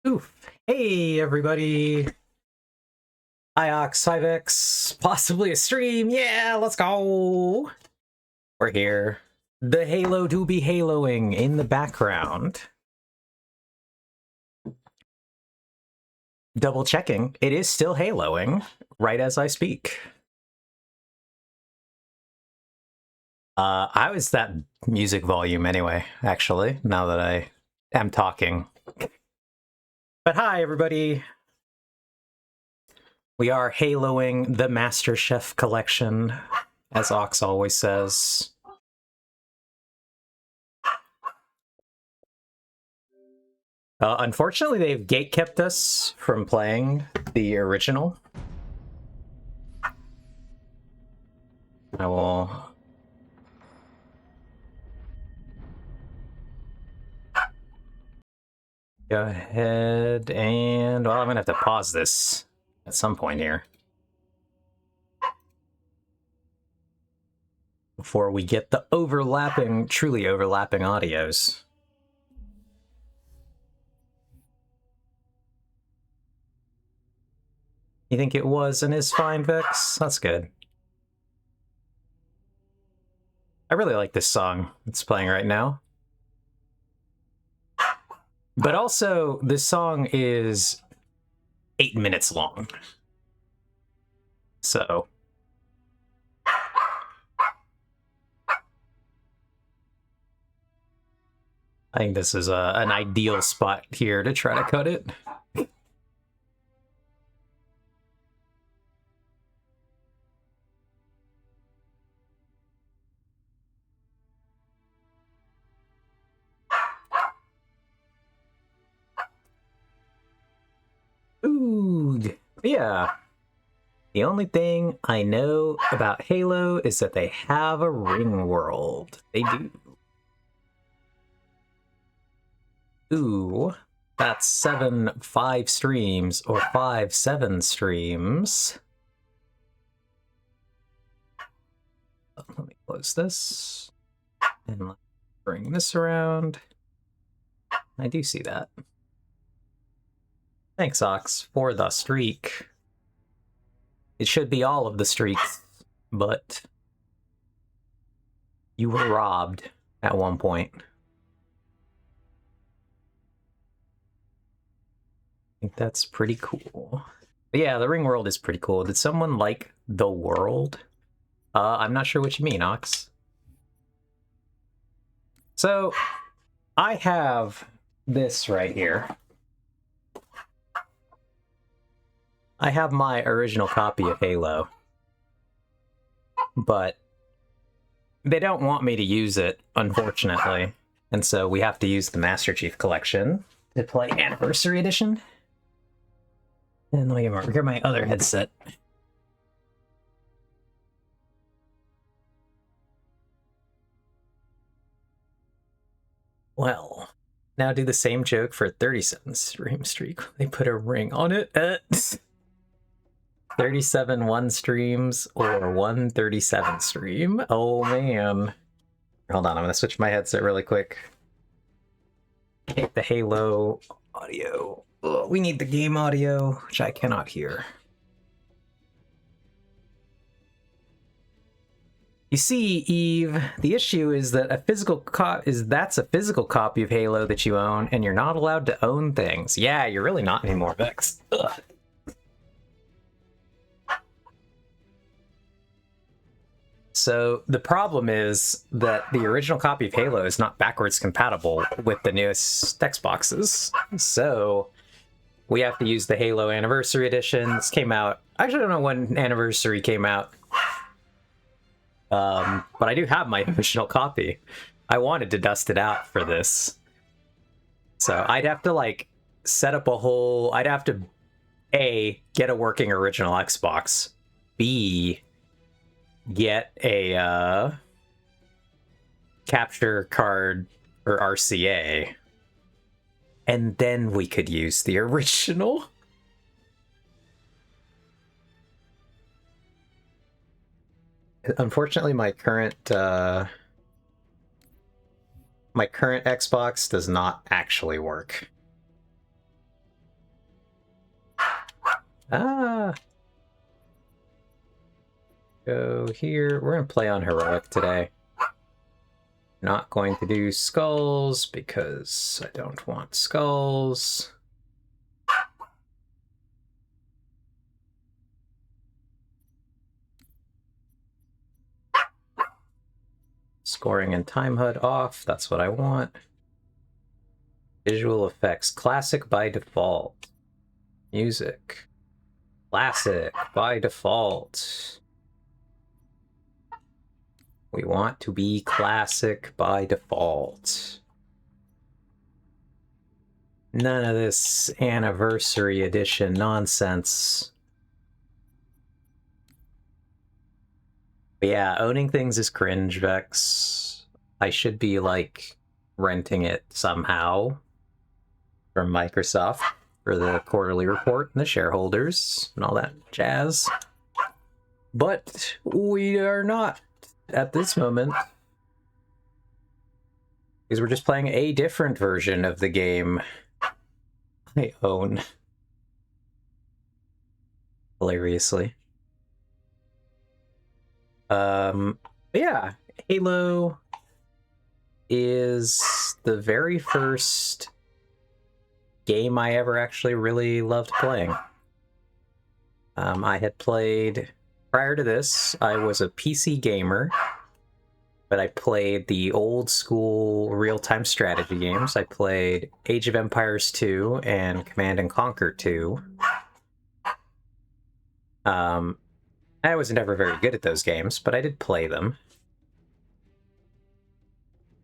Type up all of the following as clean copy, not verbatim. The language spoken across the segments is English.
Oof. Hey, everybody. IOX 5X, possibly a stream. Yeah, let's go. We're here. The Halo do be haloing in the background. Double checking. It is still haloing right as I speak. I was that music volume anyway, actually, now that I am talking. But hi, everybody. We are haloing the MasterChef collection, as Ox always says. Unfortunately, they've gatekept us from playing the original. I will... go ahead and... well, I'm gonna have to pause this at some point here. Before we get the overlapping, truly overlapping audios. You think it was and is fine, Vix? That's good. I really like this song that's playing right now. But also, this song is 8 minutes long. So... I think this is an ideal spot here to try to cut it. Ooh, yeah. The only thing I know about Halo is that they have a ring world. They do. Ooh, that's 7 5 streams or 5 7 streams. Let me close this and bring this around. I do see that. Thanks, Ox, for the streak. It should be all of the streaks, but you were robbed at one point. I think that's pretty cool. But yeah, the ring world is pretty cool. Did someone like the world? I'm not sure what you mean, Ox. So, I have this right here. I have my original copy of Halo. But they don't want me to use it, unfortunately. And so we have to use the Master Chief Collection to play Anniversary Edition. And let me get my other headset. Well, now do the same joke for 37 stream streak. They put a ring on it. 37 1 streams or 137 stream. Oh man. Hold on, I'm gonna switch my headset really quick. Take the Halo audio. Ugh, we need the game audio, which I cannot hear. You see, Eve, the issue is that a physical that's a physical copy of Halo that you own, and you're not allowed to own things. Yeah, you're really not anymore, Vex. Ugh. So the problem is that the original copy of Halo is not backwards compatible with the newest Xboxes. So we have to use the Halo Anniversary Edition. This came out... I actually don't know when Anniversary came out. But I do have my original copy. I wanted to dust it out for this. So I'd have to, like, set up a whole... I'd have to, A, get a working original Xbox. B, get a capture card or RCA. And then we could use the original. Unfortunately, my current Xbox does not actually work. Ah! Go here. We're going to play on Heroic today. Not going to do skulls because I don't want skulls. Scoring and time HUD off. That's what I want. Visual effects. Classic by default. Music. Classic by default. We want to be classic by default. None of this anniversary edition nonsense. But yeah, owning things is cringe, Vex. I should be, like, renting it somehow from Microsoft for the quarterly report and the shareholders and all that jazz. But we are not at this moment, because we're just playing a different version of the game I own. Hilariously. Yeah, Halo is the very first game I ever actually really loved playing. I had played, prior to this, I was a PC gamer, but I played the old school real-time strategy games. I played Age of Empires 2 and Command and Conquer 2. I was never very good at those games, but I did play them.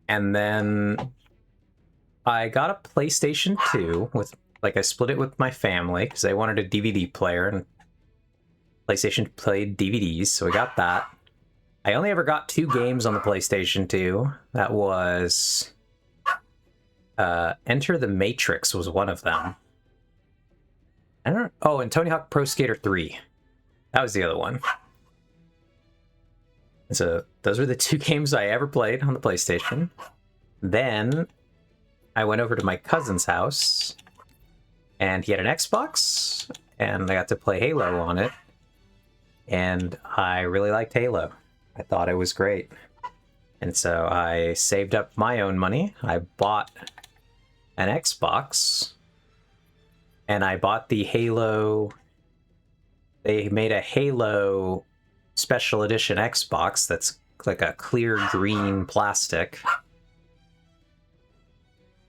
And then I got a PlayStation 2 with, like, I split it with my family because they wanted a DVD player and PlayStation played DVDs, so we got that. I only ever got 2 games on the PlayStation 2. That was Enter the Matrix was one of them. I don't know. Oh, and Tony Hawk Pro Skater 3. That was the other one. So those were the 2 games I ever played on the PlayStation. Then I went over to my cousin's house, and he had an Xbox, and I got to play Halo on it. And I really liked Halo. I thought it was great. And so I saved up my own money. I bought an Xbox, and I bought the Halo. They made a Halo special edition Xbox that's like a clear green plastic.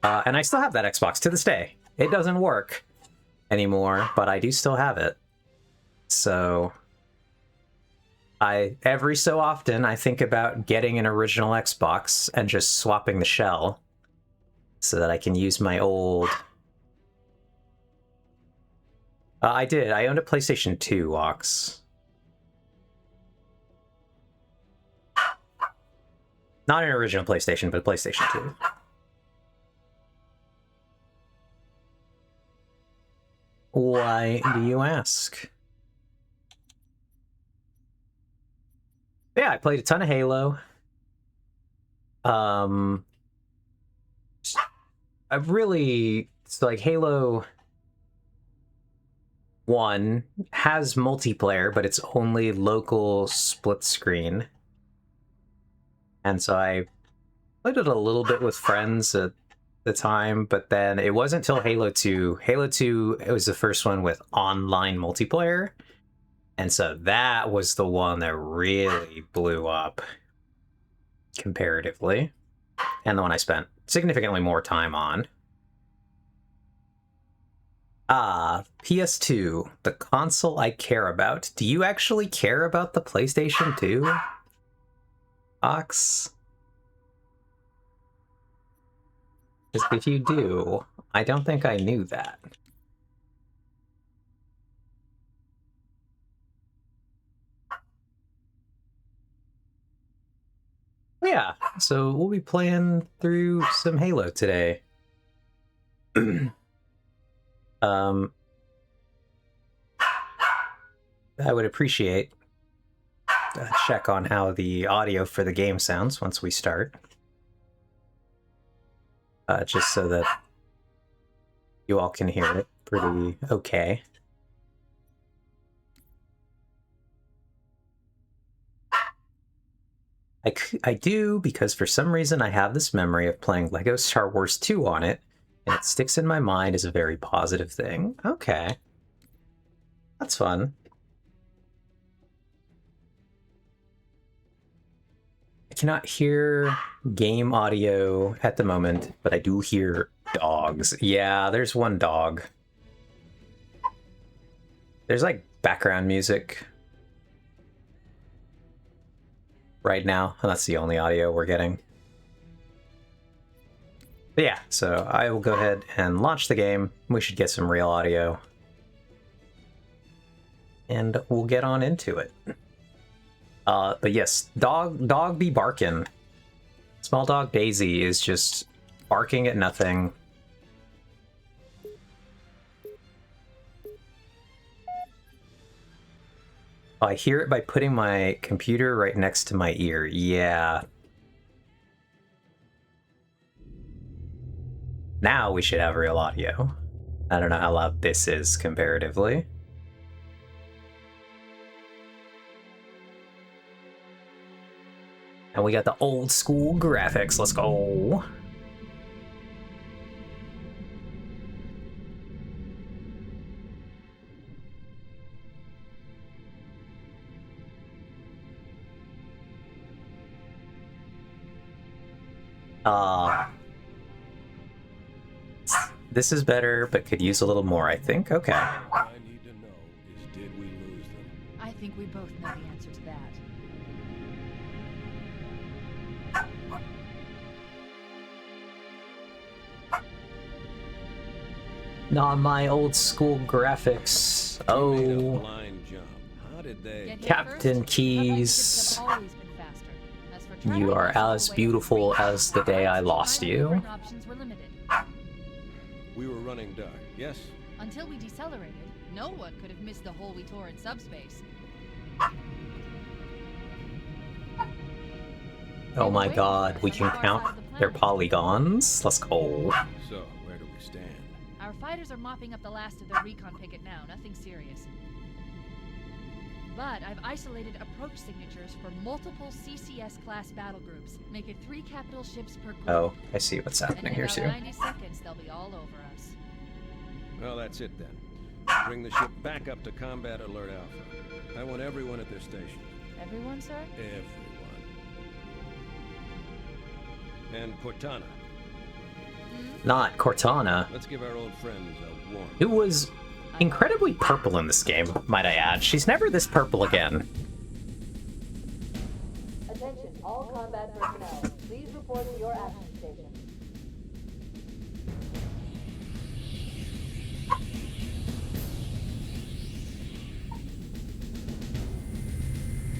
And I still have that Xbox to this day. It doesn't work anymore, but I do still have it. So every so often I think about getting an original Xbox and just swapping the shell so that I can use my old... I did. I owned a PlayStation 2, Ox. Not an original PlayStation, but a PlayStation 2. Why do you ask? Yeah, I played a ton of Halo. I really... It's like Halo 1 has multiplayer, but it's only local split screen. And so I played it a little bit with friends at the time, but then it wasn't until Halo 2. Halo 2, it was the first one with online multiplayer. And so that was the one that really blew up comparatively. And the one I spent significantly more time on. PS2, the console I care about. Do you actually care about the PlayStation 2? Ox? Just if you do, I don't think I knew that. Yeah, so we'll be playing through some Halo today. I would appreciate a check on how the audio for the game sounds once we start. Just so that you all can hear it pretty okay. I do, because for some reason I have this memory of playing Lego Star Wars 2 on it, and it sticks in my mind as a very positive thing. Okay. That's fun. I cannot hear game audio at the moment, but I do hear dogs. Yeah, there's one dog. There's like background music right now, and that's the only audio we're getting. But yeah, so I will go ahead and launch the game. We should get some real audio. And we'll get on into it. But yes, dog be barking. Small dog Daisy is just barking at nothing. I hear it by putting my computer right next to my ear. Yeah. Now we should have real audio. I don't know how loud this is comparatively. And we got the old school graphics. Let's go. This is better, but could use a little more, I think. Okay. All I need to know is, did we lose them? I think we both know the answer to that. Not my old school graphics. Made a Oh, blind jump. How did they? Get hit Captain first? Keys. Our fight ships have always been faster. As for You travel, are it's all as the way beautiful free. as the day I lost Our you. maneuvering options were limited. We were running dark. Yes. Until we decelerated, no one could have missed the hole we tore in subspace. Oh my god, we can count their polygons. Let's go. So where do we stand? Our fighters are mopping up the last of their recon picket now, nothing serious. But I've isolated approach signatures for multiple CCS-class battle groups. Make it 3 capital ships per group. Oh, I see what's And happening in here about too. 90 seconds, they'll be all over us. Well, that's it then. Bring the ship back up to Combat Alert Alpha. I want everyone at their station. Everyone, sir? Everyone. And Cortana, Not Cortana, let's give our old friends a warm. who was incredibly purple in this game, might I add. She's never this purple again. Attention, all combat personnel. Please report to your action station.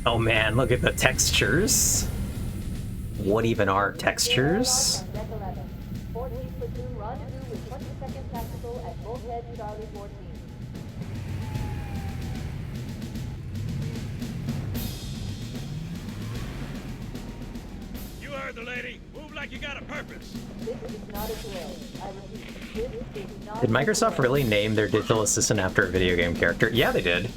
Oh man, look at the textures. What even are textures? On deck 11. 14th platoon rendezvous with 22nd Tactical at Bulkhead Charlie 14. You heard the lady. Move like you got a purpose. This is not a drill. I repeat, this is not Did a Microsoft drill. really name their digital assistant after a video game character? Yeah, they did.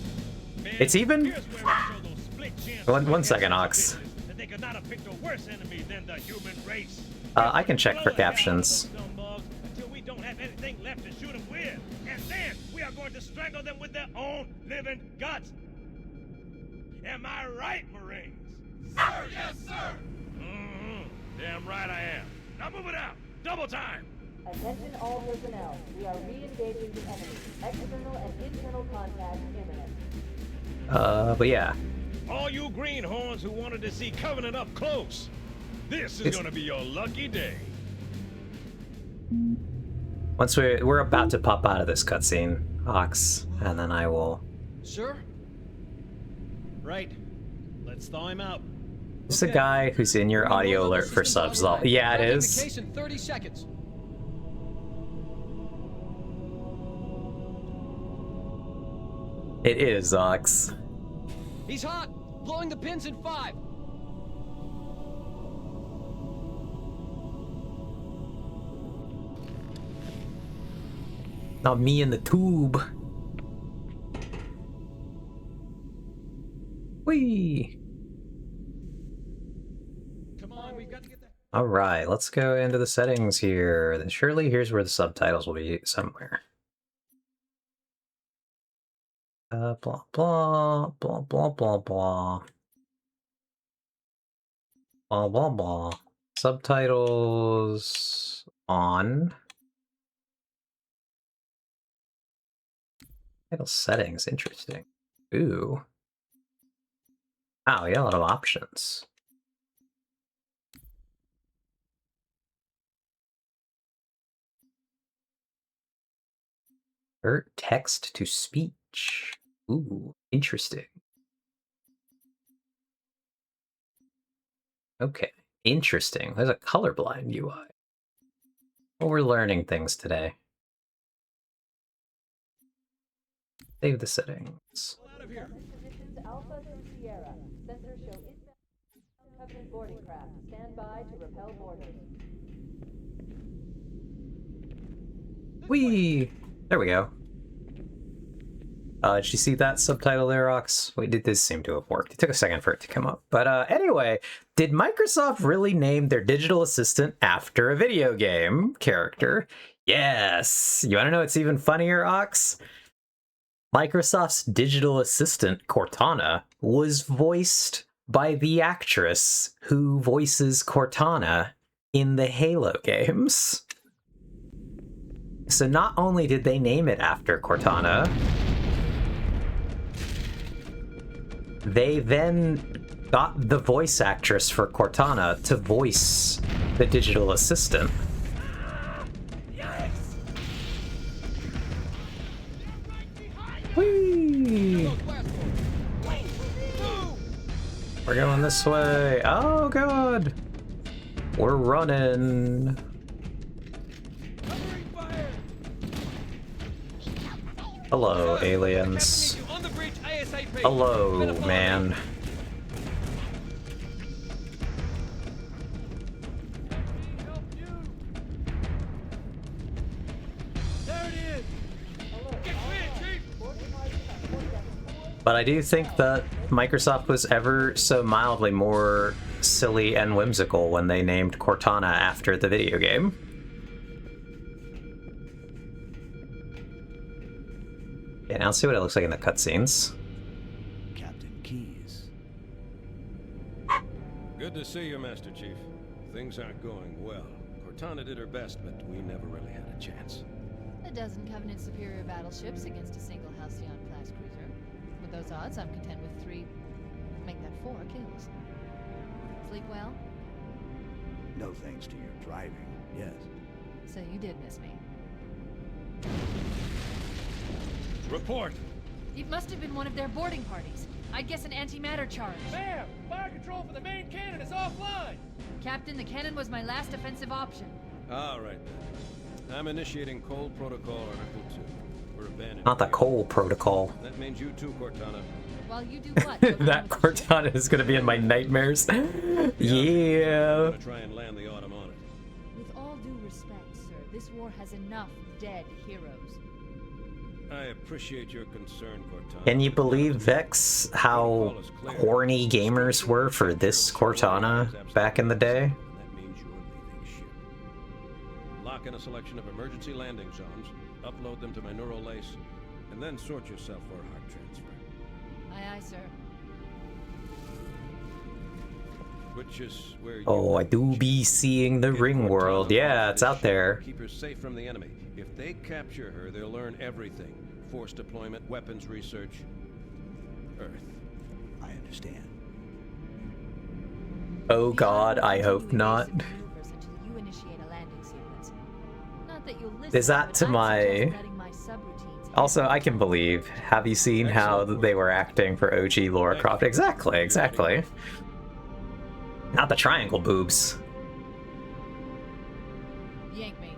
Man, It's even- here's where we show those split chins One to second, forget Ox. the business, that they could not have picked a worse enemy than the human race. I can check for Blow the hell out of captions. those scumbugs until we don't have anything left to shoot them with. And then we are going to strangle them with their own living guts. Am I right, Marines? Sir, yes, sir. Damn right I am. Now move it out. Double time. Attention all personnel. We are re-engaging the enemy. External and internal contact imminent. But yeah. All you greenhorns who wanted to see Covenant up close, this is It's- gonna be your lucky day. Once we're about to pop out of this cutscene, Ox, and then I will. Sure. Right. Let's thaw him out. It's the Okay. guy who's in your We're gonna audio roll alert over for systems subs. online. Yeah, it Tracking the is. case in 30 seconds. It is, Ox. He's hot. Blowing the pins in 5. Not me in the tube. Whee! All right, let's go into the settings here. Then surely here's where the subtitles will be somewhere. Blah, blah, blah, blah, blah, blah. Blah, blah, blah. Subtitles on. Title settings, interesting. Ooh. Wow, we got a lot of options. Convert text to speech. Ooh, interesting. Okay, interesting. There's a colorblind UI. Well, we're learning things today. Save the settings. Positions Alpha through Sierra. Sensors show inbound Covenant boarding craft. Stand by to repel boarders. Whee! There we go. Did you see that subtitle there, Ox? Wait, did this seem to have worked? It took a second for it to come up. But anyway, did Microsoft really name their digital assistant after a video game character? Yes! You want to know what's even funnier, Ox? Microsoft's digital assistant, Cortana, was voiced by the actress who voices Cortana in the Halo games. So not only did they name it after Cortana, they then got the voice actress for Cortana to voice the digital assistant. Whee! We're going this way. Oh god! We're running. Hello, aliens. Hello, man. But I do think that Microsoft was ever so mildly more silly and whimsical when they named Cortana after the video game. Yeah, now let's see what it looks like in the cutscenes. Captain Keyes. Good to see you, Master Chief. Things aren't going well. Cortana did her best, but we never really had a chance. A dozen Covenant superior battleships against a single Halcyon-class cruiser. With those odds, I'm content with 3, make that 4 kills. Sleep well? No thanks to your driving, yes. So you did miss me. Report! It must have been one of their boarding parties. I'd guess an antimatter charge. Ma'am, fire control for the main cannon is offline. Captain, the cannon was my last offensive option. All right, then. I'm initiating Cole Protocol Article 2. We're abandoning... Not the Cole Protocol. That means you too, Cortana. While you do what? That Cortana is gonna be in my nightmares. Yeah. I'm gonna try and land the Autumn on it. With all due respect, sir, this war has enough dead heroes. I appreciate your concern, Cortana. Can you believe, Vex, how horny gamers were for this Cortana back in the day? That means you're leaving ship. Lock in a selection of emergency landing zones, upload them to my neural lace, and then sort yourself for a heart transfer. Aye, aye, sir. Which is where you... Oh, I do be seeing the ring world. Yeah, it's out there. Keep her safe from the enemy. If they capture her, they'll learn everything. Force deployment, weapons research, Earth. I understand. Oh god, I hope not. Is that to my... Also, I can believe. Have you seen how they were acting for OG Lara Croft? Exactly, exactly. Not the triangle boobs. Yank me.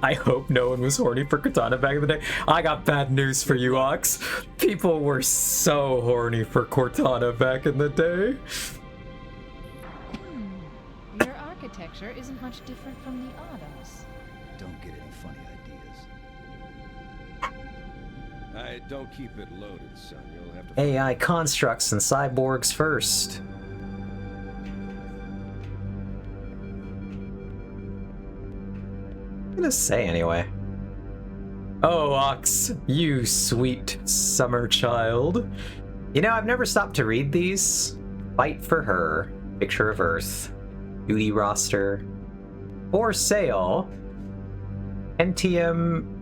I hope no one was horny for Cortana back in the day. I got bad news for you, Ox. People were so horny for Cortana back in the day. Your architecture isn't much different from the Autumn's. Don't get any funny ideas. Don't keep it loaded, son. You'll have to... AI constructs and cyborgs first. I'm gonna say anyway. Oh, Ox, you sweet summer child. You know, I've never stopped to read these. Fight for Her, Picture of Earth, Duty Roster, For Sale, NTM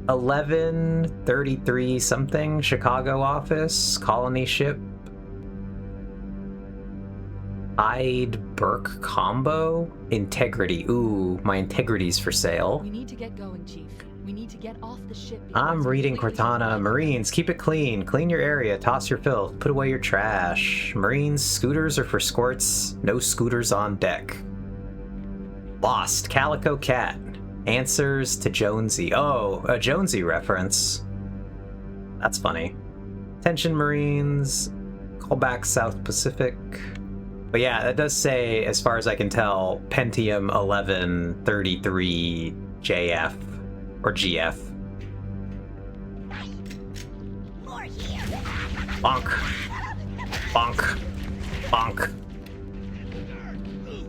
1133 something, Chicago office, colony ship, Hyde Burke combo, integrity. Ooh, my integrity's for sale. We need to get going, Chief. We need to get off the ship. I'm reading Cortana. Marines, keep it clean. Clean your area. Toss your filth. Put away your trash. Marines, scooters are for squirts. No scooters on deck. Lost. Calico Cat. Answers to Jonesy. Oh, a Jonesy reference. That's funny. Attention Marines. Call back South Pacific. But yeah, that does say, as far as I can tell, Pentium 1133 JF. Or GF. Bonk. Bonk. Bonk.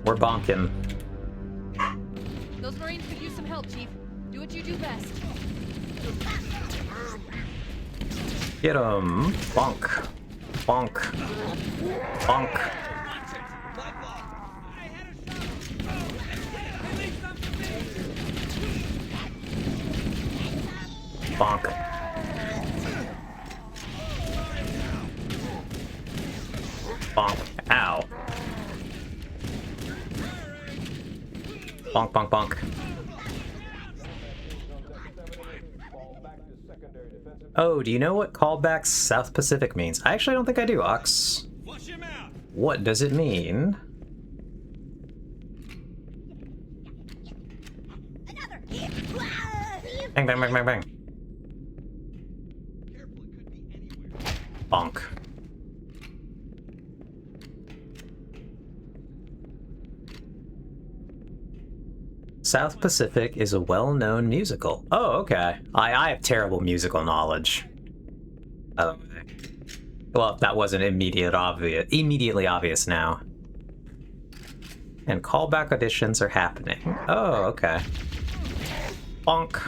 We're bonking. Those Marines could use some help, Chief. Do what you do best. Get him. Bonk. Bonk. Bonk. Bonk. Bonk. Ow. Bonk, bonk, bonk. Oh, do you know what callback South Pacific means? I actually don't think I do, Ox. What does it mean? Bang, bang, bang, bang, bang. Bonk. South Pacific is a well-known musical. Oh, okay. I have terrible musical knowledge. Oh, well, that wasn't immediately obvious now. And callback auditions are happening. Oh, okay. Bonk.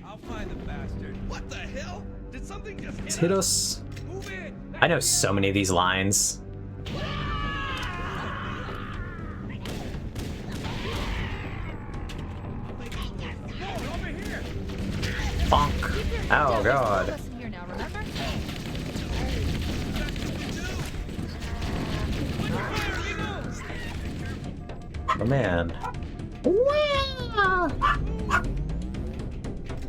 I'll find the bastard. What the hell? Did something just Hit us. Move it! I know so many of these lines. Over here! Bonk. Oh, God. Listen here now, remember? Oh, man.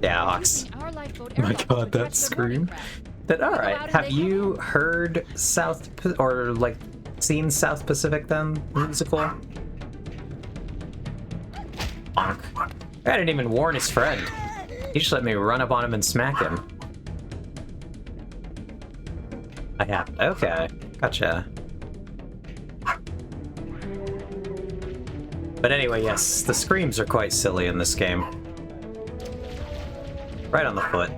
Yeah, Ox. Our lifeboat Oh my airlock God, to that catch the scream. craft. But Go out alright, and have make you heard or like seen South Pacific then? Musical? Bonk. I didn't even warn his friend. He just let me run up on him and smack him. I have. Okay. Gotcha. But anyway, yes, the screams are quite silly in this game. Right on the foot.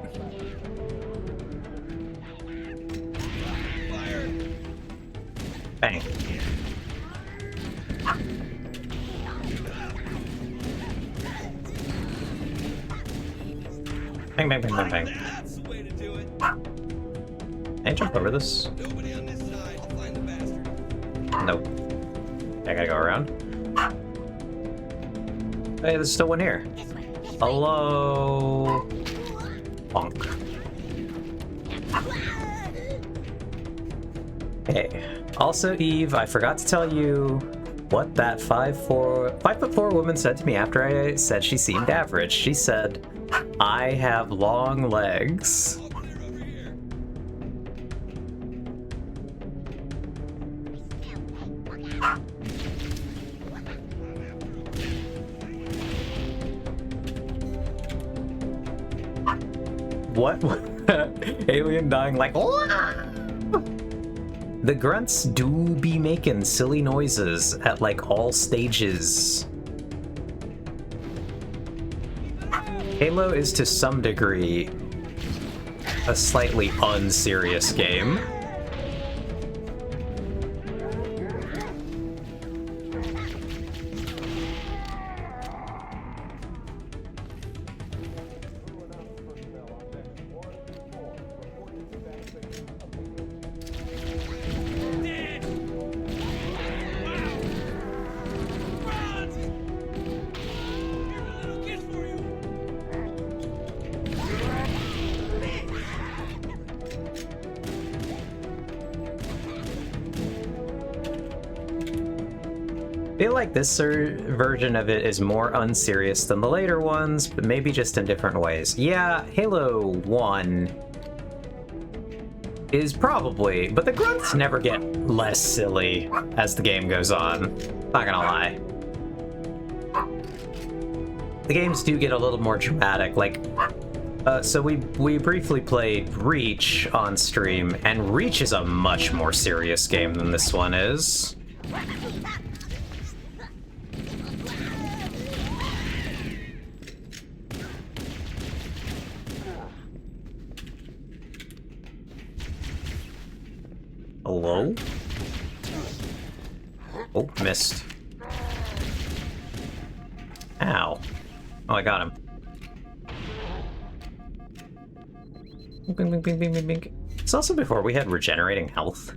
Bang. Bang, bang, bang, bang, bang. That's the way to do it. Can I jump over this? Nobody on this side. I'll find the bastard. Nope. I gotta go around. Hey, there's still one here. Hello. Bonk. Hey. Also, Eve, I forgot to tell you what that 5'4" woman said to me after I said she seemed average. She said, "I have long legs." I'll clear over here. What? Alien dying like. The grunts do be making silly noises at like all stages. Halo is to some degree a slightly unserious game. I feel like this version of it is more unserious than the later ones, but maybe just in different ways. Yeah, Halo 1 is probably, but the grunts never get less silly as the game goes on. Not gonna lie. The games do get a little more dramatic, like, so we briefly played Reach on stream, and Reach is a much more serious game than this one is. Hello? Oh, missed. Ow. Oh, I got him. Bing, bing, bing, bing, bing, bing. It's also before we had regenerating health.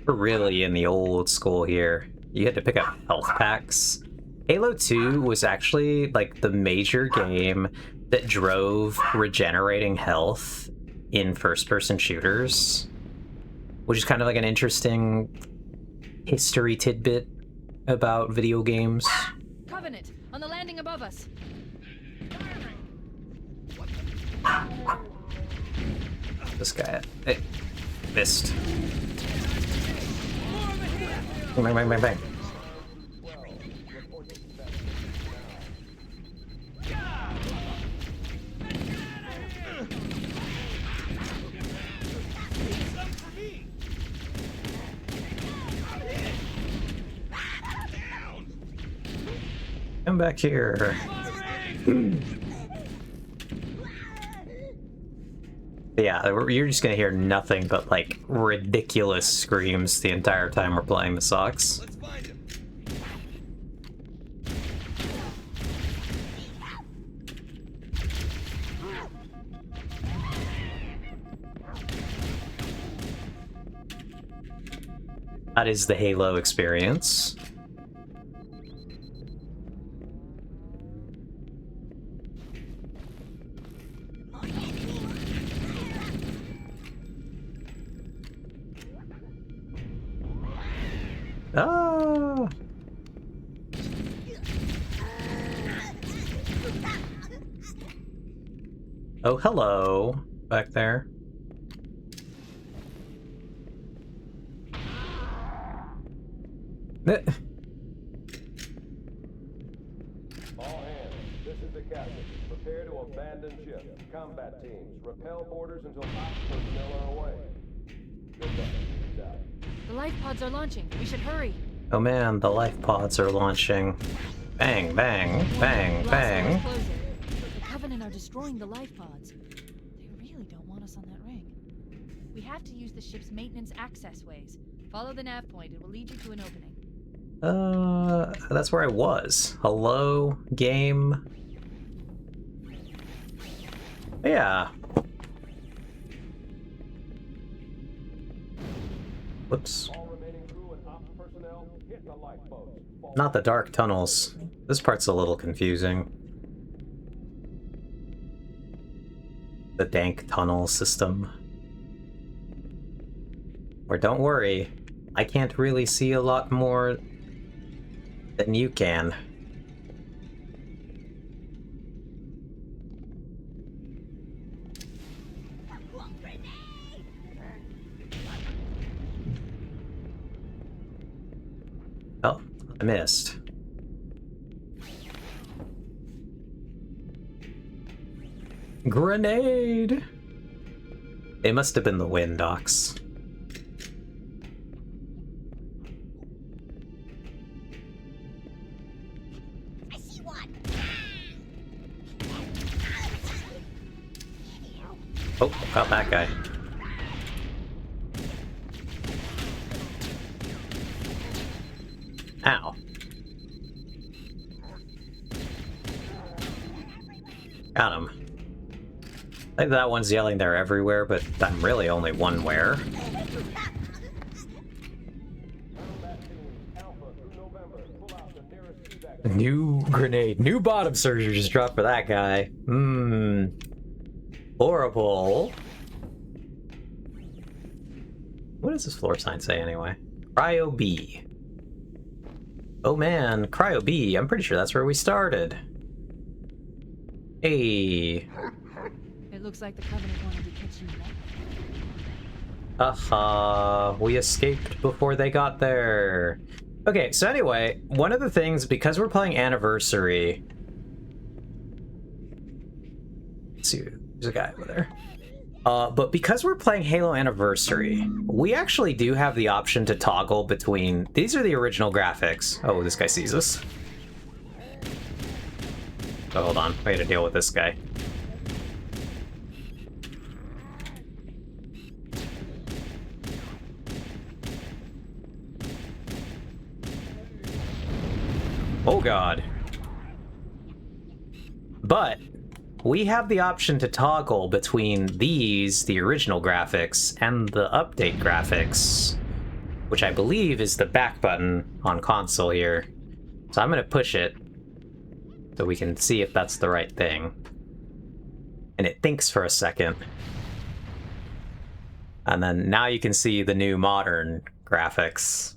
We're really in the old school here. You had to pick up health packs. Halo 2 was actually like the major game that drove regenerating health in first-person shooters, which is kind of like an interesting history tidbit about video games. Covenant, on the landing above us. This guy, hey, missed. Bang, bang, bang, bang. Come back here. Yeah, you're just gonna hear nothing but like ridiculous screams the entire time we're playing the Sox. Let's find him. That is the Halo experience. Ah! Oh, hello, back there. All hands, this is the captain. Prepare to abandon ship. Combat teams, repel borders until ops personnel are away. Good luck. Peace out. The life pods are launching. We should hurry. Oh man, the life pods are launching. Bang, bang, bang, bang. The Covenant are destroying the life pods. They really don't want us on that ring. We have to use the ship's maintenance access ways. Follow the nav point. It will lead you to an opening. That's where I was. Hello, game. Yeah. Whoops. All remaining crew and ops personnel, hit the lifeboats. Not the dark tunnels. This part's a little confusing. The dank tunnel system. Or don't worry, I can't really see a lot more than you can. Oh, I missed. Grenade! It must have been the wind, Docs. I see one. Oh, got that guy. Ow. Got him. I think that one's yelling they're everywhere, but I'm really only one where. New grenade. New bottom surgery just dropped for that guy. Horrible. What does this floor sign say anyway? Cryo B. Oh man, Cryo B. I'm pretty sure that's where we started. Hey. It looks like the Covenant wanted to catch you now. We escaped before they got there. Okay, so anyway, one of the things, because we're playing Anniversary... Let's see, there's a guy over there. But because we're playing Halo Anniversary, we actually do have the option to toggle between... These are the original graphics. Oh, this guy sees us. Oh, hold on, I gotta deal with this guy. Oh god. But we have the option to toggle between these, the original graphics, and the update graphics, which I believe is the back button on console here. So I'm gonna push it so we can see if that's the right thing. And it thinks for a second. And then now you can see the new modern graphics.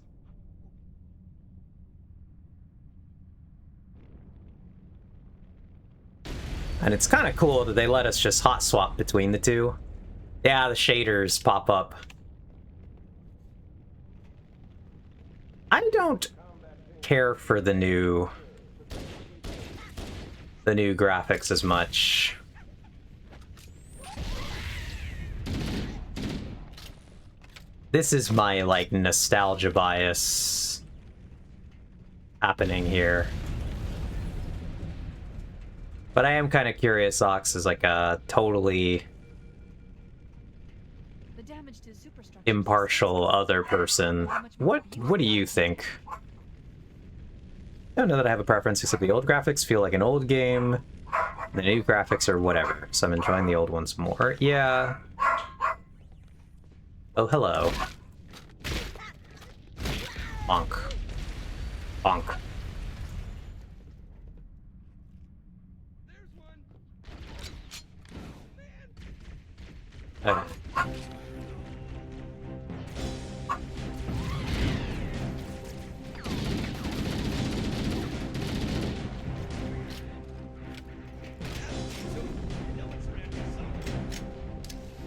And it's kind of cool that they let us just hot swap between the two. Yeah, the shaders pop up. I don't care for the new graphics as much. This is my, like, nostalgia bias happening here. But I am kind of curious, Ox is like a totally impartial other person. What do you think? I don't know that I have a preference, except the old graphics feel like an old game. The new graphics are whatever, so I'm enjoying the old ones more. Yeah. Oh, hello. Bonk. Bonk. Okay.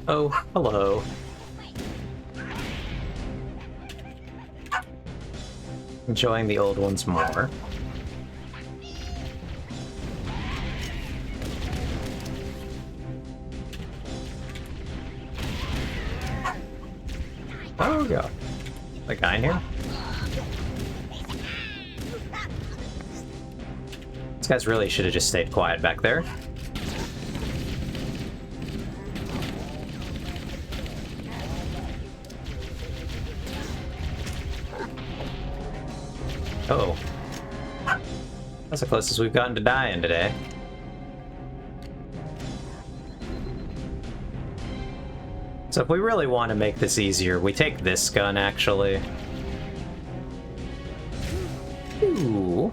Oh, hello. Enjoying the old ones more. Oh god. The guy in here? These guys really should have just stayed quiet back there. Oh. That's the closest we've gotten to dying today. So if we really want to make this easier, we take this gun, actually. Ooh.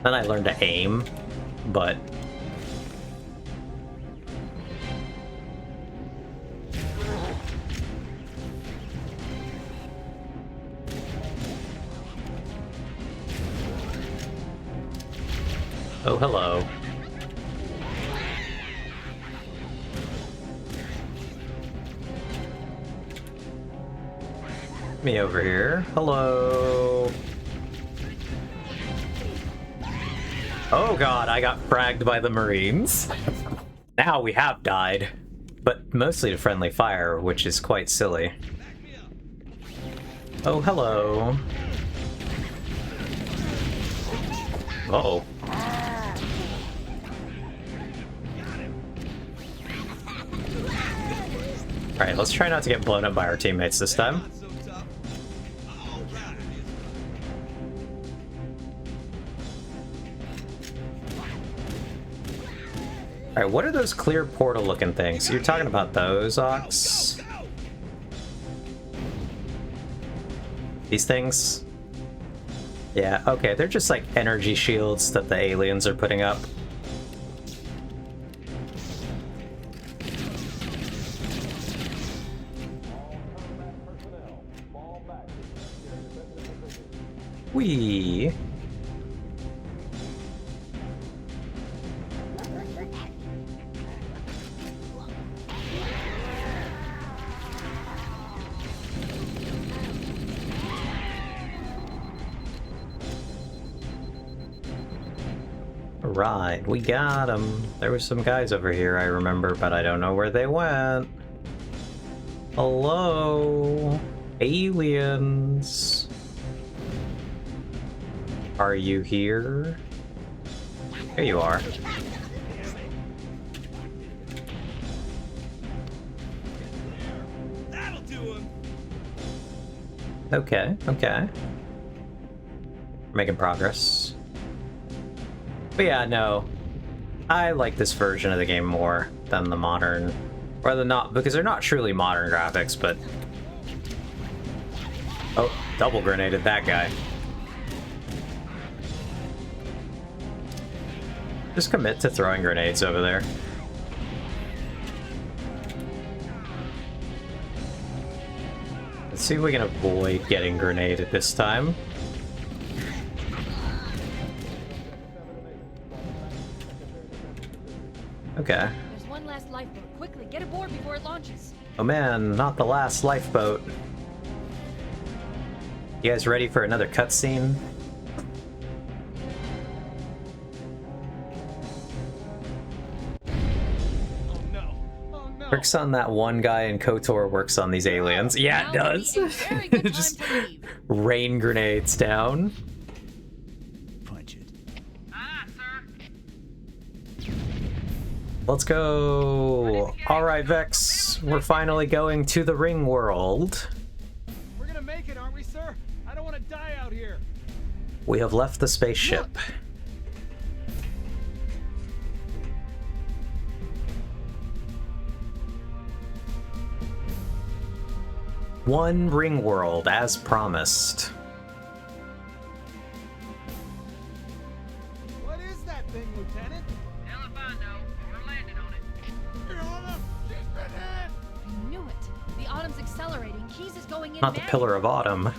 Then I learned to aim, but... Oh, hello. Me over here. Hello. Oh god, I got fragged by the Marines. Now we have died. But mostly to friendly fire, which is quite silly. Oh, hello. Uh-oh. Alright, let's try not to get blown up by our teammates this time. Alright, what are those clear portal looking things? You're talking about those, Ox? These things? Yeah, okay, they're just like energy shields that the aliens are putting up. Whee! Right, we got them. There was some guys over here, I remember, but I don't know where they went. Hello? Aliens? Are you here? Here you are. That'll do him. Okay, okay. Making progress. But yeah, no. I like this version of the game more than the modern. Or the not, because they're not truly modern graphics, but... Oh, double grenaded that guy. Just commit to throwing grenades over there. Let's see if we can avoid getting grenaded this time. Okay. There's one last lifeboat. Quickly, get aboard before it launches. Oh man, not the last lifeboat. You guys ready for another cutscene? Oh no. Oh no. Works on that one guy, and KOTOR works on these aliens. Yeah, it Now would does. be a very good time Just to leave. rain grenades down. Punch it. Let's go. Alright, Vex. We're finally going to the ring world. We're gonna make it, aren't we, sir? I don't want to die out here. We have left the spaceship. One ring world, as promised. What is that thing, Lieutenant? Hell if I know. We're landing on it. Your Honor, she's been hit! I knew it. The Autumn's accelerating. Keys is going in. Not the Pillar of Autumn.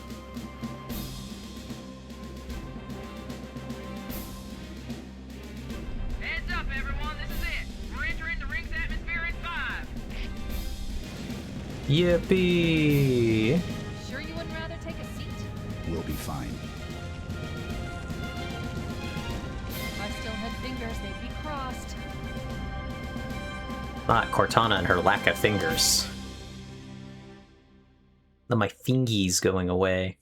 Heads up, everyone. This is it. We're entering the ring's atmosphere in 5. Yippee! Sure you wouldn't rather take a seat? We'll be fine. If I still had fingers, they'd be crossed. Not Cortana and her lack of fingers. Now my fingies going away.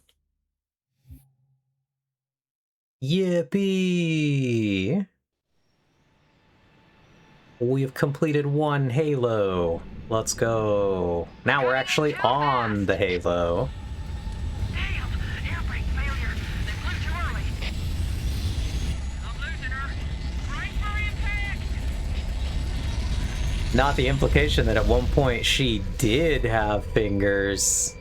Yippee! We have completed one Halo. Let's go. Now we're actually on the Halo. Damn! Air brake failure. They flew too early. I'm losing her. Brace for impact. Not the implication that at one point she did have fingers.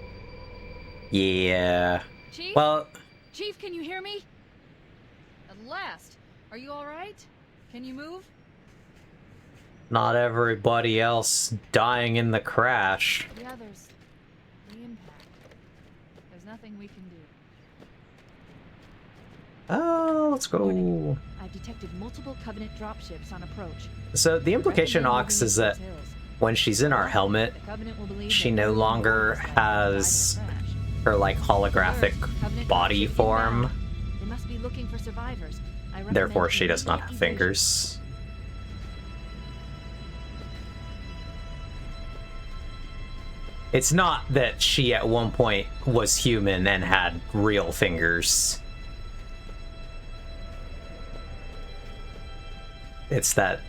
Yeah. Chief? Well, Chief, can you hear me? At last. Are you alright? Can you move? not everybody else dying in the crash. The others. The impact. There's nothing we can do. Oh, let's go. I've detected multiple Covenant dropships on approach. So the implication, Ox, is that when she's in our helmet, she no longer has her, like, holographic body form. They must be looking for survivors. Therefore, she does not have fingers. It's not that she at one point was human and had real fingers. It's that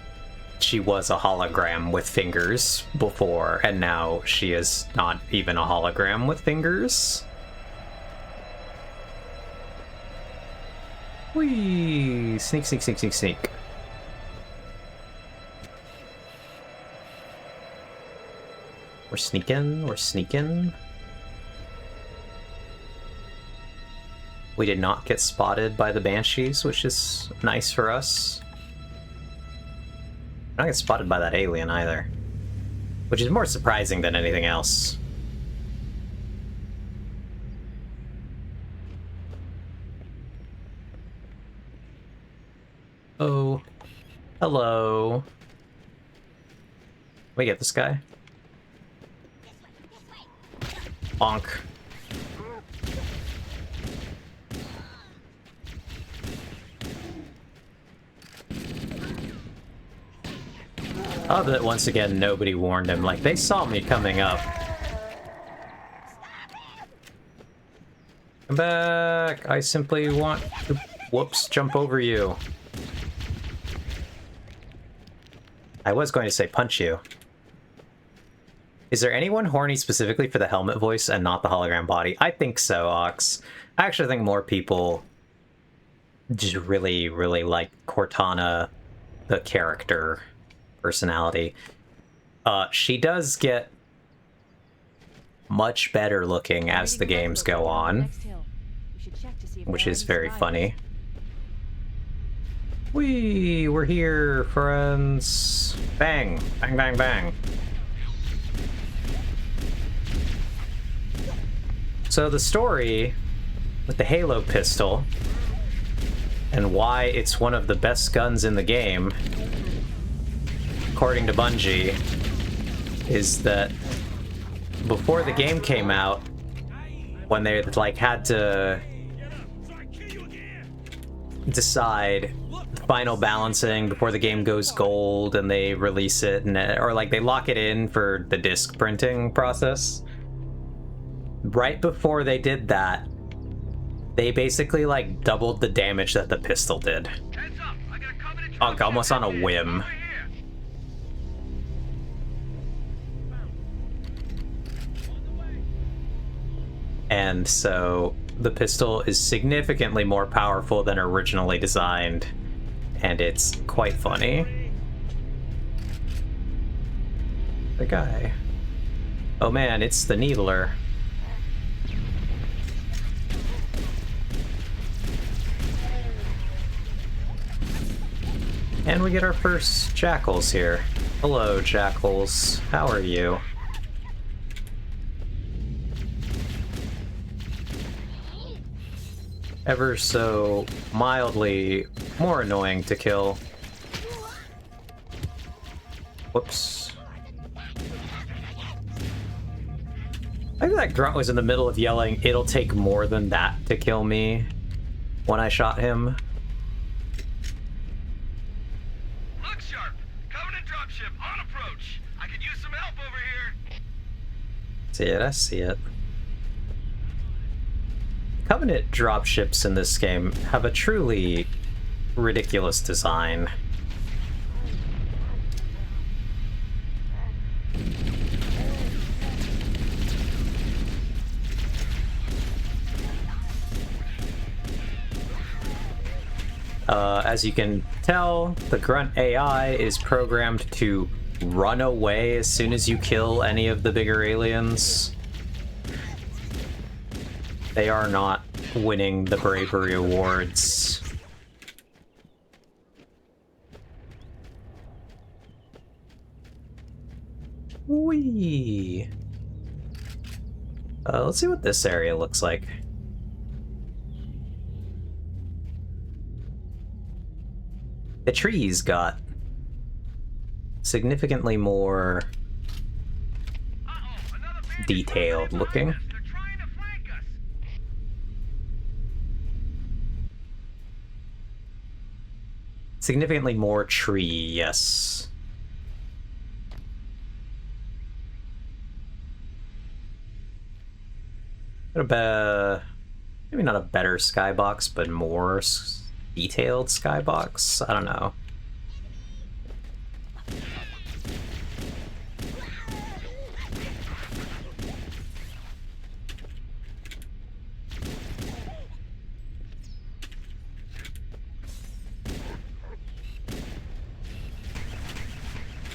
she was a hologram with fingers before, and now she is not even a hologram with fingers. Whee! Sneak, sneak, sneak, sneak, sneak. We're sneaking, we're sneaking. We did not get spotted by the Banshees, which is nice for us. Not get spotted by that alien either, which is more surprising than anything else. Oh, hello. Can we get this guy? Bonk. Oh, but once again, nobody warned him. Like, they saw me coming up. Come back! I simply want to, whoops, jump over you. I was going to say punch you. Is there anyone horny specifically for the helmet voice and not the hologram body? I think so, Ox. I actually think more people just really, really like Cortana, the character personality. She does get much better looking as the games go on, which is very funny. We're here, friends. Bang, bang, bang, bang. So the story with the Halo pistol and why it's one of the best guns in the game, according to Bungie, is that before the game came out, when they like had to decide final balancing before the game goes gold and they release it, and or like they lock it in for the disc printing process. Right before they did that, they basically like doubled the damage that the pistol did. Almost on a whim. And so the pistol is significantly more powerful than originally designed, and it's quite funny. The guy. Oh man, it's the Needler. And we get our first Jackals here. Hello, Jackals. How are you? Ever so mildly more annoying to kill. Whoops. I think that grunt was in the middle of yelling, "It'll take more than that to kill me," when I shot him. Look sharp! Covenant dropship on approach! I could use some help over here! See it, I see it. Covenant dropships in this game have a truly ridiculous design. As you can tell, the Grunt AI is programmed to run away as soon as you kill any of the bigger aliens. They are not winning the bravery awards. Whee! Let's see what this area looks like. The trees got significantly more detailed looking. Significantly more tree, yes. Maybe not a better skybox, but more detailed skybox? I don't know.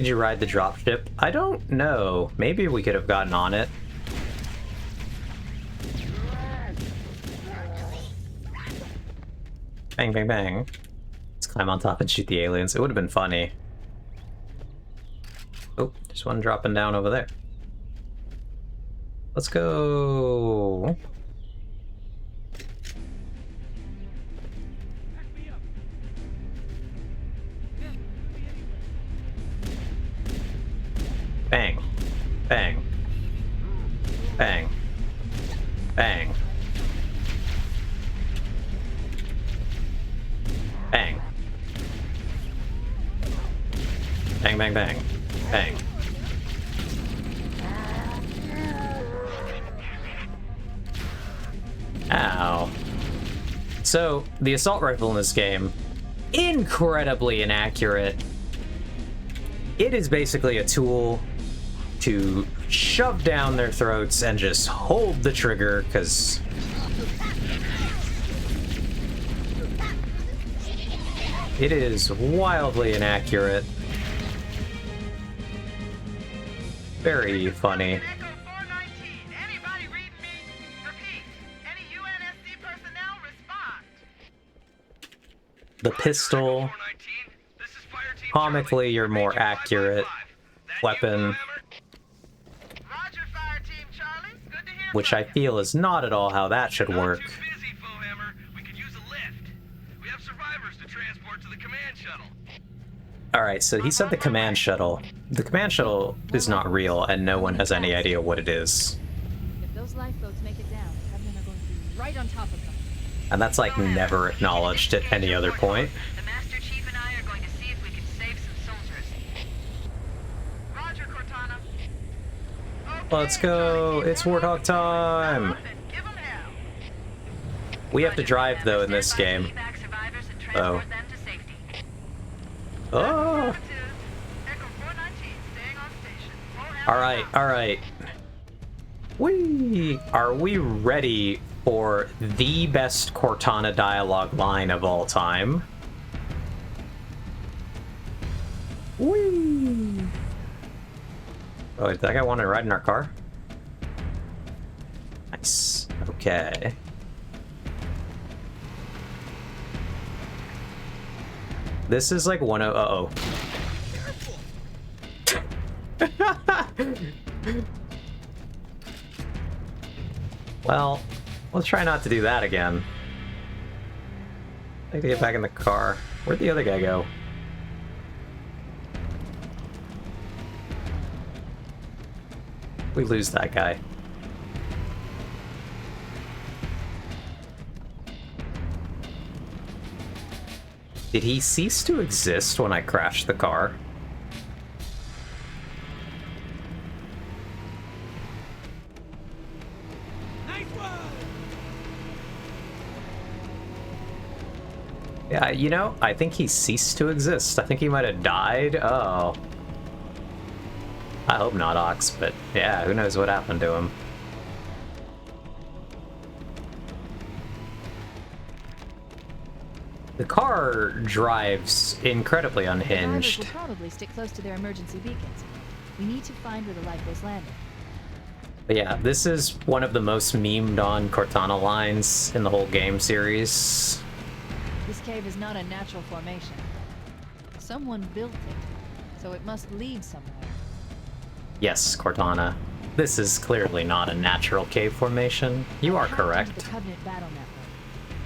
Could you ride the dropship? I don't know. Maybe we could have gotten on it. Bang, bang, bang. Let's climb on top and shoot the aliens. It would have been funny. Oh, there's one dropping down over there. Let's go. Bang. Bang. Bang. Bang. Bang. Bang, bang, bang. Bang. Ow. So, the assault rifle in this game, incredibly inaccurate. It is basically a tool to shove down their throats and just hold the trigger, because it is wildly inaccurate. Very funny. Echo 419. Anybody read me? Repeat. Any UNSC personnel respond. The pistol, comically your more accurate weapon, Roger, fire team Charlie. Good to hear which I feel is not at all how that should work. Too busy, Foehammer. We could use a lift. We have survivors to transport to the command shuttle. Alright, so he said the command shuttle. The command shuttle is not real, and no one has any idea what it is. If those lifeboats make it down, the Covenant are going to be right on top of them. And that's like never acknowledged at any other point. The Master Chief and I are going to see if we can save some soldiers. Roger, Cortana. Okay, Let's go! It's Warthog time! give 'em hell. We have to drive, though, in this game. Evac survivors and Oh. transport them to safety. Oh! Echo 419, staying on station. Full hands Alright, down. alright. Are we ready for the best Cortana dialogue line of all time? Whee! Oh, did that guy want to ride in our car? Nice. Okay. This is like one of... Uh-oh. Well, let's try not to do that again. I need to get back in the car. Where'd the other guy go? We lose that guy. Did he cease to exist when I crashed the car? Yeah, you know, I think he ceased to exist. I think he might have died. Oh. I hope not, Ox, but yeah, who knows what happened to him. The car drives incredibly The divers unhinged. will probably stick close to their emergency beacons. We need to find where the lifeboats landed. But yeah, this is one of the most memed on Cortana lines in the whole game series. This cave is not a natural formation. Someone built it, so it must lead somewhere. Yes, Cortana. This is clearly not a natural cave formation. You are Hacked into correct. The Covenant battle network.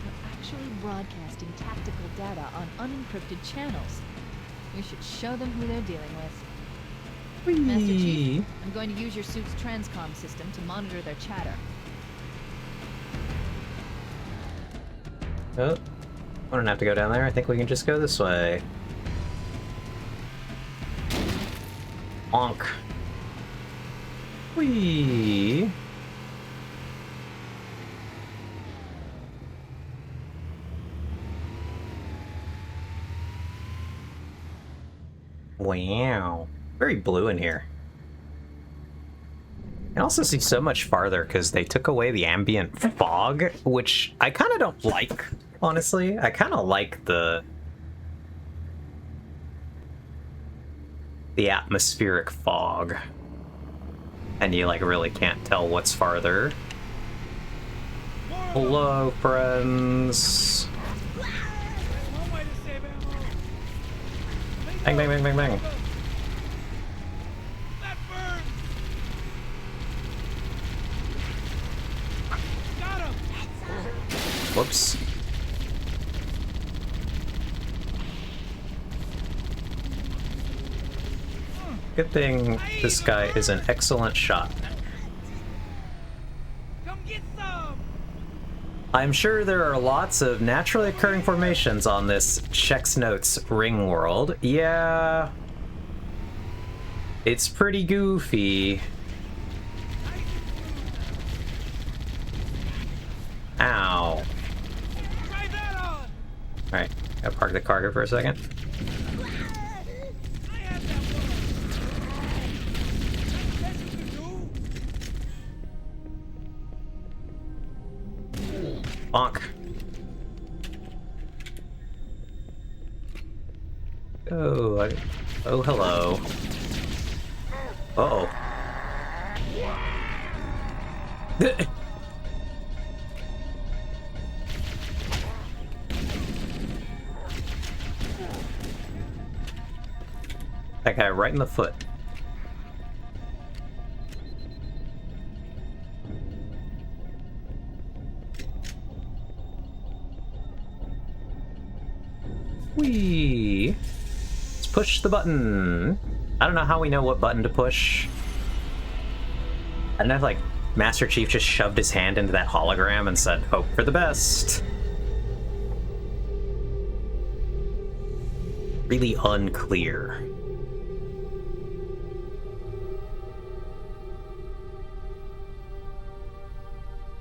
They're actually broadcasting tactical data on unencrypted channels. We should show them who they're dealing with. Master Chief, I'm going to use your suit's transcom system to monitor their chatter. Oh, I don't have to go down there. I think we can just go this way. Honk. Whee! Wow. Very blue in here. You can also see so much farther because they took away the ambient fog, which I kind of don't like, honestly. I kind of like the the atmospheric fog. And you, like, really can't tell what's farther. Hello, friends. One way to save ammo. Bang, bang, bang, bang, bang. That burns. Got him. Whoops. Good thing this guy is an excellent shot. Come get some. I'm sure there are lots of naturally occurring formations on this Chex Notes ring world. Yeah. It's pretty goofy. Ow. Try that on. Alright, gotta park the car here for a second. I had that one. That's what you do. Bonk. Oh, oh, hello. Uh-oh. That guy right in the foot. Whee! Let's push the button. I don't know how we know what button to push. I don't know if, like, Master Chief just shoved his hand into that hologram and said, hope for the best. Really unclear.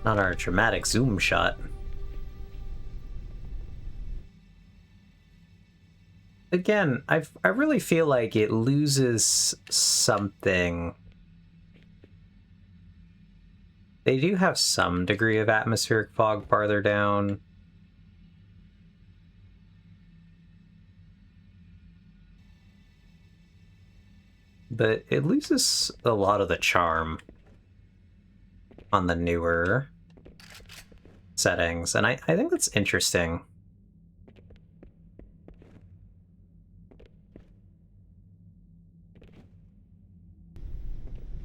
Not our dramatic zoom shot. Again, I really feel like it loses something. They do have some degree of atmospheric fog farther down. But it loses a lot of the charm on the newer settings, and I think that's interesting.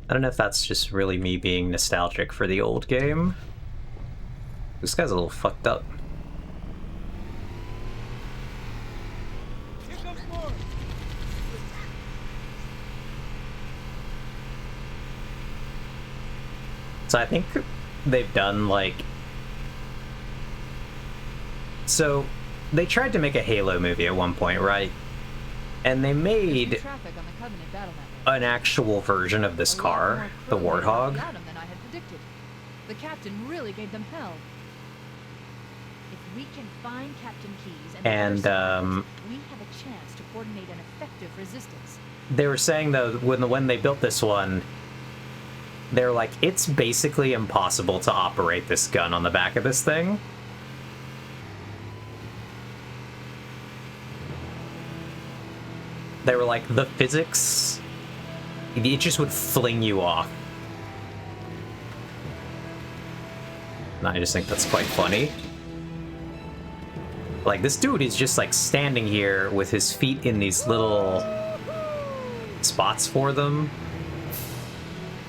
I don't know if that's just really me being nostalgic for the old game. This guy's a little fucked up. Here comes more. So I think they've done, like... So, they tried to make a Halo movie at one point, right? And they made Traffic on the Covenant battle network. an actual version of this car, the Warthog. Than I had predicted. The captain really gave them hell. If we can find Captain Keyes and the other survivors, we have a chance to coordinate an effective resistance. They were saying, though, when they built this one, they're like, it's basically impossible to operate this gun on the back of this thing. They were like, the physics, it just would fling you off. And I just think that's quite funny. Like, this dude is just, like, standing here with his feet in these little spots for them,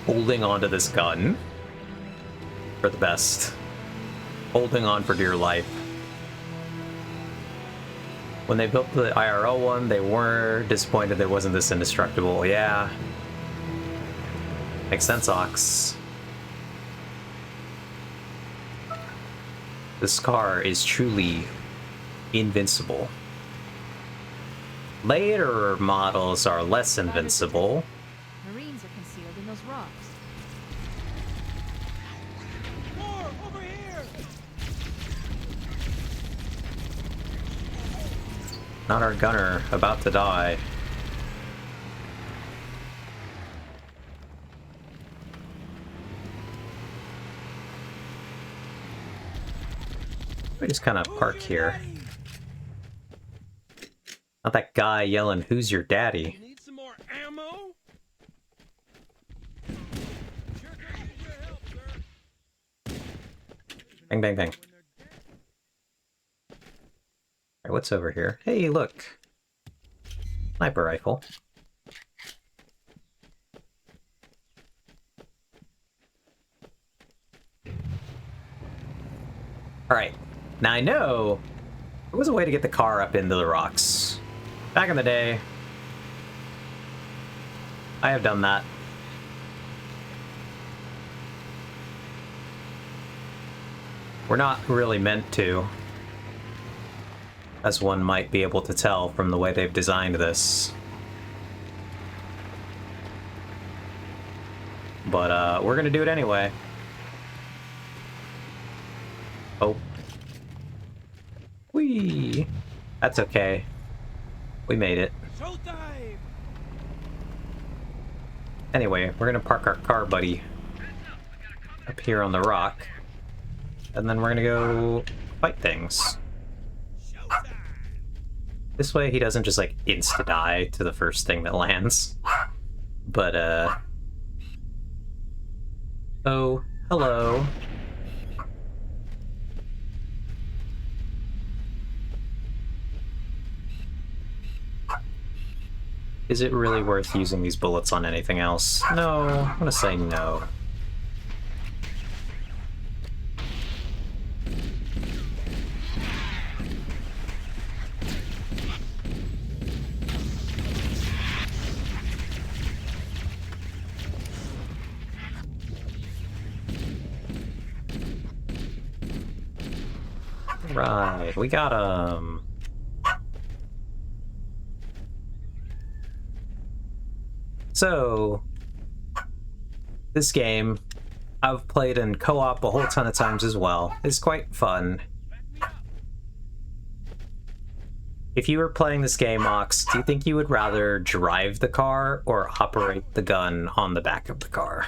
holding onto this gun for the best. Holding on for dear life. When they built the IRL one, they were disappointed there wasn't this indestructible. Yeah. Makes sense, Ox. This car is truly invincible. Later models are less invincible. Marines are concealed in those rocks. More over here. Not our gunner, about to die. We just kind of park here. Not that guy yelling, "Who's your daddy?" Need some more ammo? Bang, bang, bang. Alright, what's over here? Hey, look. Sniper rifle. Alright, now I know there was a way to get the car up into the rocks. Back in the day, I have done that. We're not really meant to, as one might be able to tell from the way they've designed this. But we're gonna do it anyway. Oh. Whee! That's okay. We made it. Showtime! Anyway, we're gonna park our car buddy up here on the rock. And then we're gonna go fight things. Showtime! This way he doesn't just like insta-die to the first thing that lands. But oh, hello. Is it really worth using these bullets on anything else? No, I'm gonna say no. Right, we got him. So, this game, I've played in co-op a whole ton of times as well. It's quite fun. If you were playing this game, Ox, do you think you would rather drive the car or operate the gun on the back of the car?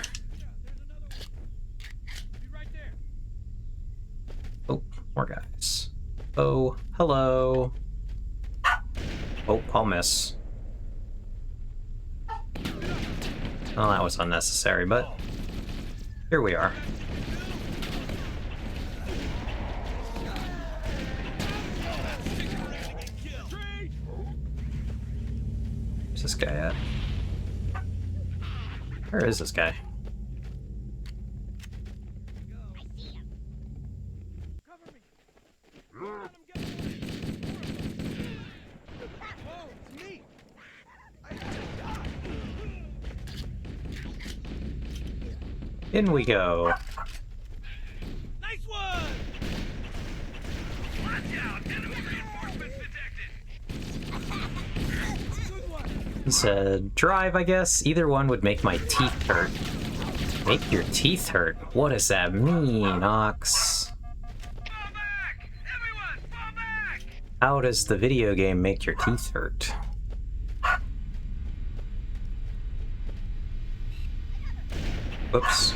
Oh, more guys. Oh, hello. Oh, I'll miss. Oh, that was unnecessary, but here we are. Where's this guy at? Where is this guy? In we go. Nice one! Watch out! Enemy reinforcements detected! Good one! He said, drive, I guess. Either one would make my teeth hurt. Make your teeth hurt? What does that mean, Ox? Fall back! Everyone, fall back! How does the video game make your teeth hurt? Whoops.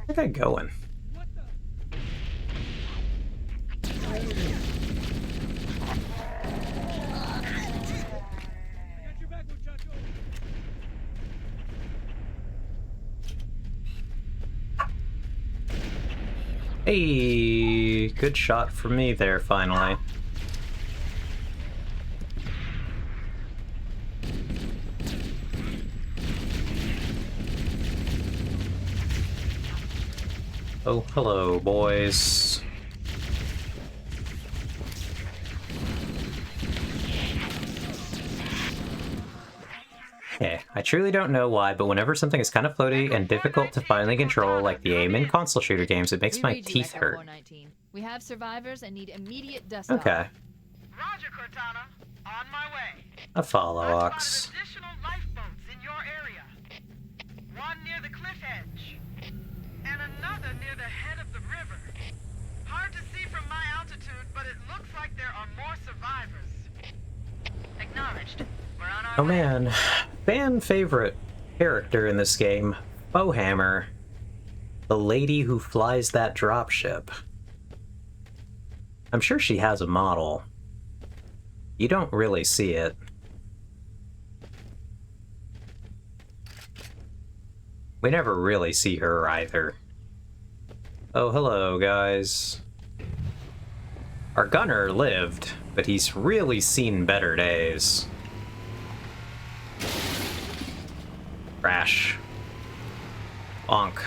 Where's that guy going? What the? I got your back, muchacho! Hey, good shot for me there, finally. Oh, hello, boys. Okay, I truly don't know why, but whenever something is kind of floaty and difficult to finally control, like the aim in console shooter games, it makes We my read you, teeth Echo hurt. 419. We have survivors and need immediate dust Okay, Roger, Cortana. On my way. a follow, I've Ox. spotted additional lifeboats in your area. One near the cliff edge, and another near the head of the river. Hard to see from my altitude, but it looks like there are more survivors. Acknowledged. We're on our Oh man, fan favorite character in this game, Bowhammer, the lady who flies that dropship. I'm sure she has a model. You don't really see it. We never really see her either. Oh, hello, guys. Our gunner lived, but he's really seen better days. Crash. Bonk.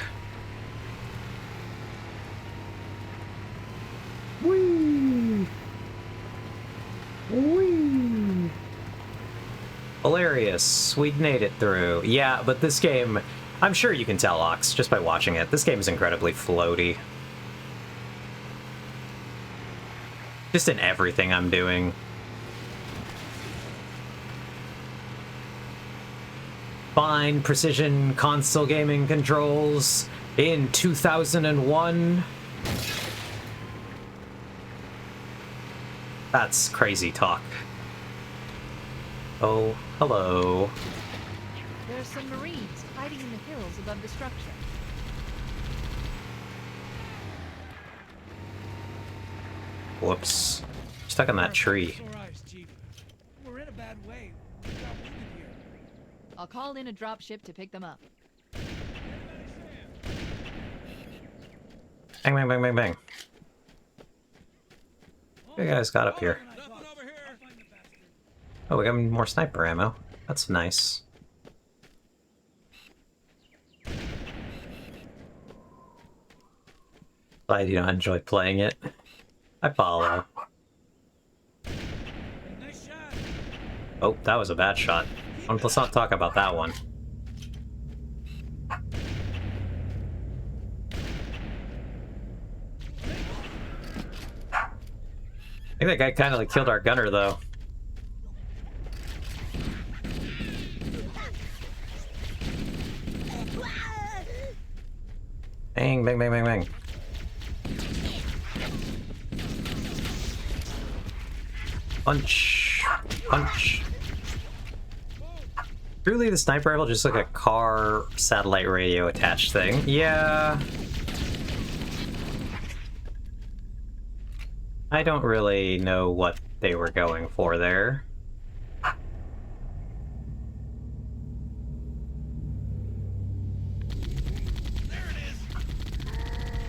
Whee! Whee! Hilarious. We made it through. Yeah, but this game, I'm sure you can tell, Ox, just by watching it. This game is incredibly floaty. Just in everything I'm doing. Fine precision console gaming controls in 2001. That's crazy talk. Oh, hello. There are some Marines hiding in the hills above the structure. Whoops. Stuck on that tree. We're in a bad way. We got wounded here. I'll call in a dropship to pick them up. Bang, bang, bang, bang, bang. What you guys got up here? Oh, we got more sniper ammo. That's nice. Glad you don't enjoy playing it. I follow. Oh, that was a bad shot. Let's not talk about that one. I think that guy kind of like killed our gunner, though. Bang, bang, bang, bang, bang. Punch. Punch. Truly, the sniper rifle just like a car satellite radio attached thing. Yeah. I don't really know what they were going for there.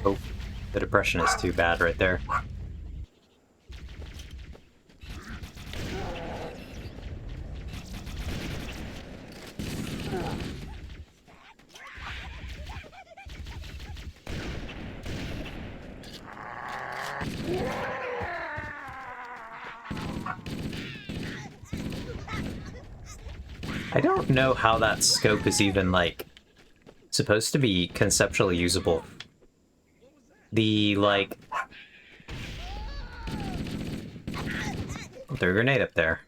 Oh, the depression is too bad right there. I don't know how that scope is even, like, supposed to be conceptually usable. The, like... Oh, there's a grenade up there.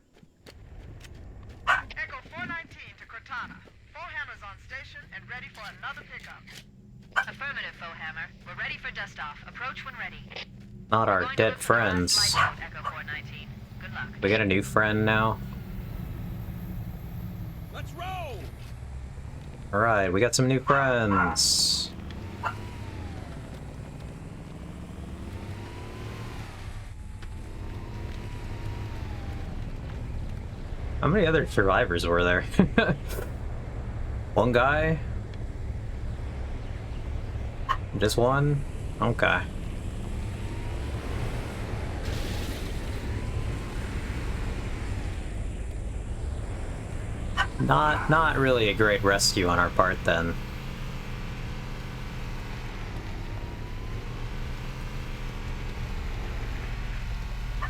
Echo 419 to Cortana. Foehammer's on station and ready for another pickup. Affirmative, Foehammer. We're ready for dust-off. Approach when ready. Not our dead friends. Echo 419. Good luck. We got a new friend now. Let's roll! Alright, we got some new friends. How many other survivors were there? One guy? Just one? Okay. Not really a great rescue on our part then.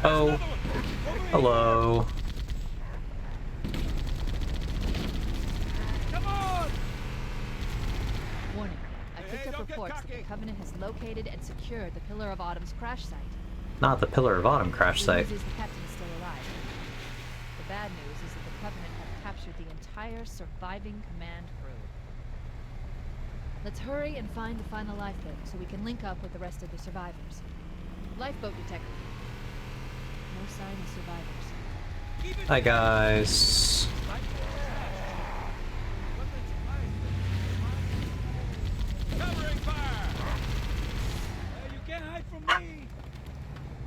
Oh. Hello. Come on! Warning. I picked up reports that the Covenant has located and secured the Pillar of Autumn's crash site. Not the Pillar of Autumn crash The site. news is the captain's still alive. The bad news is that the Covenant have captured the entire surviving command crew. Let's hurry and find the final lifeboat so we can link up with the rest of the survivors. Lifeboat detected. No sign of survivors. Hi guys. Lifeboat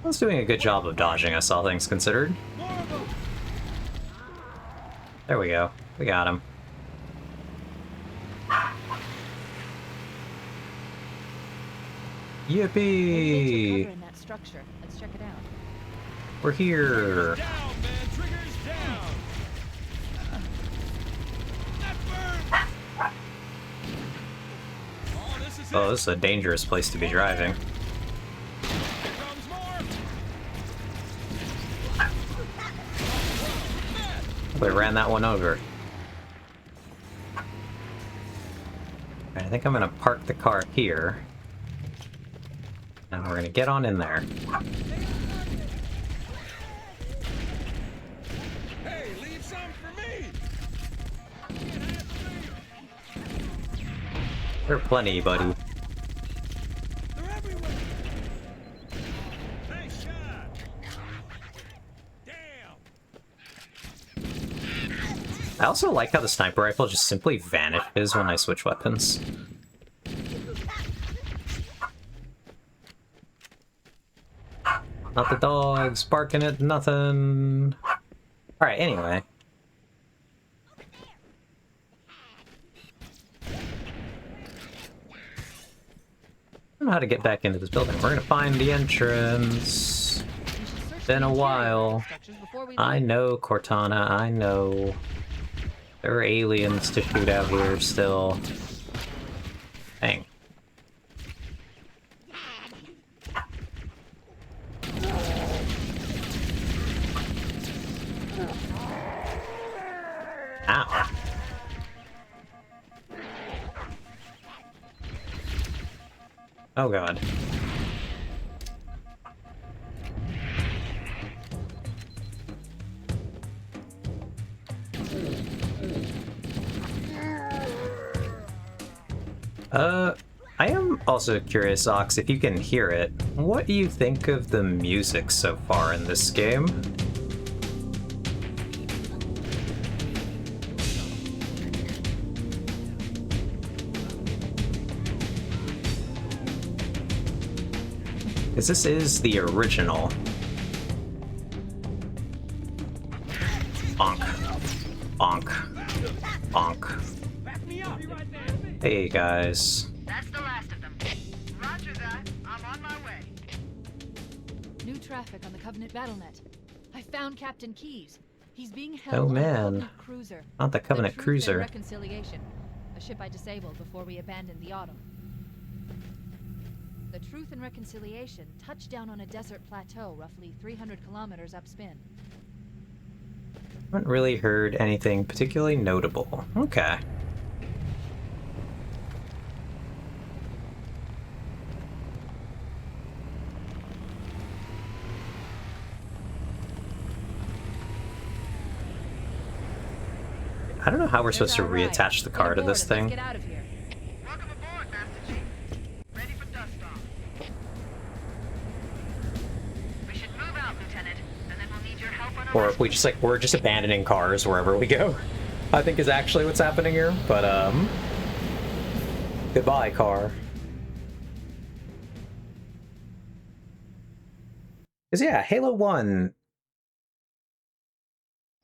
I was doing a good job of dodging us, all things considered. There we go. We got him. Yippee! Cover in that structure. Let's check it out. We're here. Down, man. Triggers down. That burn. Oh, this is Oh, it. this is a dangerous place to be driving. Here comes more. We ran that one over. Alright, I think I'm gonna park the car here. And we're gonna get on in there. Hey, leave some for me. There are plenty, buddy. They're everywhere. Nice shot. Damn. I also like how the sniper rifle just simply vanishes when I switch weapons. Not the dogs barking at nothing. Alright, anyway. I don't know how to get back into this building. We're gonna find the entrance. We should search Been the a interior while. of the structures before we I leave. know, Cortana, I know. There are aliens to shoot out here still. Dang. Ow. Oh god. I am also curious, Ox, if you can hear it. What do you think of the music so far in this game? Because this is the original. Bonk. Bonk. Bonk. Back me up. Be right there. Hey guys. That's the last of them. Roger that. I'm on my way. New traffic on the Covenant BattleNet. I found Captain Keyes. He's being Oh, held on man. the Covenant Cruiser. Not the Covenant Truth and Cruiser. Reconciliation, a ship I disabled before we abandoned the Autumn. The Truth and Reconciliation touched down on a desert plateau roughly 300 kilometers upspin. Haven't really heard anything particularly notable. Okay. I don't know how we're supposed to There's our ride. reattach the Get car to aboard this and let's thing. Get out of here. Welcome aboard, Master Chief. Ready for dust off. We should move out, Lieutenant, and then we'll need your help on a Or if we just we're just abandoning cars wherever we go. I think is actually what's happening here. But goodbye, car. Cause yeah, Halo 1.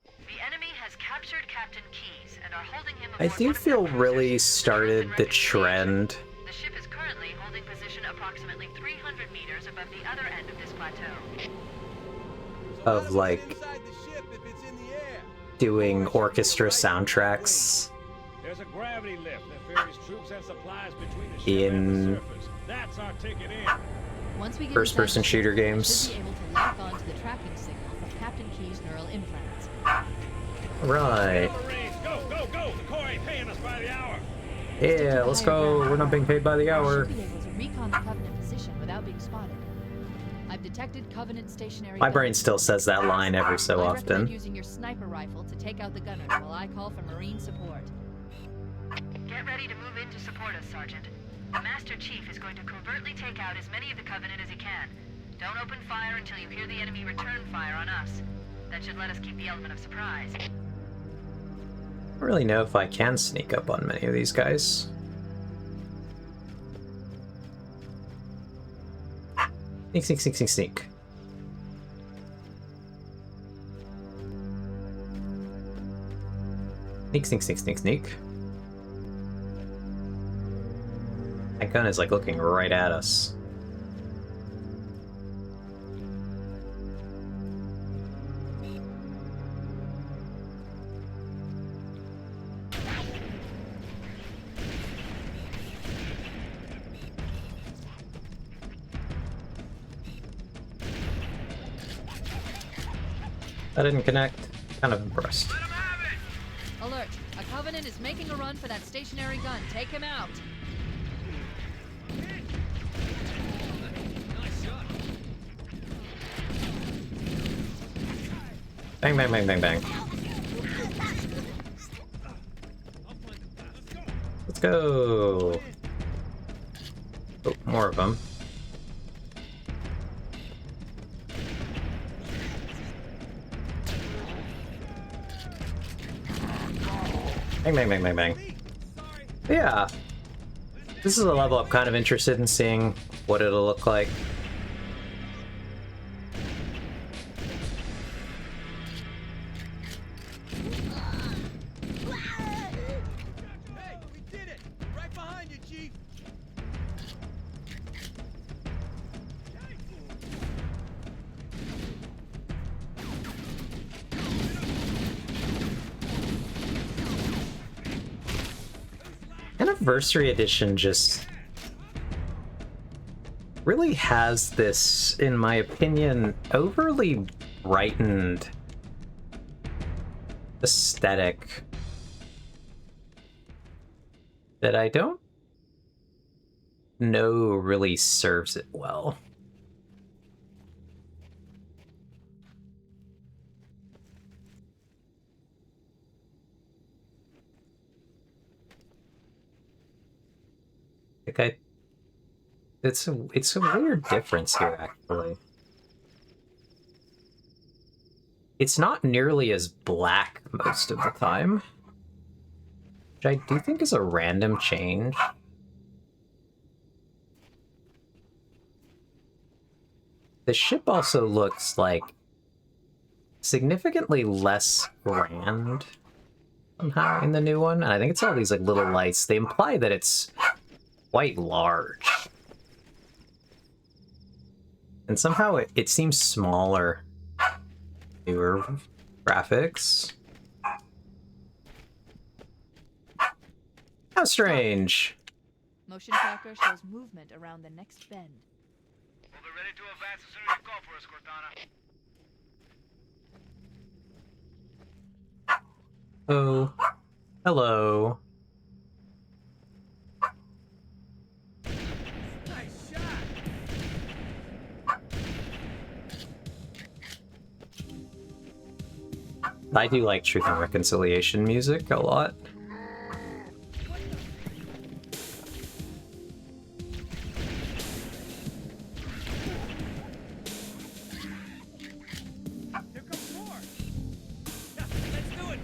The enemy has captured Captain Keyes and are holding him I aboard do one of feel their really cruisers. started the trend The ship is currently holding position approximately 300 meters above the other end of this plateau. of like Inside the ship if it's in the air. doing orchestra soundtracks. There's a gravity lift that ferries troops and supplies between the ship In and the surface. That's our ticket in. Once we get first-person inside the ship, shooter we games. should be able to lock onto the tracking signal from Captain Keyes' neural implants. Right. Marines, go, go, go! The Corps ain't paying us by the hour. Yeah, let's go. We're not being paid by the We hour. should be able to recon the Covenant position without being spotted. I've detected Covenant stationary. My brain guns. still says that line every so I recommend often. using your sniper rifle to take out the gunners while I call for Marine support. Get ready to move in to support us, Sergeant. The Master Chief is going to covertly take out as many of the Covenant as he can. Don't open fire until you hear the enemy return fire on us. That should let us keep the element of surprise. I don't really know if I can sneak up on many of these guys. Sneak, sneak, sneak, sneak, sneak. Sneak, sneak, sneak, sneak, sneak. That gun is like looking right at us. That didn't connect. Kind of impressed. Alert! A Covenant is making a run for that stationary gun. Take him out. Bang, bang, bang, bang, bang. Let's go. Oh, more of them. Bang, bang, bang, bang, bang. Yeah. This is a level I'm kind of interested in seeing what it'll look like. Hey, we did it! Right behind you, Chief! Anniversary Edition just really has this, in my opinion, overly brightened aesthetic that I don't know really serves it well. Like it's a weird difference here, actually. It's not nearly as black most of the time, which I do think is a random change. The ship also looks like significantly less grand somehow in the new one, and I think it's all these like little lights. They imply that it's quite large. And somehow it seems smaller. Newer graphics. How strange. Motion tracker shows movement around the next bend. We'll be ready to advance as soon as you call for us, Cortana. Oh. Hello. Nice shot! I do like Truth and Reconciliation music a lot. Here comes more! Yeah, let's do it!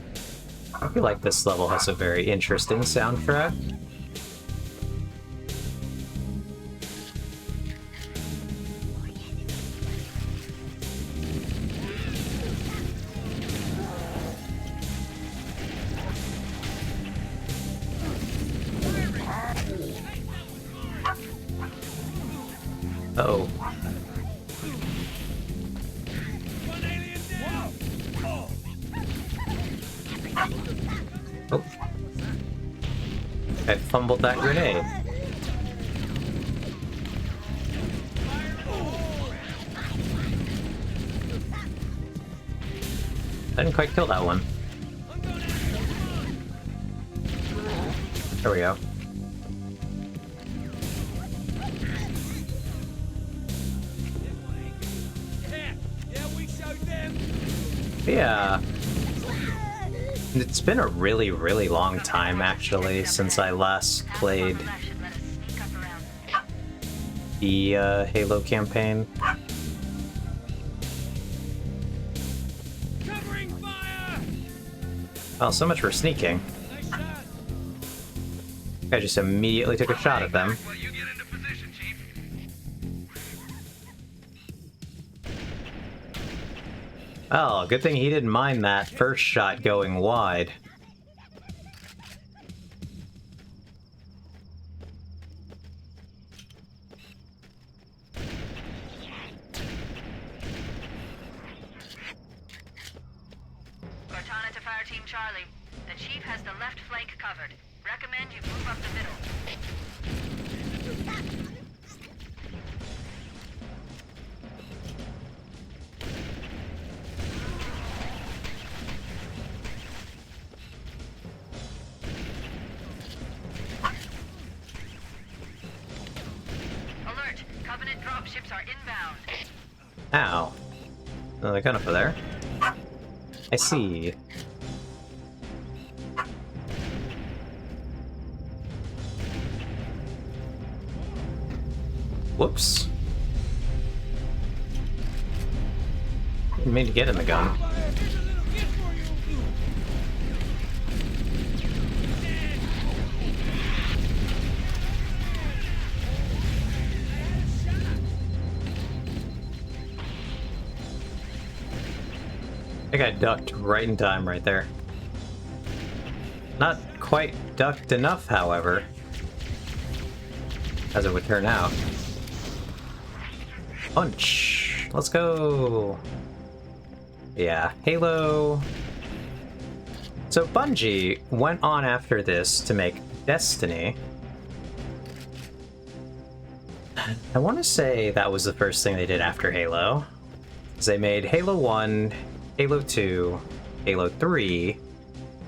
I feel like this level has a very interesting soundtrack. Oh. One alien down! Whoa! Oh. I fumbled that grenade. I didn't quite kill that one. There we go. Yeah, we showed them! Yeah. It's been a really, really long time, actually, since I last played That should let us sneak up around. the Halo campaign. Covering fire! Oh, so much for sneaking. Nice shot! I just immediately took a shot at them. Well, you get into position, Chief. Oh, good thing he didn't mind that first shot going wide. Cortana to Fire Team Charlie. The Chief has the left flank covered. Recommend you move up the middle. Alert! Covenant dropships are inbound. Ow. Oh, they're kind of over there. I see. Whoops. Didn't mean to get in the gun. I got ducked right in time right there. Not quite ducked enough, however, as it would turn out. Punch! Let's go! Yeah, Halo. So Bungie went on after this to make Destiny. I want to say that was the first thing they did after Halo. They made Halo 1, Halo 2, Halo 3,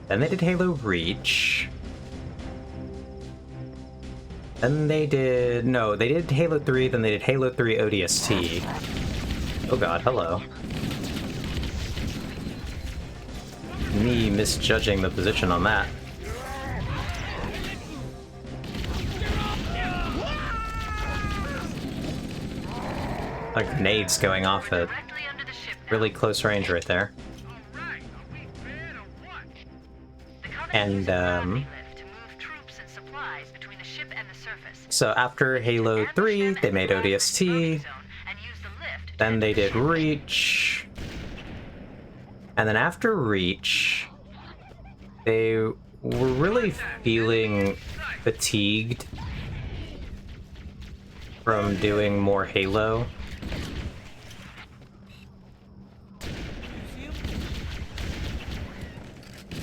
then they did Halo Reach. Then they did... No, they did Halo 3, then they did Halo 3 ODST. Oh god, hello. Me misjudging the position on that. A grenade's going off at really close range right there. And, so after Halo 3, they made ODST, then they did Reach, and then after Reach, they were really feeling fatigued from doing more Halo.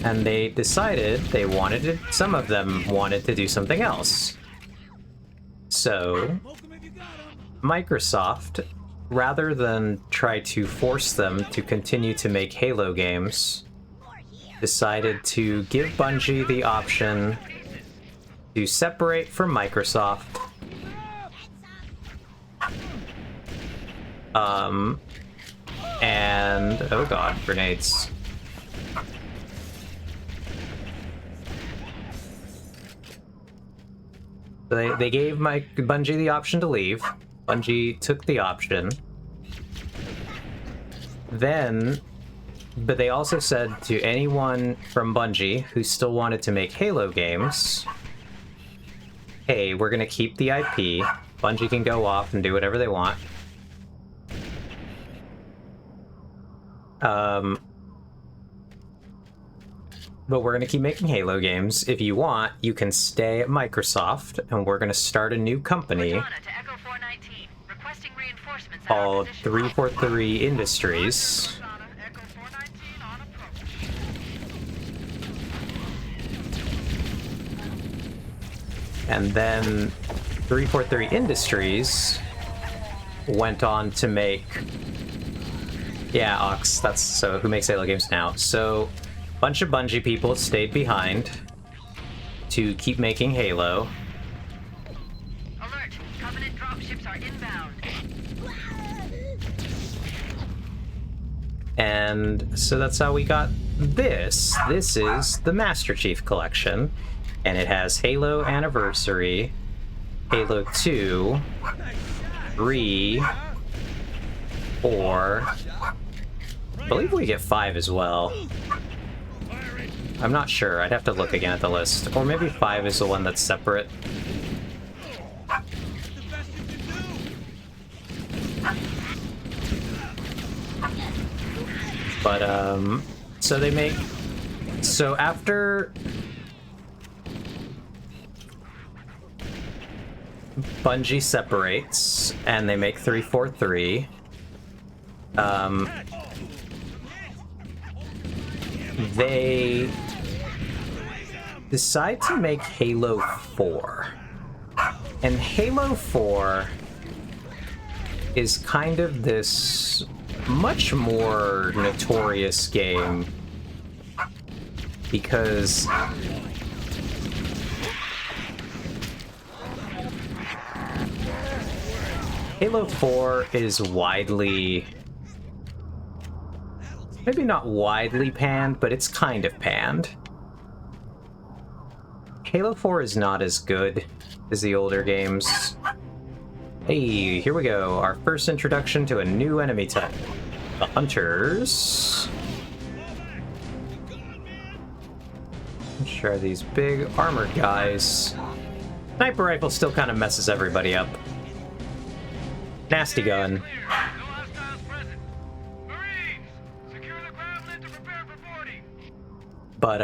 And they decided they wanted to, some of them wanted to do something else. So, Microsoft, rather than try to force them to continue to make Halo games, decided to give Bungie the option to separate from Microsoft. And, oh god, grenades. They gave Bungie the option to leave. Bungie took the option. Then, but they also said to anyone from Bungie who still wanted to make Halo games, hey, we're gonna keep the IP. Bungie can go off and do whatever they want. But we're going to keep making Halo games. If you want, you can stay at Microsoft, and we're going to start a new company called 343 Industries. And then 343 Industries went on to make... Yeah, Ox, that's so who makes Halo games now. So... bunch of Bungie people stayed behind to keep making Halo. Alert! Covenant dropships are inbound. And so that's how we got this. This is the Master Chief Collection, and it has Halo Anniversary, Halo 2, 3, 4. I believe we get 5 as well. I'm not sure. I'd have to look again at the list. Or maybe 5 is the one that's separate. But, so they make... So after... Bungie separates, and they make 343, they decide to make Halo 4. And Halo 4 is kind of this much more notorious game because Halo 4 is widely, maybe not widely panned, but it's kind of panned. Halo 4 is not as good as the older games. Hey, here we go. Our first introduction to a new enemy type. The Hunters. Sure, these big armored guys. Sniper rifle still kind of messes everybody up. Nasty gun. But,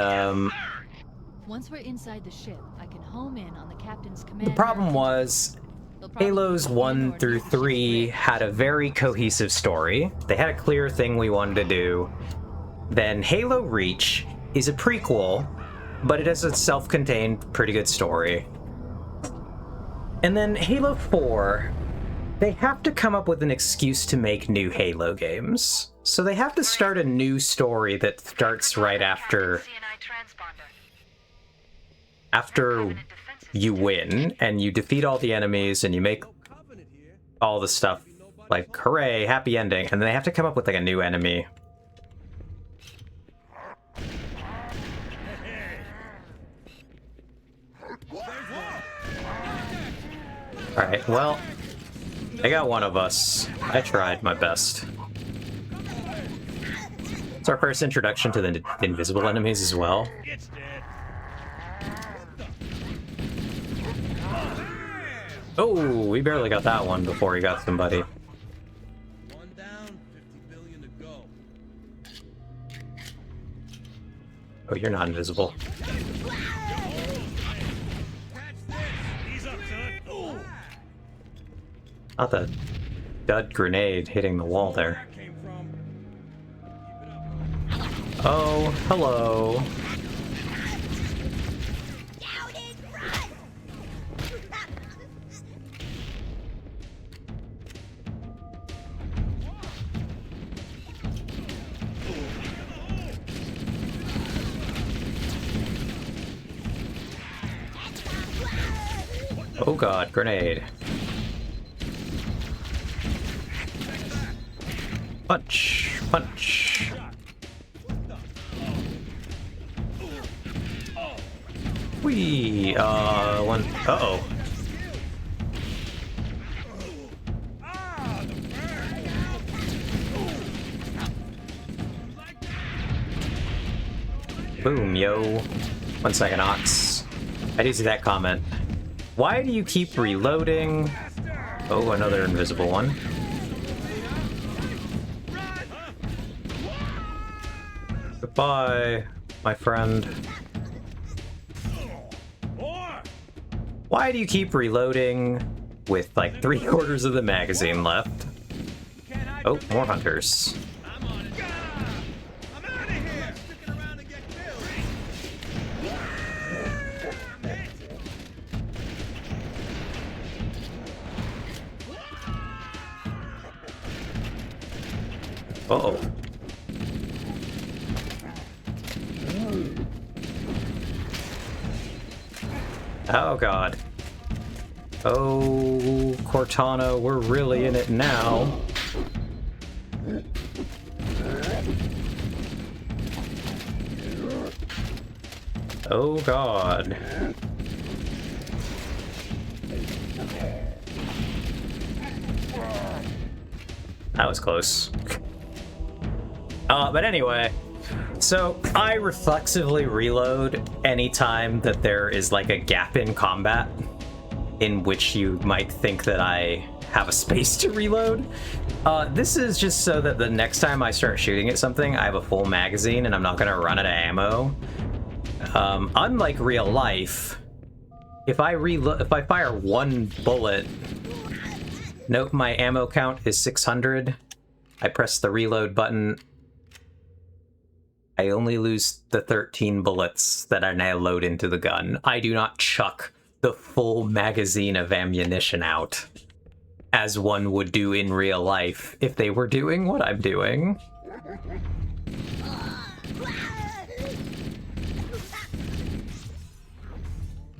Once we're inside the ship, I can home in on the captain's command. the problem was Halos 1 through 3 had a very cohesive story. They had a clear thing we wanted to do. Then Halo Reach is a prequel, but it has a self-contained, pretty good story. And then Halo 4, they have to come up with an excuse to make new Halo games. So they have to start a new story that starts right after you win, and you defeat all the enemies, and you make all the stuff, like, hooray, happy ending, and then they have to come up with, like, a new enemy. Alright, well, they got one of us. I tried my best. It's our first introduction to the invisible enemies as well. Oh, we barely got that one before he got somebody. One down, 50 billion to go. Oh, you're not invisible. Not the dud grenade hitting the wall there. Oh, hello. Oh god, grenade. Punch, punch. Whee! One. Uh-oh. Boom, yo. 1 second, Ox. I do see that comment. Why do you keep reloading? Oh, another invisible one. Goodbye, my friend. Why do you keep reloading with like 3/4 of the magazine left? Oh, more hunters. Uh-oh. Oh god. Oh, Cortana, we're really in it now. Oh god. That was close. But anyway, so I reflexively reload anytime that there is like a gap in combat in which you might think that I have a space to reload. This is just so that the next time I start shooting at something, I have a full magazine and I'm not gonna run out of ammo. Unlike real life, if I fire one bullet, note my ammo count is 600. I press the reload button. I only lose the 13 bullets that I now load into the gun. I do not chuck the full magazine of ammunition out, as one would do in real life if they were doing what I'm doing.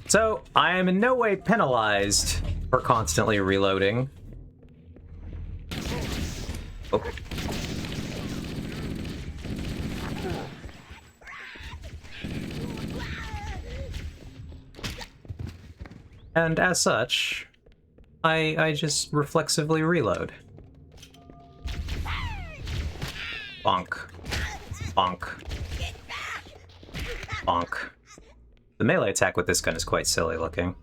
So, I am in no way penalized for constantly reloading. Oh. And as such, I just reflexively reload. Bonk. Bonk. Bonk. The melee attack with this gun is quite silly looking.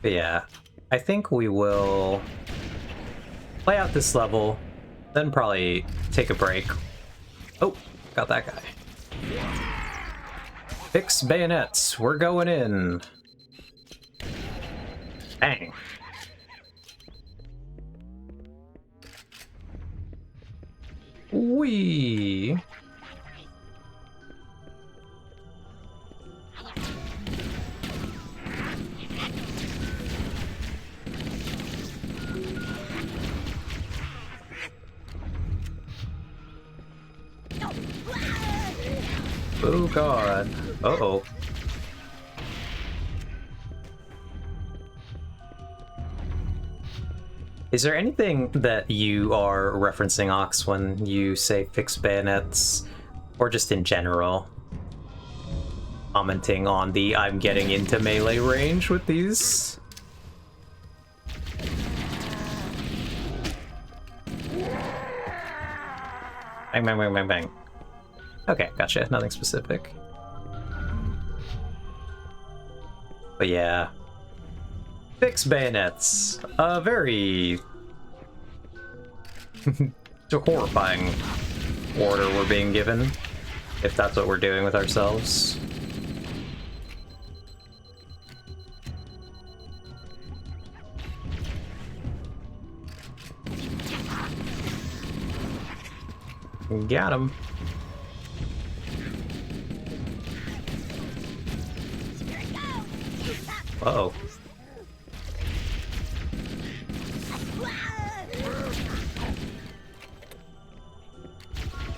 But yeah, I think we will play out this level, then probably take a break. Oh, got that guy. Fix bayonets, we're going in. Bang. Whee! Oh god. Uh-oh. Is there anything that you are referencing, Ox, when you say fix bayonets? Or just in general? Commenting on the I'm getting into melee range with these? Bang, bang, bang, bang, bang. Okay, gotcha. Nothing specific. But yeah. Fix bayonets. A very... horrifying order we're being given, if that's what we're doing with ourselves. Got him. Uh-oh.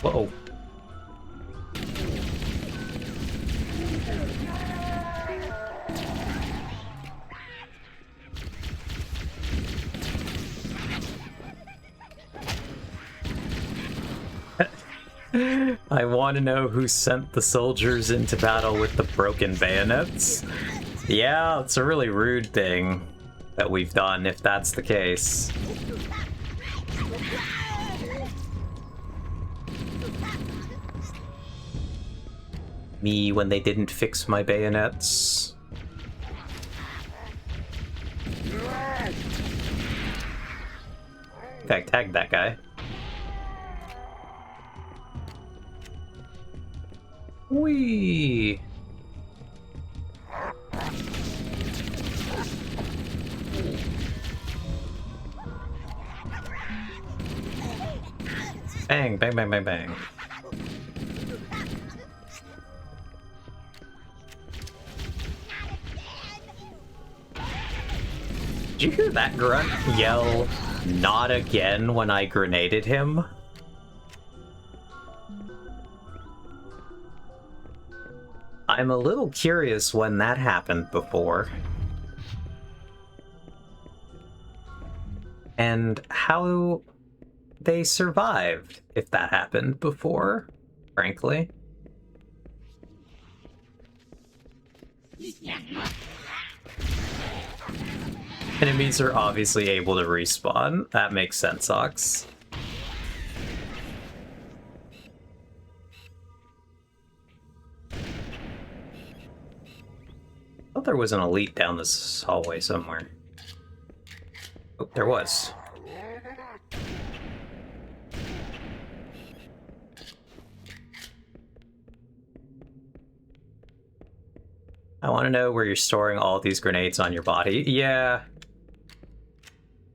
Whoa. I want to know who sent the soldiers into battle with the broken bayonets. Yeah, it's a really rude thing that we've done, if that's the case. Me when they didn't fix my bayonets. Okay, tag that guy. Whee! Bang, bang, bang, bang, bang. Did you hear that grunt yell, "Not again," when I grenaded him? I'm a little curious when that happened before. And how they survived, if that happened before, frankly. Enemies are obviously able to respawn. That makes sense, Ox. I thought there was an elite down this hallway somewhere. Oh, there was. I want to know where you're storing all these grenades on your body. Yeah.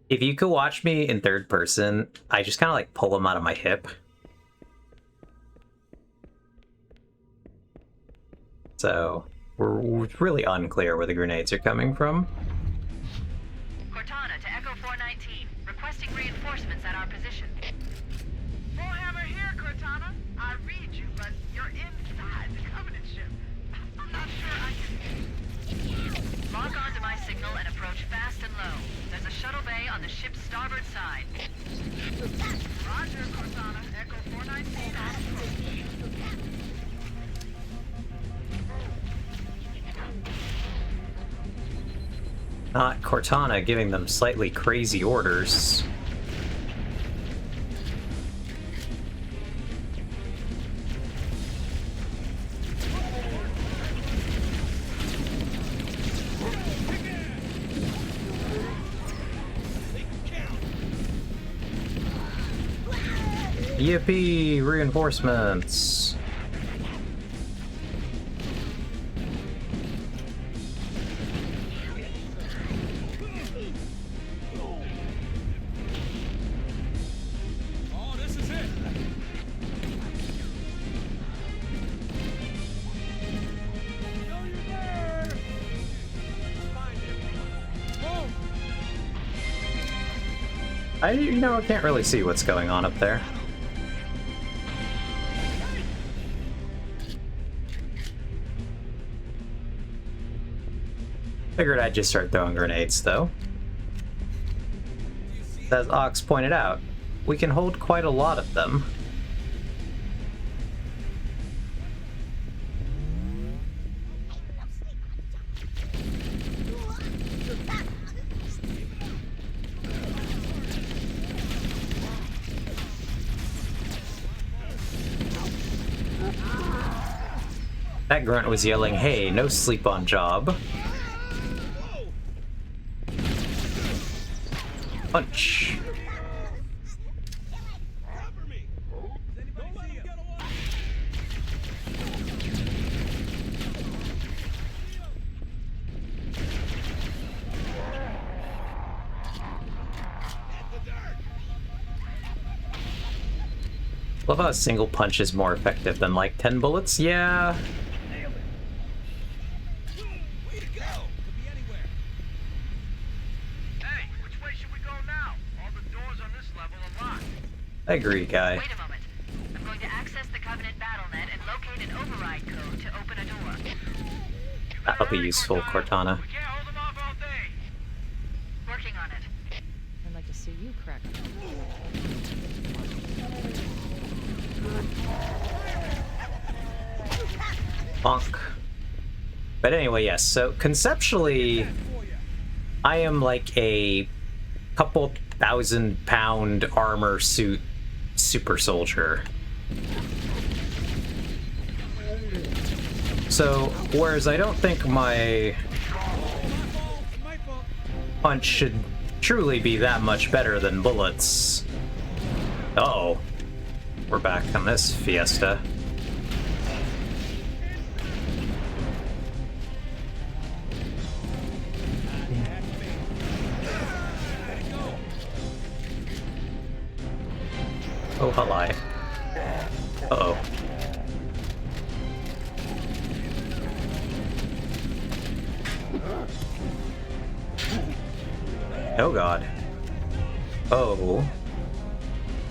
If you could watch me in third person, I just kind of like pull them out of my hip. So we're really unclear where the grenades are coming from. Cortana to Echo 419, requesting reinforcements at our position. Warhammer here, Cortana. I read you, but you're inside the Covenant ship. I'm not sure I can... Lock onto my signal and approach fast and low. There's a shuttle bay on the ship's starboard side. Roger, Cortana. Echo 419 on approach. Not Cortana giving them slightly crazy orders. Yippee! Reinforcements! Oh, this is it. Know you're there. Find him. Boom. I can't really see what's going on up there. Figured I'd just start throwing grenades, though. As Ox pointed out, we can hold quite a lot of them. That grunt was yelling, "Hey, no sleep on job." Punch. Cover me. Does anybody see him? Love how a single punch is more effective than like 10 bullets. Yeah. Way to go. Could be anywhere. Hey, which way should we go now? All the doors on this level are locked. I agree, guy. Wait a moment. I'm going to access the Covenant BattleNet and locate an override code to open a door. That'll be useful, Cortana. We can't hold them off all day. Working on it. I'd like to see you crack. Bonk. But anyway, yes, so conceptually, I am like a couple 1,000-pound armor suit super soldier. So, whereas I don't think my punch should truly be that much better than bullets. Uh-oh. We're back on this fiesta. Oh, hello. Uh-oh. Oh god. Oh.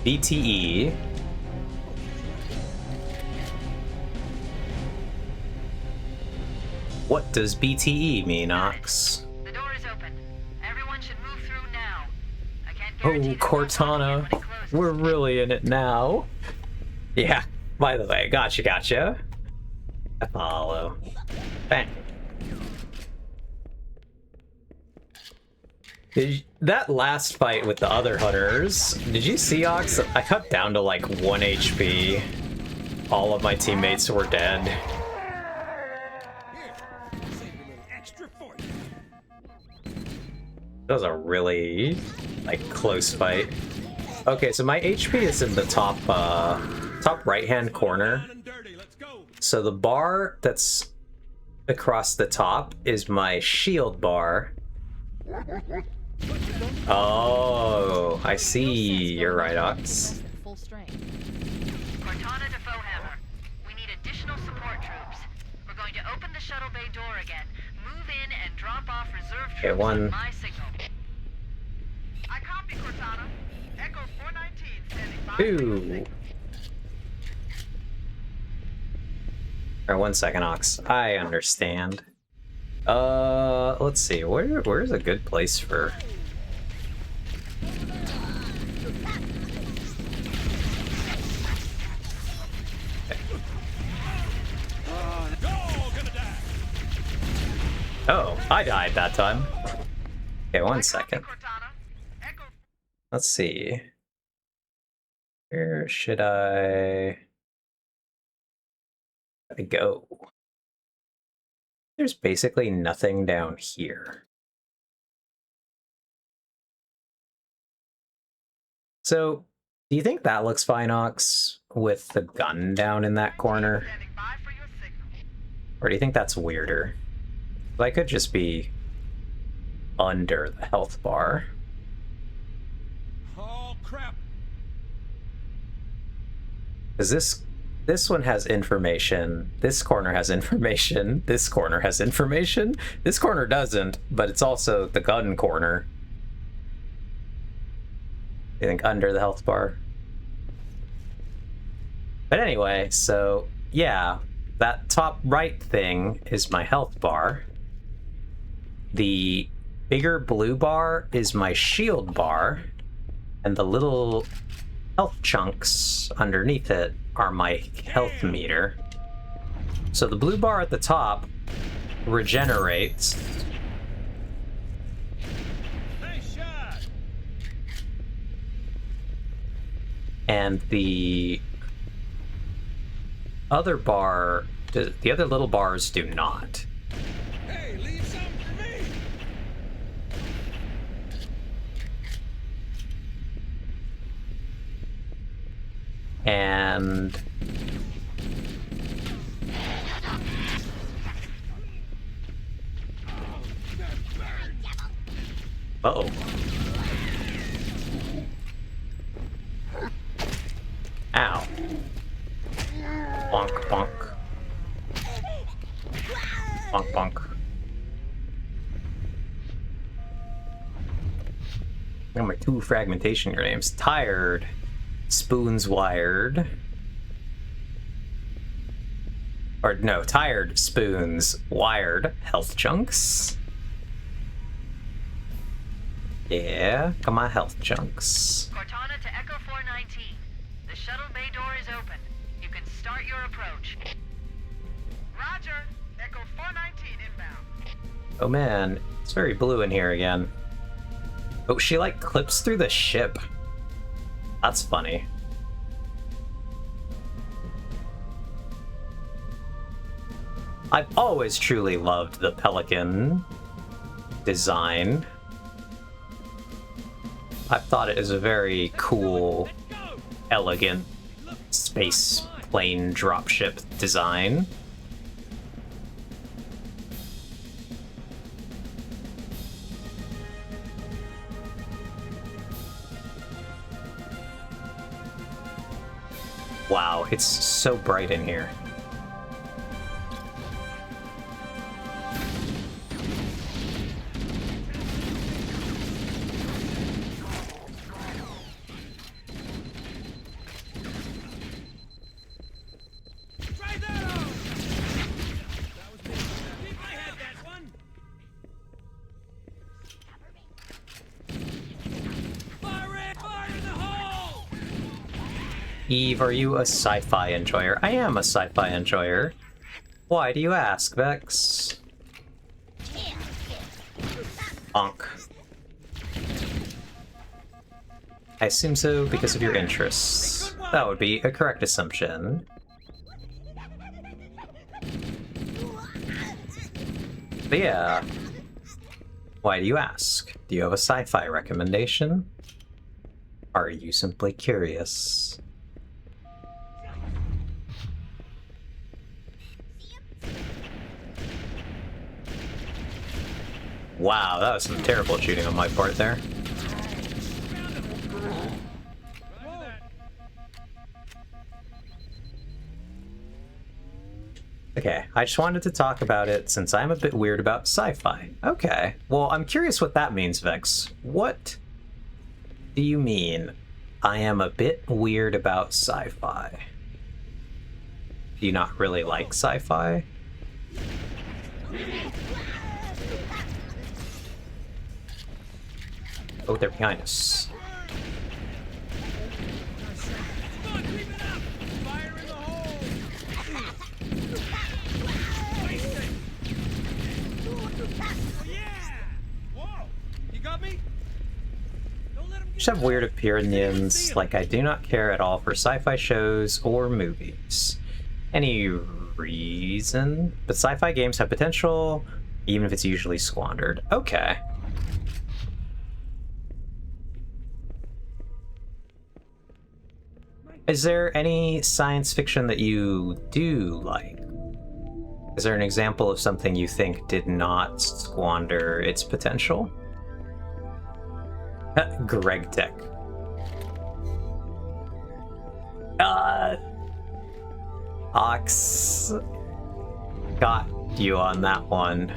BTE. What does BTE mean, Ox? The door is open. Everyone should move through now. I can't Oh, guarantee that we'll find it Cortana. when it closes. We're really in it now. Yeah, by the way, gotcha. Apollo. Bang. That last fight with the other hunters, did you see, Ox? I cut down to like 1 HP. All of my teammates were dead. Here, save a little extra for you. That was a really, like, close fight. Okay, so my HP is in the top right-hand corner. Down and dirty. Let's go. So the bar that's across the top is my shield bar. Oh, I see. You're right, Ox. Full strength. Cortana to Foehammer. We need additional support troops. We're going to open the shuttle bay door again, move in, and drop off reserve Okay, troops one. on my signal. I copy, Cortana. Echo 419 standing by. Ooh. Alright, 1 second, Ox. I understand. Let's see. Where's a good place for... Oh, I died that time. Okay, 1 second. Let's see. Where should I go? There's basically nothing down here. So, do you think that looks fine, Ox, with the gun down in that corner? Or do you think that's weirder? I could just be under the health bar. Oh, crap! Because this one has information, this corner has information, this corner has information, this corner doesn't, but it's also the gun corner. I think under the health bar. But anyway, so yeah, that top right thing is my health bar. The bigger blue bar is my shield bar, and the little health chunks underneath it are my health meter. So the blue bar at the top regenerates. Nice shot. And the other bar, the other little bars do not. Hey, leave some for me. And uh-oh. Ow. Bonk, bonk. Bonk, bonk. I got my 2 fragmentation grenades. Tired. Spoons wired. Or no, tired spoons wired. Health chunks. Yeah, come on, health chunks. Cortana to Echo 419. The shuttle bay door is open. You can start your approach. Roger. Echo 419 inbound. Oh man, it's very blue in here again. Oh, she like clips through the ship. That's funny. I've always truly loved the Pelican design. I've thought it is a very cool, elegant space plane dropship design. Wow, it's so bright in here. Try that out. That was me. I had that one. Fire in the hole. Eve, are you a sci-fi enjoyer? I am a sci-fi enjoyer. Why do you ask, Vex? Bonk. I assume so because of your interests. That would be a correct assumption. But yeah, why do you ask? Do you have a sci-fi recommendation? Are you simply curious? Wow, that was some terrible shooting on my part there. Okay, I just wanted to talk about it since I'm a bit weird about sci-fi. Okay, well, I'm curious what that means, Vex. What do you mean I am a bit weird about sci-fi? Do you not really like sci-fi? Oh, they're behind us. Just have weird opinions, like I do not care at all for sci-fi shows or movies. Any reason? But sci-fi games have potential, even if it's usually squandered. Okay. Is there any science fiction that you do like? Is there an example of something you think did not squander its potential? Greg Tech. Ox got you on that one.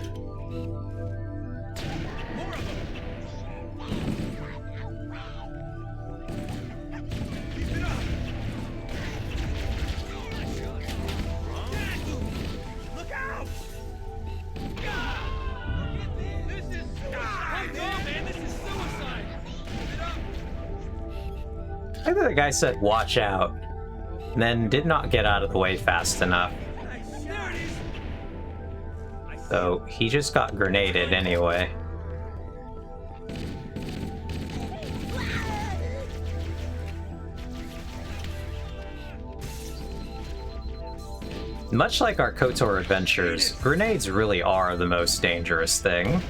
Look out! This is suicide! I think the guy said, "Watch out," and then did not get out of the way fast enough. So he just got grenaded anyway. Much like our KOTOR adventures, grenades really are the most dangerous thing.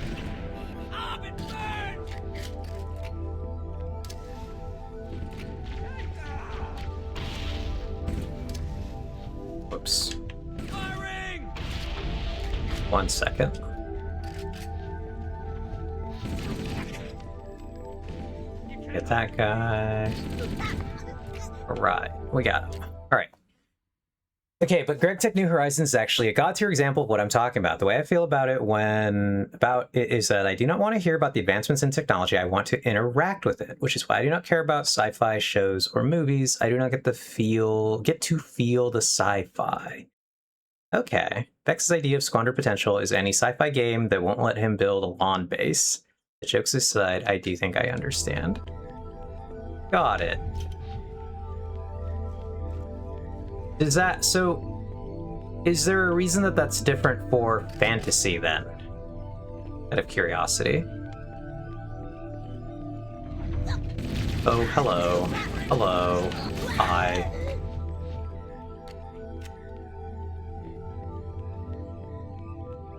Whoops. 1 second. Get that guy. Alright, we got him. Alright. Okay, but Greg Tech New Horizons is actually a god tier example of what I'm talking about. The way I feel about it is that I do not want to hear about the advancements in technology. I want to interact with it, which is why I do not care about sci-fi shows or movies. I do not get to feel the sci-fi. Okay. Vex's idea of squander potential is any sci-fi game that won't let him build a lawn base. The jokes aside, I do think I understand. Got it. Is there a reason that that's different for fantasy then? Out of curiosity. Oh, hello. Hello. Hi.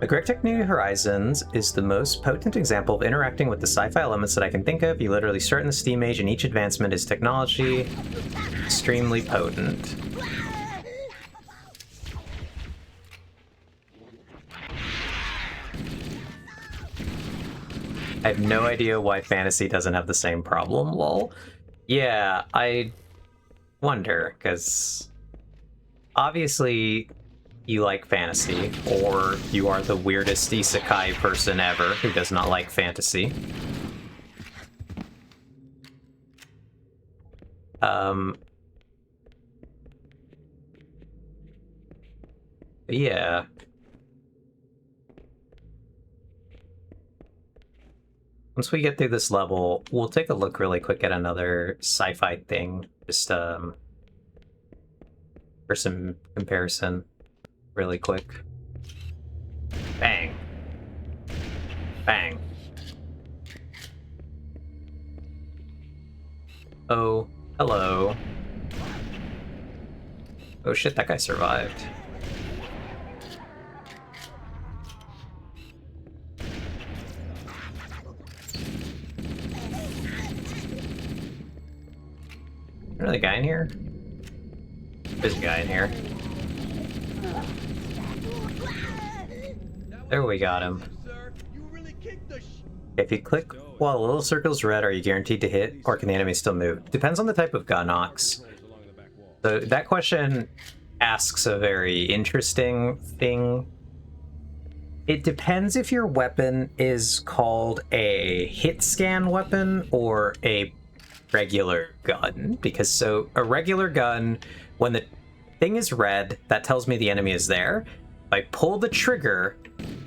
The Greg Tech New Horizons is the most potent example of interacting with the sci-fi elements that I can think of. You literally start in the Steam Age and each advancement is technology. Extremely potent. I have no idea why fantasy doesn't have the same problem, lol. Yeah, I wonder, because obviously you like fantasy, or you are the weirdest isekai person ever who does not like fantasy. Yeah. Once we get through this level, we'll take a look really quick at another sci-fi thing, just for some comparison, really quick. Bang. Bang. Oh, hello. Oh shit, that guy survived. Is there a guy in here? There's a guy in here. There we got him. Sir, you really If you click while the little circle's red, are you guaranteed to hit, or can the enemy still move? Depends on the type of gun, Ox. So that question asks a very interesting thing. It depends if your weapon is called a hit scan weapon or a regular gun. Because so a regular gun, when the thing is red, that tells me the enemy is there. If I pull the trigger,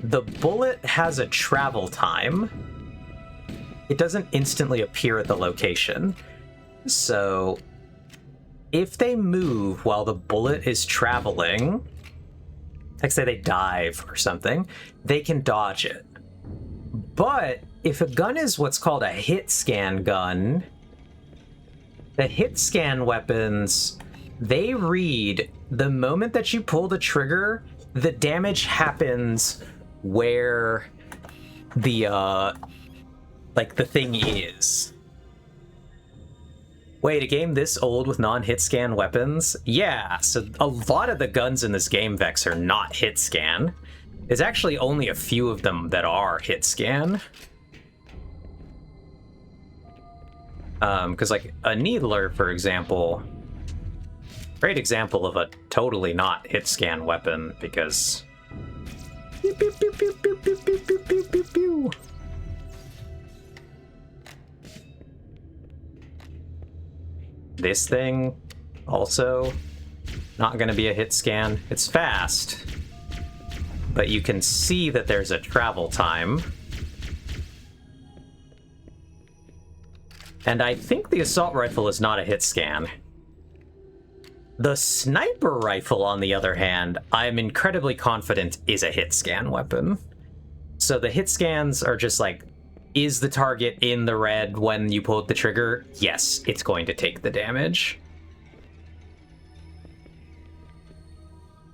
the bullet has a travel time. It doesn't instantly appear at the location. So if they move while the bullet is traveling, like say they dive or something, they can dodge it. But if a gun is what's called a hit scan gun, the hit scan weapons, they read the moment that you pull the trigger, the damage happens where the like the thing is. Wait, a game this old with non-hit scan weapons? Yeah, so a lot of the guns in this game, Vex, are not hit scan. There's actually only a few of them that are hit scan. Because like a Needler, for example, great example of a totally not hit scan weapon, because pew, pew, pew, pew, pew, pew, pew, pew, pew, pew, pew. This thing, also, not going to be a hit scan. It's fast, but you can see that there's a travel time. And I think the assault rifle is not a hit scan. The sniper rifle, on the other hand, I'm incredibly confident is a hit scan weapon. So the hit scans are just like, is the target in the red when you pull the trigger? Yes, it's going to take the damage.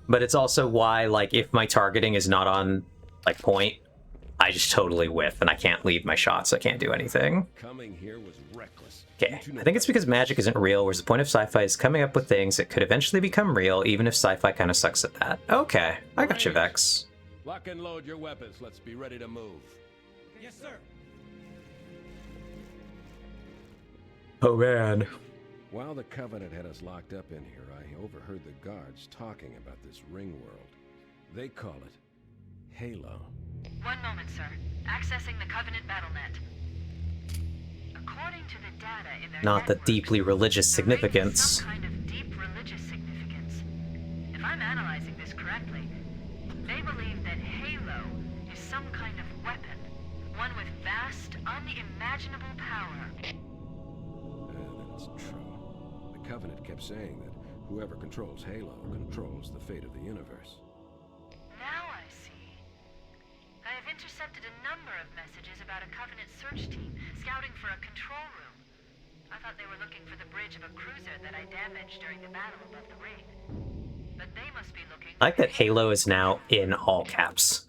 But it's also why, like, if my targeting is not on, like, point, I just totally whiff, and I can't lead my shots, so I can't do anything. Coming here was reckless. Okay, I think it's because magic isn't real, whereas the point of sci-fi is coming up with things that could eventually become real, even if sci-fi kind of sucks at that. Okay, I got you, Vex. Lock and load your weapons. Let's be ready to move. Yes, sir. Oh, man. While the Covenant had us locked up in here, I overheard the guards talking about this ring world. They call it Halo. One moment, sir. Accessing the Covenant BattleNet. According to the data in their Not the networks, deeply religious the ring has significance. some kind of deep religious significance. If I'm analyzing this correctly, they believe that Halo is some kind of weapon, one with vast, unimaginable power. That's true. The Covenant kept saying that whoever controls Halo controls the fate of the universe. Now I see. I have intercepted a number of messages about a Covenant search team scouting for a control room. I thought they were looking for the bridge of a cruiser that I damaged during the battle above the ring. But they must be looking... I like that Halo is now in all caps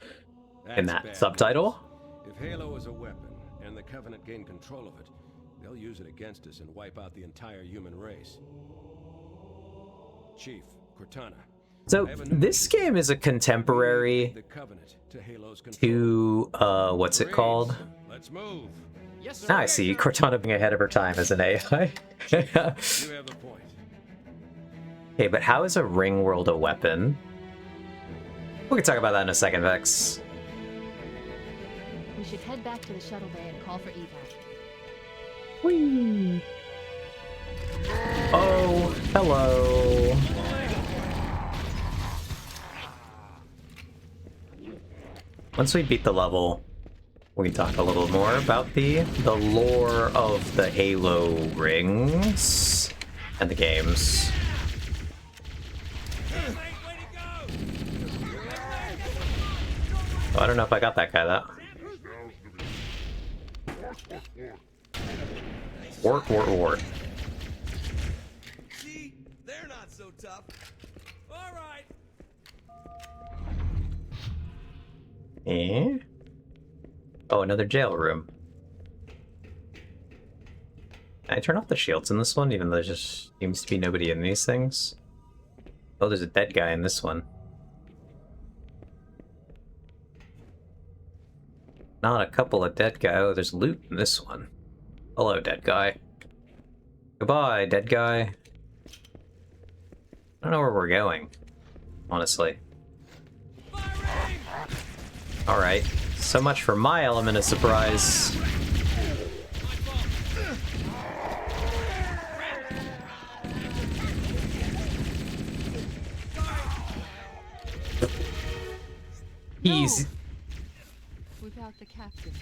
in that That's bad subtitle. news. If Halo is a weapon, and the Covenant gain control of it, they'll use it against us and wipe out the entire human race. Chief, Cortana. So this game is a contemporary The Covenant to Halo's control. to what's it called? Let's move. Yes, sir. Now I see Cortana being ahead of her time as an AI. You have the point. Okay, but how is a ring world a weapon? We can talk about that in a second, Vex. We should head back to the shuttle bay and call for evac. Whee! Oh, hello. Once we beat the level, we can talk a little more about the lore of the Halo rings and the games. Oh, I don't know if I got that guy, though. Wart. See? They're not so tough. All right. Eh? Oh, another jail room. Can I turn off the shields in this one, even though there just seems to be nobody in these things? Oh, there's a dead guy in this one. Not a couple of dead guy. Oh, there's loot in this one. Hello, dead guy. Goodbye, dead guy. I don't know where we're going, honestly. Alright, so much for my element of surprise. Easy. Without the captain.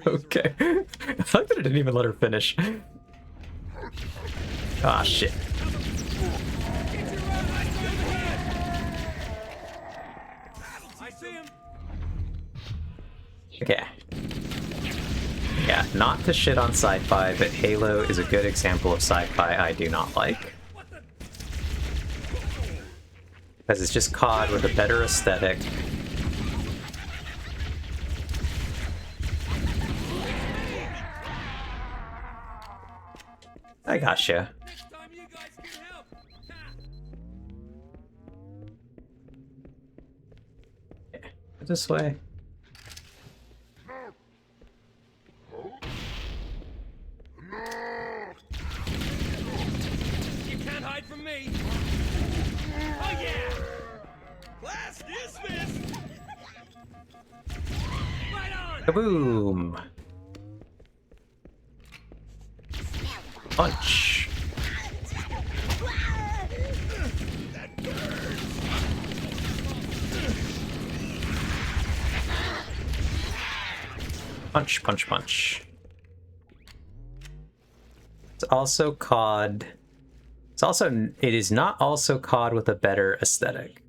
Okay. I like that I didn't even let her finish. Ah, shit. I see him. Okay. Yeah, not to shit on sci-fi, but Halo is a good example of sci-fi I do not like. Because it's just COD with a better aesthetic. I gotcha. This way. You can't hide from me. Oh yeah! Class dismissed. Right on. Kaboom! Punch! Punch, punch, punch. It's also COD. It is not also COD with a better aesthetic.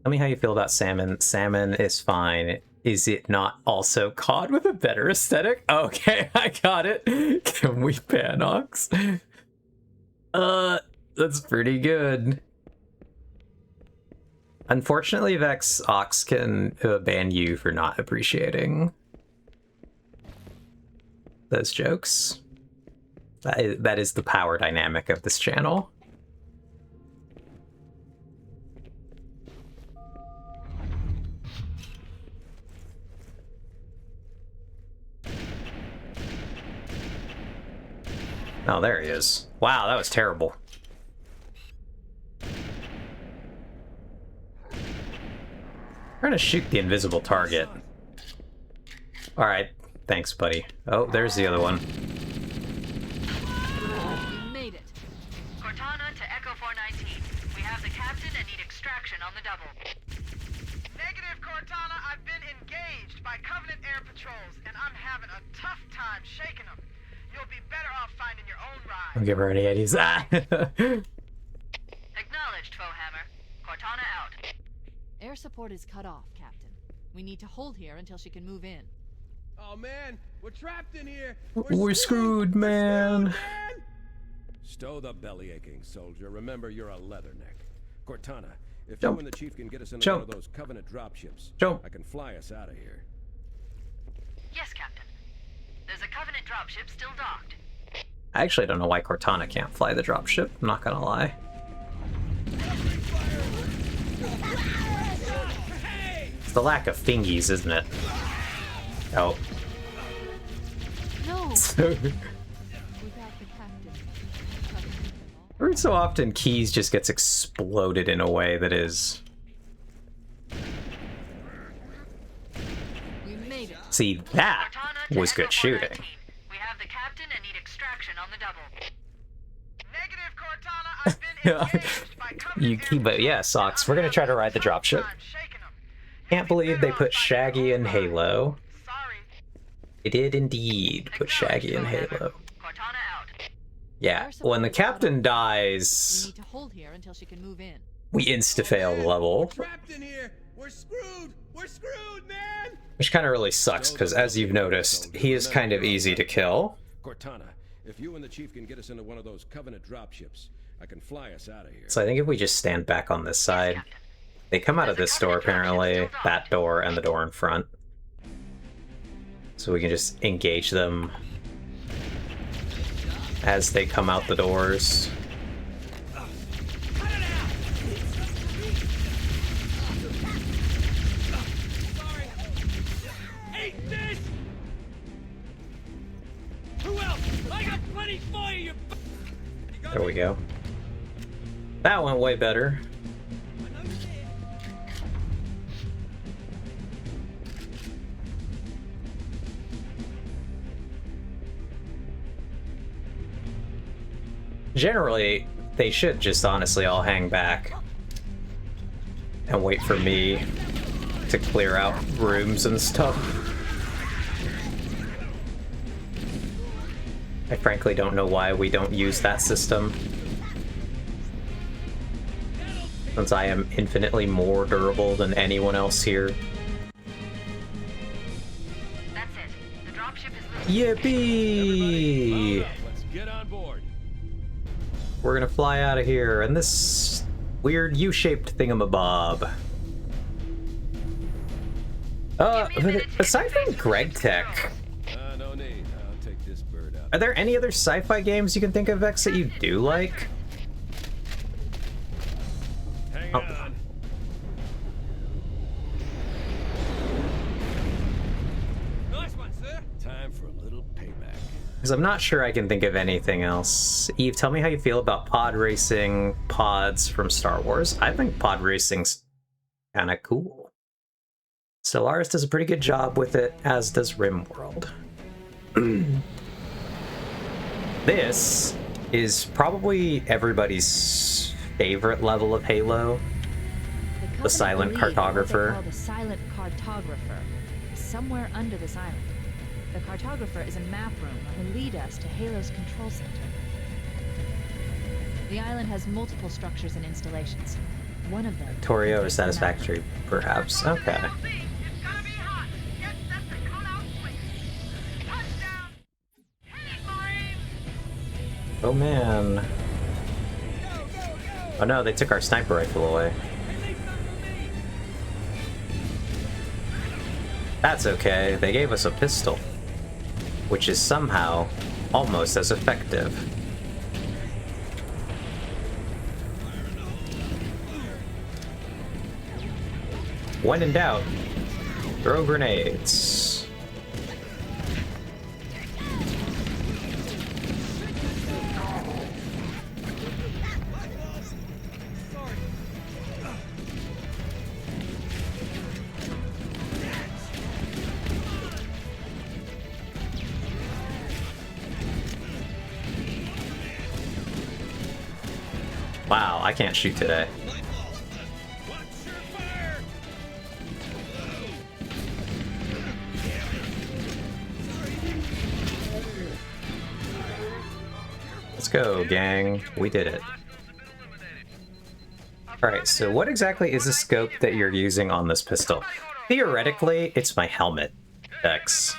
Tell me how you feel about salmon. Salmon is fine. Is it not also COD with a better aesthetic? Okay, I got it. Can we ban Ox? That's pretty good. Unfortunately, Vex, Ox can ban you for not appreciating those jokes. That is the power dynamic of this channel. Oh, there he is. Wow, that was terrible. We're gonna shoot the invisible target. Alright, thanks, buddy. Oh, there's the other one. We made it. Cortana to Echo 419. We have the captain and need extraction on the double. Negative, Cortana. I've been engaged by Covenant air patrols, and I'm having a tough time shaking them. You'll be better off finding your own ride. Don't give her any eddies. Acknowledged, Foehammer. Cortana out. Air support is cut off, Captain. We need to hold here until she can move in. Oh man, we're trapped in here. We're screwed, man. Stow the belly aching, soldier. Remember, you're a leatherneck. Cortana, if Jump. you and the chief can get us into Jump. one of those Covenant dropships, Jump. I can fly us out of here. Yes, Captain. There's a Covenant dropship still docked. I actually don't know why Cortana can't fly the dropship. I'm not gonna lie. It's the lack of thingies, isn't it? Oh. No! Without the captain. Every so often, Keys just gets exploded in a way that is... We made it. See, that Cortana to was Echo good shooting. 419. We have the captain and need extraction on the double. Negative, Cortana. I've been engaged by Covenant But yeah, Socks, we're gonna try to ride the dropship. Can't believe they put Shaggy in Halo. They did indeed put Shaggy in Halo. Cortana out. Yeah, when the captain We dies, need to hold here until she can move in. we insta-fail the level, Trapped in here. We're screwed. We're screwed, man. which kind of really sucks, because as you've noticed, he is kind of easy to kill. Cortana, if you and the chief can get us into one of those Covenant dropships, I can fly us out of here. So I think if we just stand back on this side, they come out of this door apparently, that door and the door in front. So we can just engage them as they come out the doors. we go. That went way better. Generally, they should just honestly all hang back and wait for me to clear out rooms and stuff. I frankly don't know why we don't use that system, since I am infinitely more durable than anyone else here. That's it. The dropship is leaving. Yippee! Let's get on board. We're gonna fly out of here in this weird U-shaped thingamabob. But aside from Greg Tech, No need. I'll take this bird out. are there any other sci-fi games you can think of, Vex, that you do like? Hang Oh. on. Nice one, sir. Time for a little payback. Because I'm not sure I can think of anything else. Eve, tell me how you feel about pod racing pods from Star Wars. I think pod racing's kind of cool. Stellaris does a pretty good job with it, as does RimWorld. This is probably everybody's favorite level of Halo. The Silent Covenant believe what they Cartographer. call the Silent Cartographer is somewhere under this island. The Cartographer is a map room that will lead us to Halo's control center. The island has multiple structures and installations. One of them... Torio or contains the map. Satisfactory, perhaps. Okay. It's gonna be hot. Get set to cut out swing. Touchdown. Hit it, Marines. Oh man. Oh no, they took our sniper rifle away. That's okay, they gave us a pistol, which is somehow almost as effective. When in doubt, throw grenades. Wow, I can't shoot today. Watch your fire! Let's go, gang. We did it. Alright, so what exactly is the scope that you're using on this pistol? Theoretically, it's my helmet, Vex.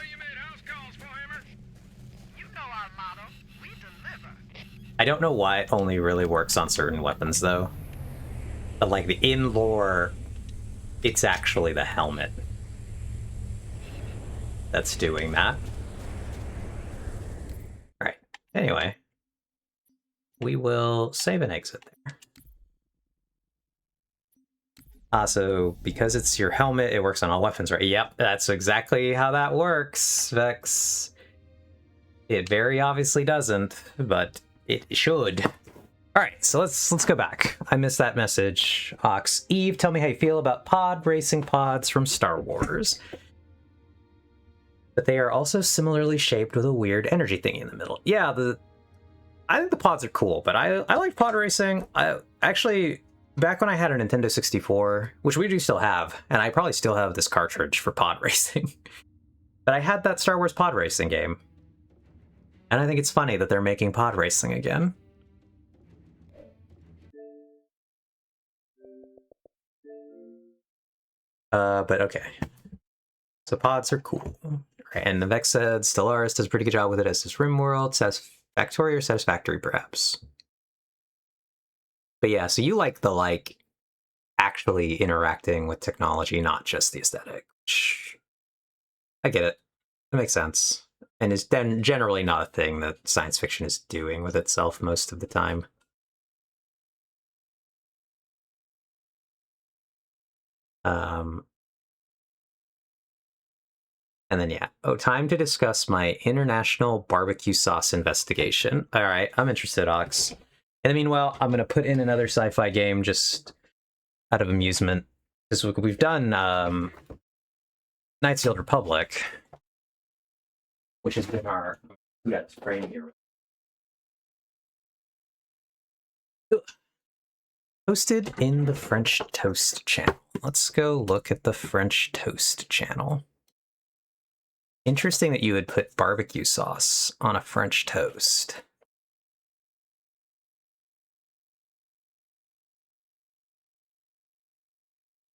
You know our motto. We deliver. I don't know why it only really works on certain weapons, though. But, like, the in-lore, it's actually the helmet that's doing that. Alright, anyway. We will save and exit there. So because it's your helmet, it works on all weapons, right? Yep, that's exactly how that works, Vex. It very obviously doesn't, but it should. All right, so let's go back. I missed that message. Ox, Eve, tell me how you feel about pod racing pods from Star Wars. But they are also similarly shaped with a weird energy thingy in the middle. Yeah, I think the pods are cool, but I like pod racing. I actually, back when I had a Nintendo 64, which we do still have, and I probably still have this cartridge for pod racing, but I had that Star Wars pod racing game. And I think it's funny that they're making pod racing again. But okay. So pods are cool. Right, and the Vex said Stellaris does a pretty good job with it, as does RimWorld. Satisfactory or Satisfactory, perhaps. But yeah, so you like the, like, actually interacting with technology, not just the aesthetic. I get it. It makes sense. And is then generally not a thing that science fiction is doing with itself most of the time. And then, yeah. Oh, time to discuss my international barbecue sauce investigation. All right, I'm interested, Ox. In the meanwhile, I'm going to put in another sci-fi game just out of amusement. Because we've done Knights of the Old Republic, which has been our frame here. Posted in the French Toast channel. Let's go look at the French Toast channel. Interesting that you would put barbecue sauce on a French toast.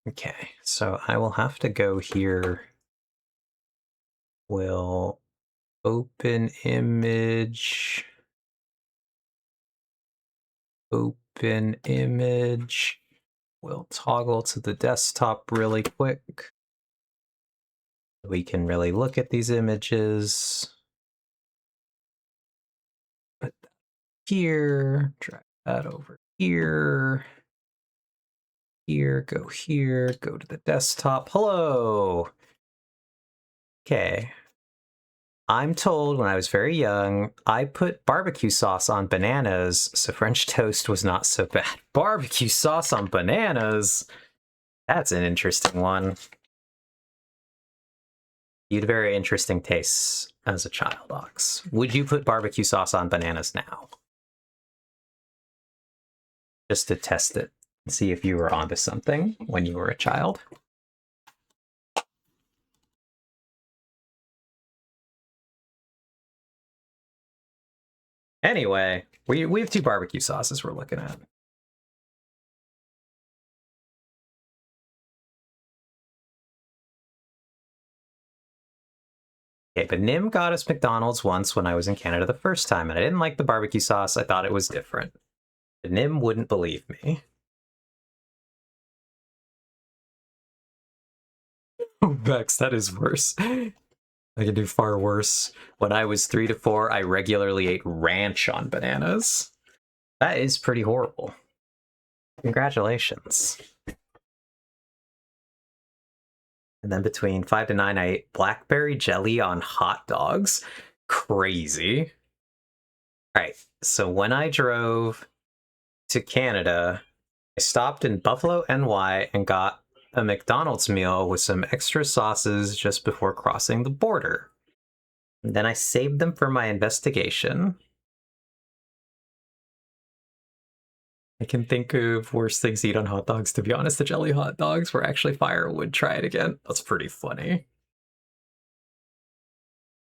Okay, so I will have to go here. We'll open image. Open image. We'll toggle to the desktop really quick. We can really look at these images. Put that here, drag that over here. Here, go to the desktop. Hello! Okay. I'm told when I was very young, I put barbecue sauce on bananas, so French toast was not so bad. Barbecue sauce on bananas? That's an interesting one. You had very interesting tastes as a child, Ox. Would you put barbecue sauce on bananas now? Just to test it. See if you were onto something when you were a child. Anyway, we have two barbecue sauces we're looking at. Okay, but Nim got us McDonald's once when I was in Canada the first time, and I didn't like the barbecue sauce. I thought it was different. But Nim wouldn't believe me. Oh, Bex, that is worse. I can do far worse. When I was 3 to 4, I regularly ate ranch on bananas. That is pretty horrible. Congratulations. And then between 5 to 9, I ate blackberry jelly on hot dogs. Crazy. Alright, so when I drove to Canada, I stopped in Buffalo, NY, and got a McDonald's meal with some extra sauces just before crossing the border. And then I saved them for my investigation. I can think of worse things to eat on hot dogs. To be honest, the jelly hot dogs were actually fire. Would try it again. That's pretty funny.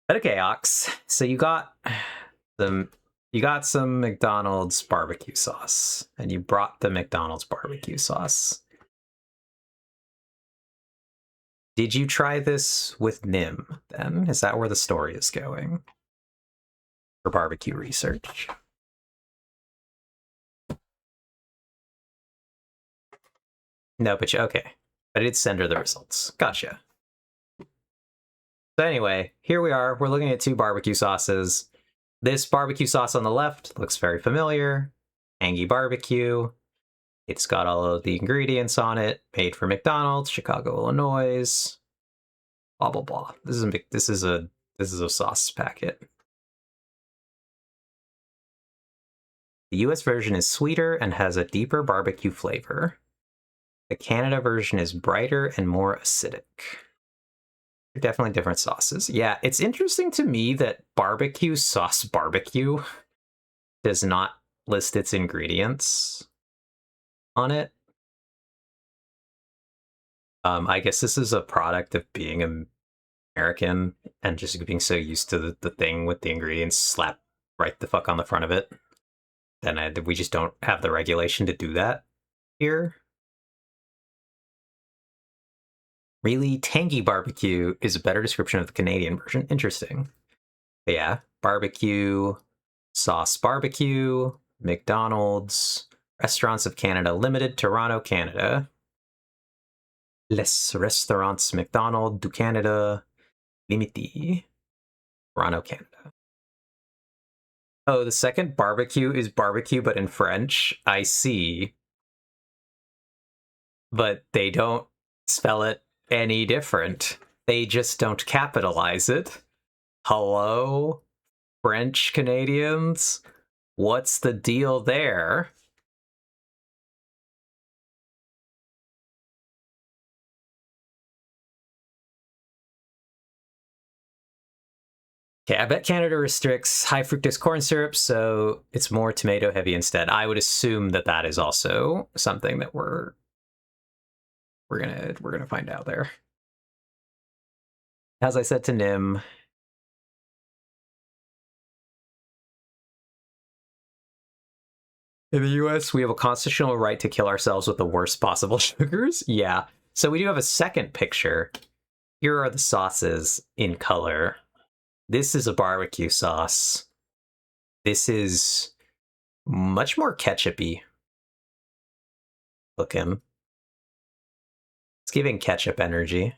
But okay, Ox. So you got some McDonald's barbecue sauce, and you brought the McDonald's barbecue sauce. Did you try this with Nim, then? Is that where the story is going? For barbecue research. No, but okay. I did send her the results. Gotcha. So anyway, here we are. We're looking at two barbecue sauces. This barbecue sauce on the left looks very familiar. Angie Barbecue. It's got all of the ingredients on it. Made for McDonald's, Chicago, Illinois. Blah blah blah. This is a sauce packet. The US version is sweeter and has a deeper barbecue flavor. The Canada version is brighter and more acidic. They're definitely different sauces. Yeah, it's interesting to me that barbecue sauce barbecue does not list its ingredients on it. I guess this is a product of being American and just being so used to the thing with the ingredients slapped right the fuck on the front of it. Then we just don't have the regulation to do that here. Really, tangy barbecue is a better description of the Canadian version. Interesting. But yeah, barbecue, sauce barbecue, McDonald's, Restaurants of Canada Limited, Toronto, Canada. Les Restaurants McDonald du Canada Limité, Toronto, Canada. Oh, the second barbecue is barbecue, but in French. I see. But they don't spell it any different. They just don't capitalize it. Hello, French Canadians? What's the deal there? Okay, I bet Canada restricts high fructose corn syrup, so it's more tomato heavy instead. I would assume that that is also something that we're gonna find out there. As I said to Nim, in the US, we have a constitutional right to kill ourselves with the worst possible sugars. Yeah. So we do have a second picture. Here are the sauces in color. This is a barbecue sauce. This is much more ketchup-y looking. It's giving ketchup energy.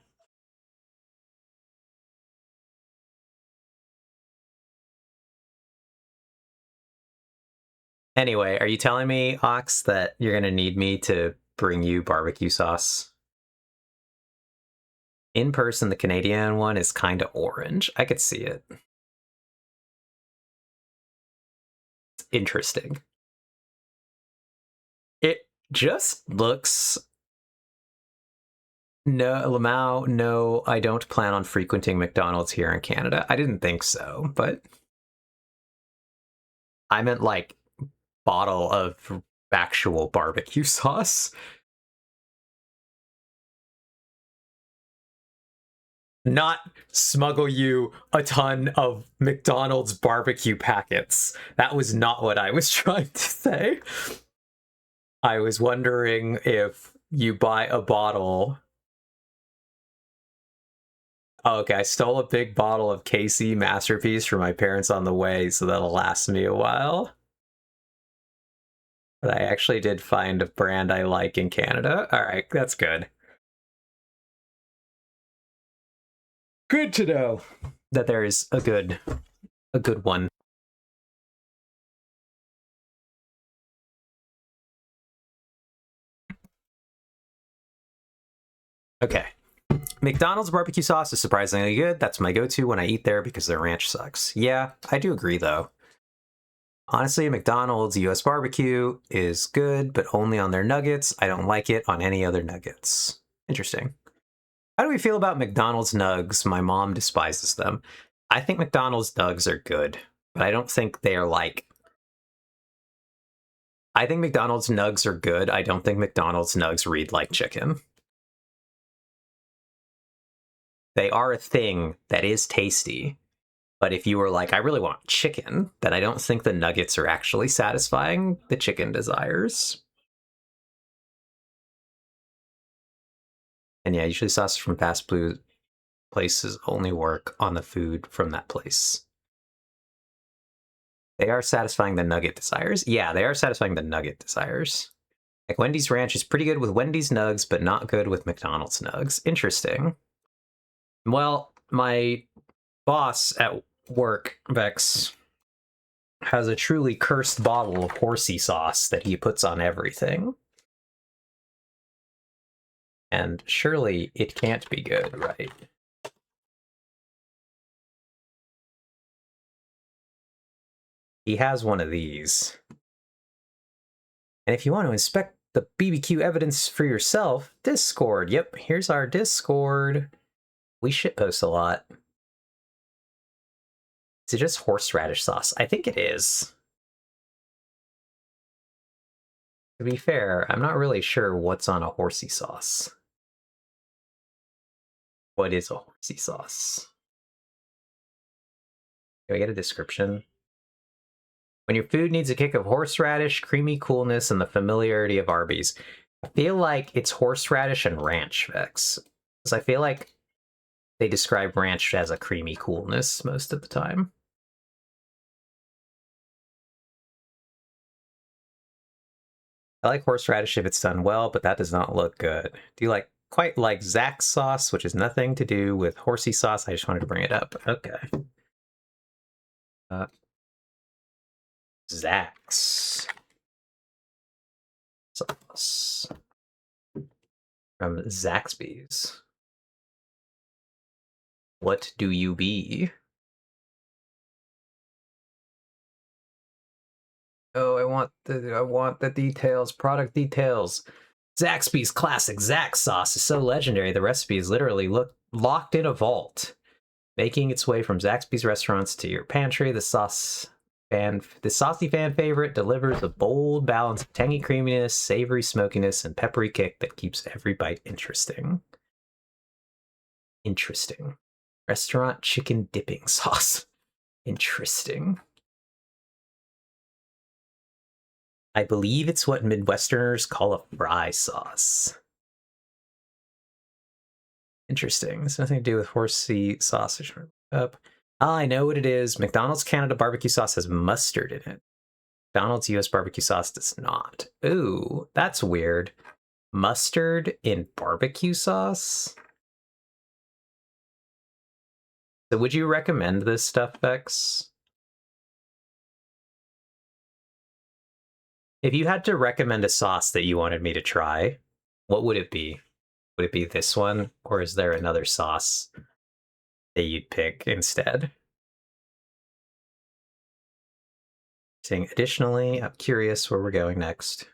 Anyway, are you telling me, Ox, that you're gonna need me to bring you barbecue sauce? In person, the Canadian one is kind of orange. I could see it. It's interesting. It just looks... No, Lamau, no, I don't plan on frequenting McDonald's here in Canada. I didn't think so, but... I meant, like, bottle of actual barbecue sauce. Not smuggle you a ton of McDonald's barbecue packets. That was not what I was trying to say. I was wondering if you buy a bottle... Oh, okay, I stole a big bottle of KC Masterpiece from my parents on the way, so that'll last me a while. But I actually did find a brand I like in Canada. All right, that's good. Good to know that there is a good one. Okay. McDonald's barbecue sauce is surprisingly good. That's my go-to when I eat there because their ranch sucks. Yeah, I do agree though. Honestly, McDonald's US barbecue is good, but only on their nuggets. I don't like it on any other nuggets. Interesting. How do we feel about McDonald's nugs? My mom despises them. I think McDonald's nugs are good, but I don't think they are like... I think McDonald's nugs are good. I don't think McDonald's nugs read like chicken. They are a thing that is tasty, but if you were like, I really want chicken, then I don't think the nuggets are actually satisfying the chicken desires. And yeah, usually sauces from fast food places only work on the food from that place. They are satisfying the nugget desires. Yeah, they are satisfying the nugget desires. Like Wendy's Ranch is pretty good with Wendy's nugs, but not good with McDonald's nugs. Interesting. Well, my boss at work, Vex, has a truly cursed bottle of horsey sauce that he puts on everything. And surely it can't be good, right? He has one of these. And if you want to inspect the BBQ evidence for yourself, Discord. Yep, here's our Discord. We shitpost a lot. Is it just horseradish sauce? I think it is. To be fair, I'm not really sure what's on a horsey sauce. What is a horsey sauce? Do I get a description? When your food needs a kick of horseradish, creamy coolness, and the familiarity of Arby's. I feel like it's horseradish and ranch, Vex. Because I feel like they describe ranch as a creamy coolness most of the time. I like horseradish if it's done well, but that does not look good. Do you quite like Zach's sauce, which has nothing to do with horsey sauce? I just wanted to bring it up. Okay. Zach's sauce from Zaxby's. What do you be? Oh, I want the details, product details. Zaxby's classic Zax sauce is so legendary. The recipe is literally locked in a vault, making its way from Zaxby's restaurants to your pantry. The saucy fan favorite delivers a bold balance of tangy creaminess, savory smokiness, and peppery kick that keeps every bite interesting. Interesting. Restaurant chicken dipping sauce. Interesting. I believe it's what Midwesterners call a fry sauce. Interesting. It's nothing to do with horsey sausage. Up. I know what it is. McDonald's Canada barbecue sauce has mustard in it. McDonald's US barbecue sauce does not. Ooh, that's weird. Mustard in barbecue sauce? So would you recommend this stuff, Vex? If you had to recommend a sauce that you wanted me to try, what would it be? Would it be this one, or is there another sauce that you'd pick instead? Saying additionally, I'm curious where we're going next.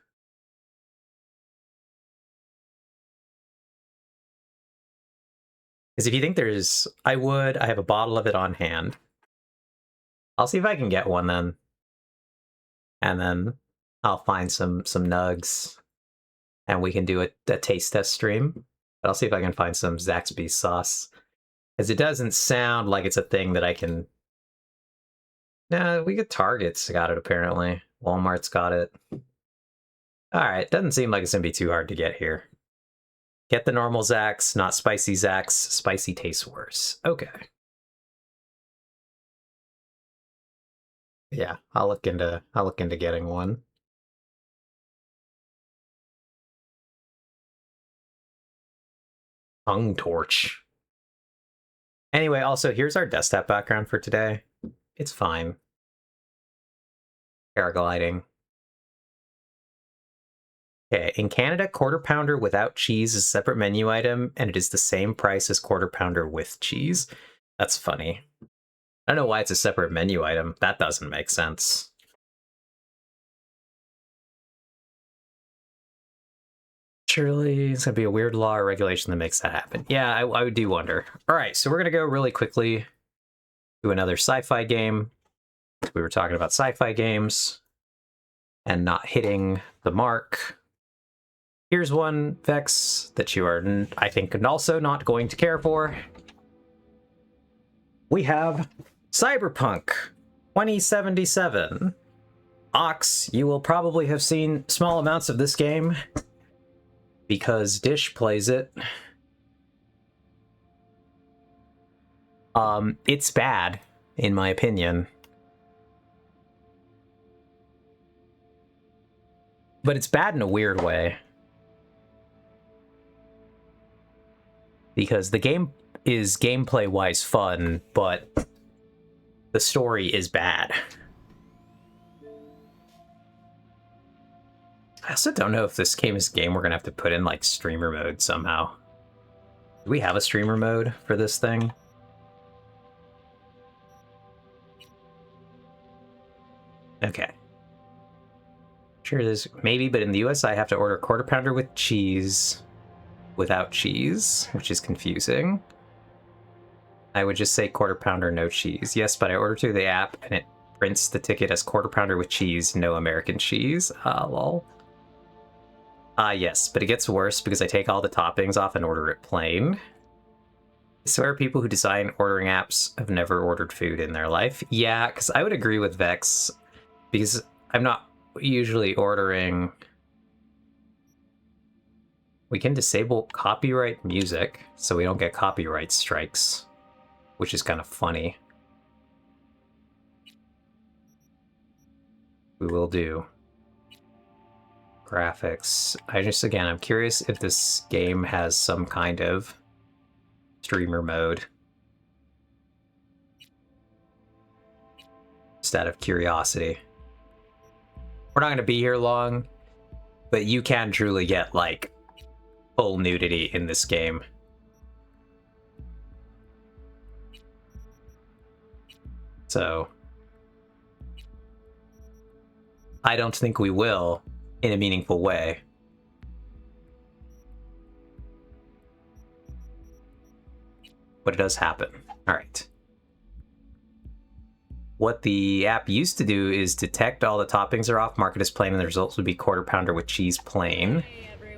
Because if you think there's, I have a bottle of it on hand. I'll see if I can get one then. And then I'll find some nugs and we can do a taste test stream. But I'll see if I can find some Zaxby's sauce. Because it doesn't sound like it's a thing that I can... Nah, we get Target's got it apparently. Walmart's got it. Alright, doesn't seem like it's going to be too hard to get here. Get the normal Zax, not spicy Zax. Spicy tastes worse. Okay. Yeah, I'll look into getting one. Tongue torch. Anyway, also here's our desktop background for today. It's fine. Paragliding. Okay, in Canada, Quarter Pounder without cheese is a separate menu item, and it is the same price as Quarter Pounder with cheese. That's funny. I don't know why it's a separate menu item. That doesn't make sense. Surely it's gonna be a weird law or regulation that makes that happen. Yeah, I do wonder. All right, so we're gonna go really quickly to another sci-fi game. We were talking about sci-fi games and not hitting the mark. Here's one, Vex, that you are, I think, also not going to care for. We have Cyberpunk 2077. Ox, you will probably have seen small amounts of this game because Dish plays it. It's bad, in my opinion. But it's bad in a weird way. Because the game is gameplay-wise fun, but the story is bad. I also don't know if this game is a game we're gonna have to put in like streamer mode somehow. Do we have a streamer mode for this thing? Okay. Sure it is. Maybe, but in the US I have to order Quarter Pounder with cheese without cheese, which is confusing. I would just say Quarter Pounder, no cheese. Yes, but I ordered through the app and it prints the ticket as Quarter Pounder with cheese, no American cheese. Lol. Yes, but it gets worse because I take all the toppings off and order it plain. I swear people who design ordering apps have never ordered food in their life. Yeah, because I would agree with Vex, because I'm not usually ordering... We can disable copyright music, so we don't get copyright strikes, which is kind of funny. We will do. Graphics. I'm curious if this game has some kind of streamer mode. Just out of curiosity. We're not going to be here long, but you can truly get, like, full nudity in this game. So... I don't think we will in a meaningful way. But it does happen. All right. What the app used to do is detect all the toppings are off, mark it as plain, and the results would be quarter pounder with cheese plain.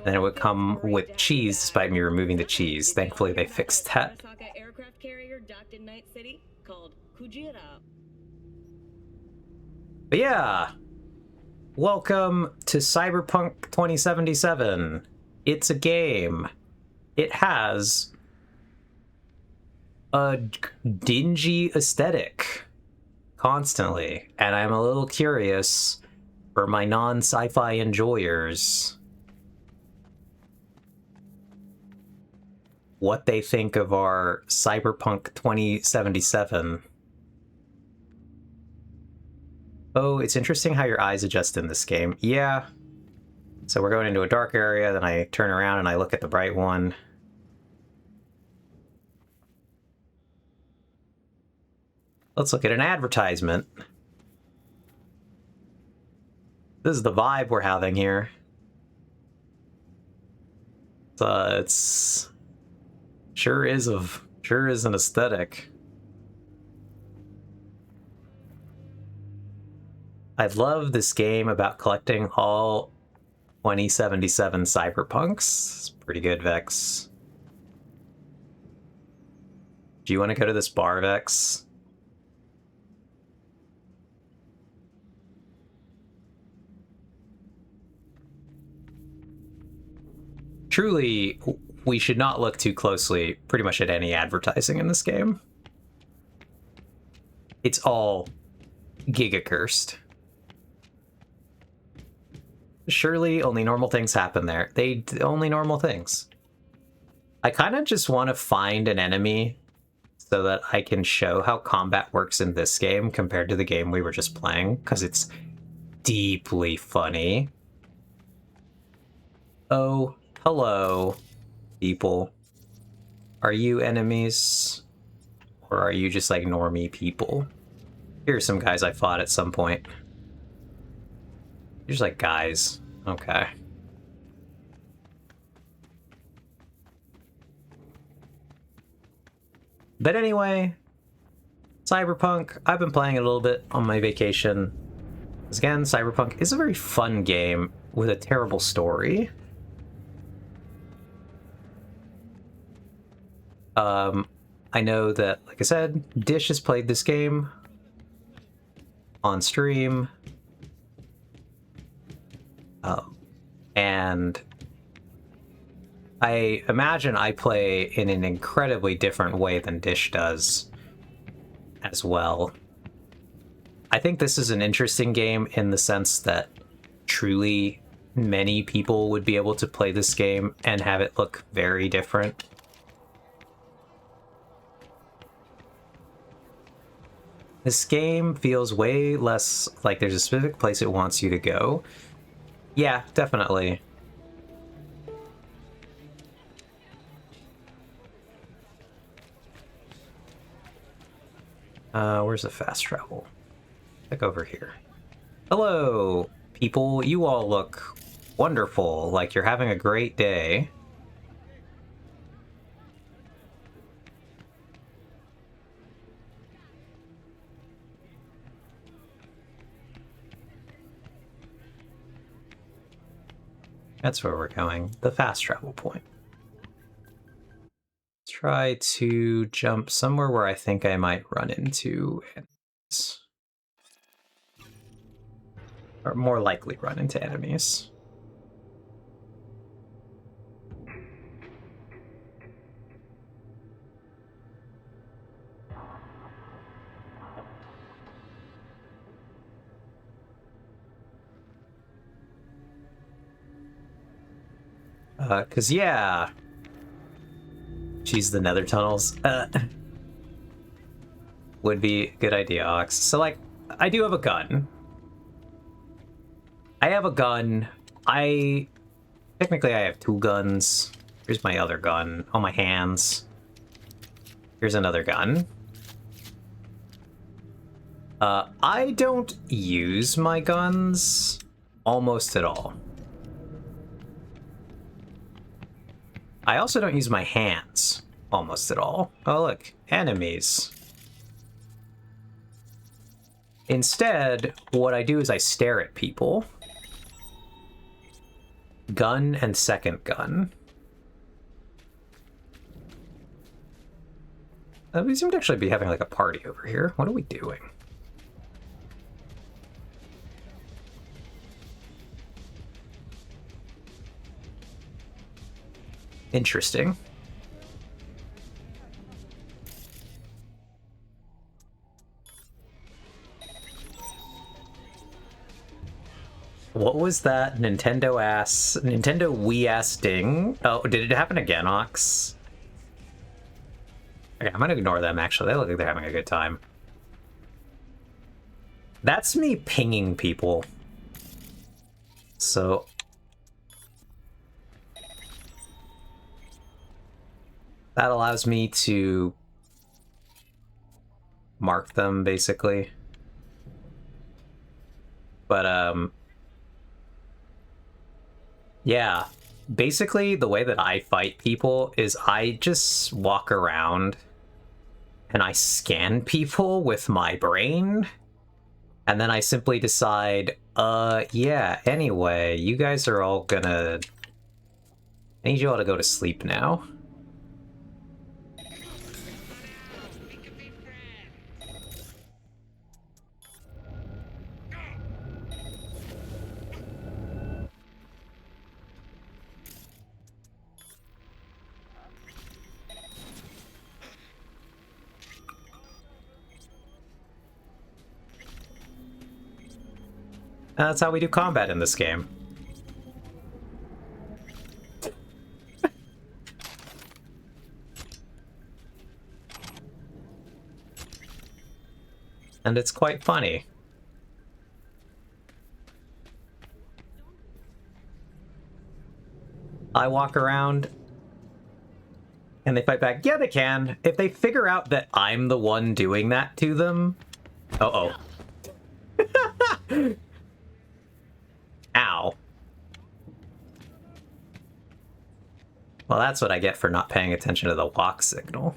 Then it would come with cheese despite me removing the cheese. Thankfully, they fixed that. Arasaka aircraft carrier docked in Night City called Kujira. But yeah, welcome to Cyberpunk 2077. It's a game. It has a dingy aesthetic constantly, and I'm a little curious for my non-sci-fi enjoyers what they think of our Cyberpunk 2077. Oh, it's interesting how your eyes adjust in this game. Yeah. So we're going into a dark area, then I turn around and I look at the bright one. Let's look at an advertisement. This is the vibe we're having here. It's sure is an aesthetic. I love this game about collecting all 2077 cyberpunks. It's pretty good, Vex. Do you want to go to this bar, Vex? Truly, we should not look too closely pretty much at any advertising in this game. It's all giga-cursed. Surely only normal things happen there. Only normal things. I kind of just want to find an enemy so that I can show how combat works in this game compared to the game we were just playing, because it's deeply funny. Oh, hello, people. Are you enemies? Or are you just like normie people? Here's some guys I fought at some point. You're just like guys. Okay. But anyway, Cyberpunk, I've been playing it a little bit on my vacation. Because again, Cyberpunk is a very fun game with a terrible story. I know that, like I said, Dish has played this game on stream. And I imagine I play in an incredibly different way than Dish does as well. I think this is an interesting game in the sense that truly many people would be able to play this game and have it look very different. This game feels way less like there's a specific place it wants you to go. Yeah, definitely. Where's the fast travel? Like over here. Hello, people. You all look wonderful, like you're having a great day. That's where we're going, the fast travel point. Let's try to jump somewhere where I think I might run into enemies. Or more likely run into enemies. Cause yeah. Geez, the nether tunnels. Would be a good idea, Ox. So like, I do have a gun. Technically I have two guns. Here's my other gun on my hands. Here's another gun. I don't use my guns almost at all. I also don't use my hands almost at all. Oh look, enemies. Instead, what I do is I stare at people. Gun and second gun. We seem to actually be having like a party over here. What are we doing? Interesting. What was that Nintendo Wii ass ding? Oh, did it happen again, Ox? Okay, I'm gonna ignore them actually. They look like they're having a good time. That's me pinging people. So that allows me to mark them basically. But yeah, basically the way that I fight people is I just walk around and I scan people with my brain, and then I simply decide, yeah, anyway, you guys are all gonna... I need you all to go to sleep now. That's how we do combat in this game. And it's quite funny. I walk around and they fight back. Yeah, they can. If they figure out that I'm the one doing that to them. Uh-oh. Ow. Well, that's what I get for not paying attention to the walk signal.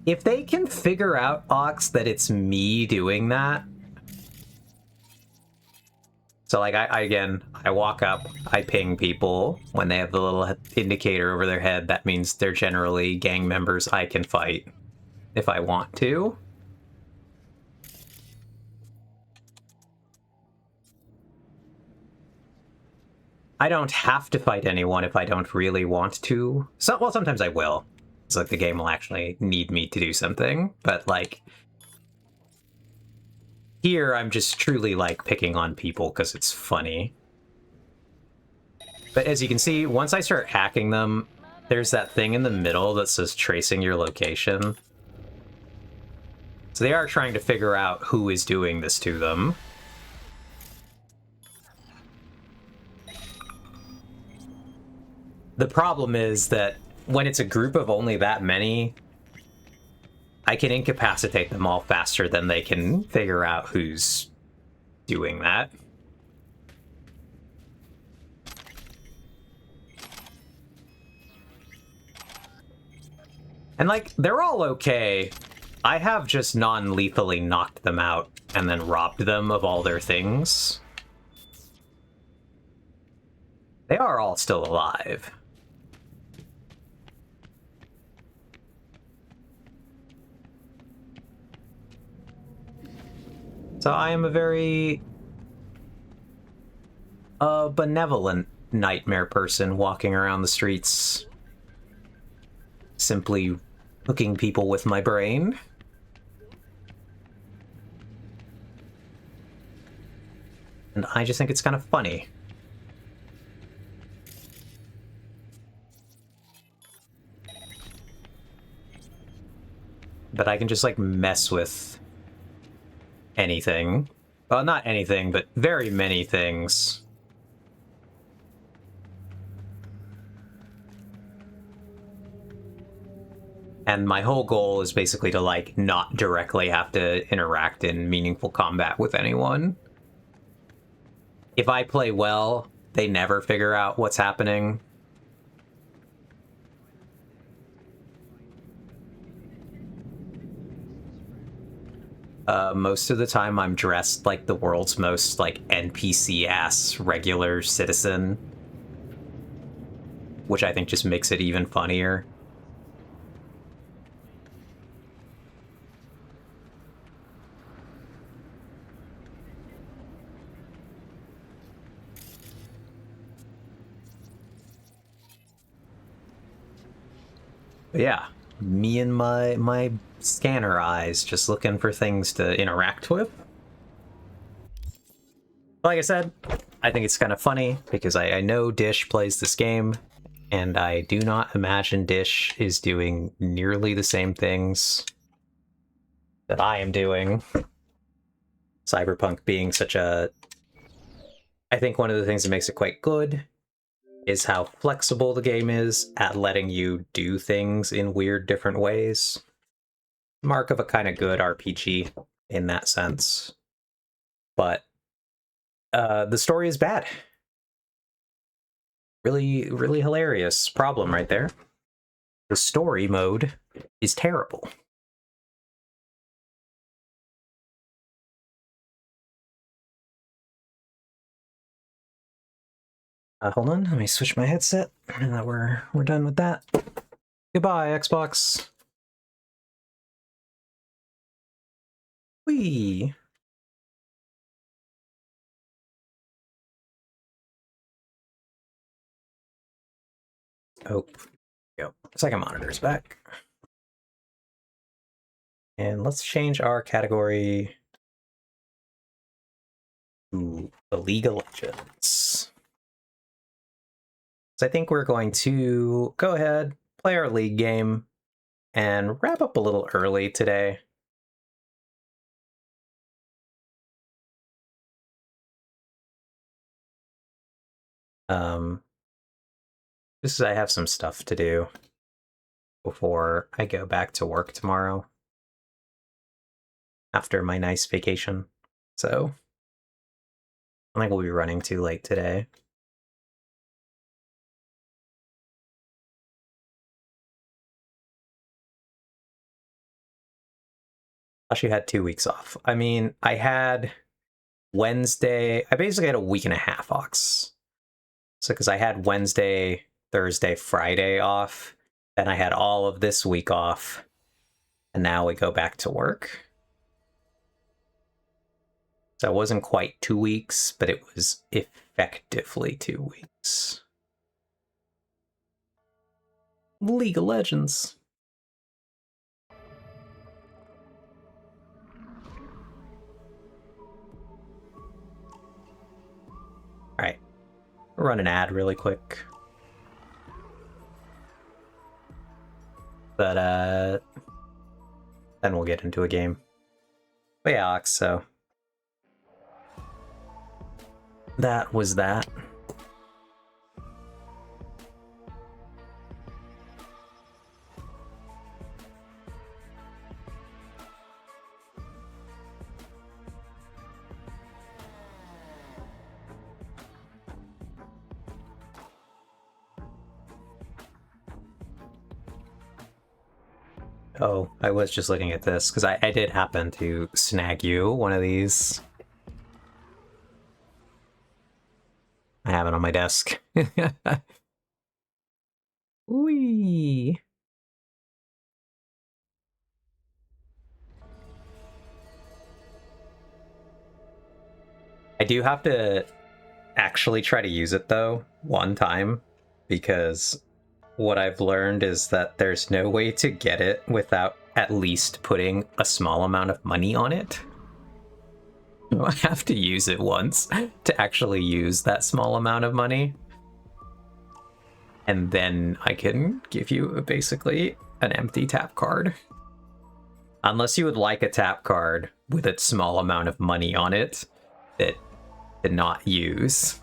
If they can figure out, Ox, that it's me doing that... So, like, I walk up, I ping people. When they have the little indicator over their head, that means they're generally gang members I can fight if I want to. I don't have to fight anyone if I don't really want to. So, well, sometimes I will. It's like the game will actually need me to do something, but like... Here, I'm just truly like picking on people because it's funny. But as you can see, once I start hacking them, there's that thing in the middle that says tracing your location. So they are trying to figure out who is doing this to them. The problem is that when it's a group of only that many, I can incapacitate them all faster than they can figure out who's doing that. And like, they're all okay. I have just non-lethally knocked them out and then robbed them of all their things. They are all still alive. So I am a very benevolent nightmare person walking around the streets, simply hooking people with my brain. And I just think it's kind of funny. But I can just like mess with anything. Well, not anything, but very many things. And my whole goal is basically to, like, not directly have to interact in meaningful combat with anyone. If I play well, they never figure out what's happening. Most of the time I'm dressed like the world's most, like, NPC-ass regular citizen, which I think just makes it even funnier. But yeah, me and my scanner eyes just looking for things to interact with. Like I said, I think it's kind of funny because I know Dish plays this game, and I do not imagine Dish is doing nearly the same things that I am doing. Cyberpunk being such a... I think one of the things that makes it quite good is how flexible the game is at letting you do things in weird different ways. Mark of a kind of good RPG in that sense. But the story is bad. Really, really hilarious problem right there. The story mode is terrible. Hold on, let me switch my headset. Now that we're done with that. Goodbye, Xbox. Whee! Oh, go. Second monitor's back. And let's change our category to the League of Legends. So I think we're going to go ahead, play our League game, and wrap up a little early today. Just as I have some stuff to do before I go back to work tomorrow after my nice vacation. So I think we'll be running too late today. Plus, you had 2 weeks off. I mean, I had Wednesday. I basically had a week and a half off. So, because I had Wednesday, Thursday, Friday off, then I had all of this week off, and now we go back to work. So it wasn't quite 2 weeks, but it was effectively 2 weeks. League of Legends. Alright, run an ad really quick. But, then we'll get into a game. But yeah, so that was that. Oh, I was just looking at this, because I did happen to snag you one of these. I have it on my desk. Whee! I do have to actually try to use it, though, one time, because what I've learned is that there's no way to get it without at least putting a small amount of money on it. I have to use it once to actually use that small amount of money. And then I can give you basically an empty tap card. Unless you would like a tap card with a small amount of money on it that to not use.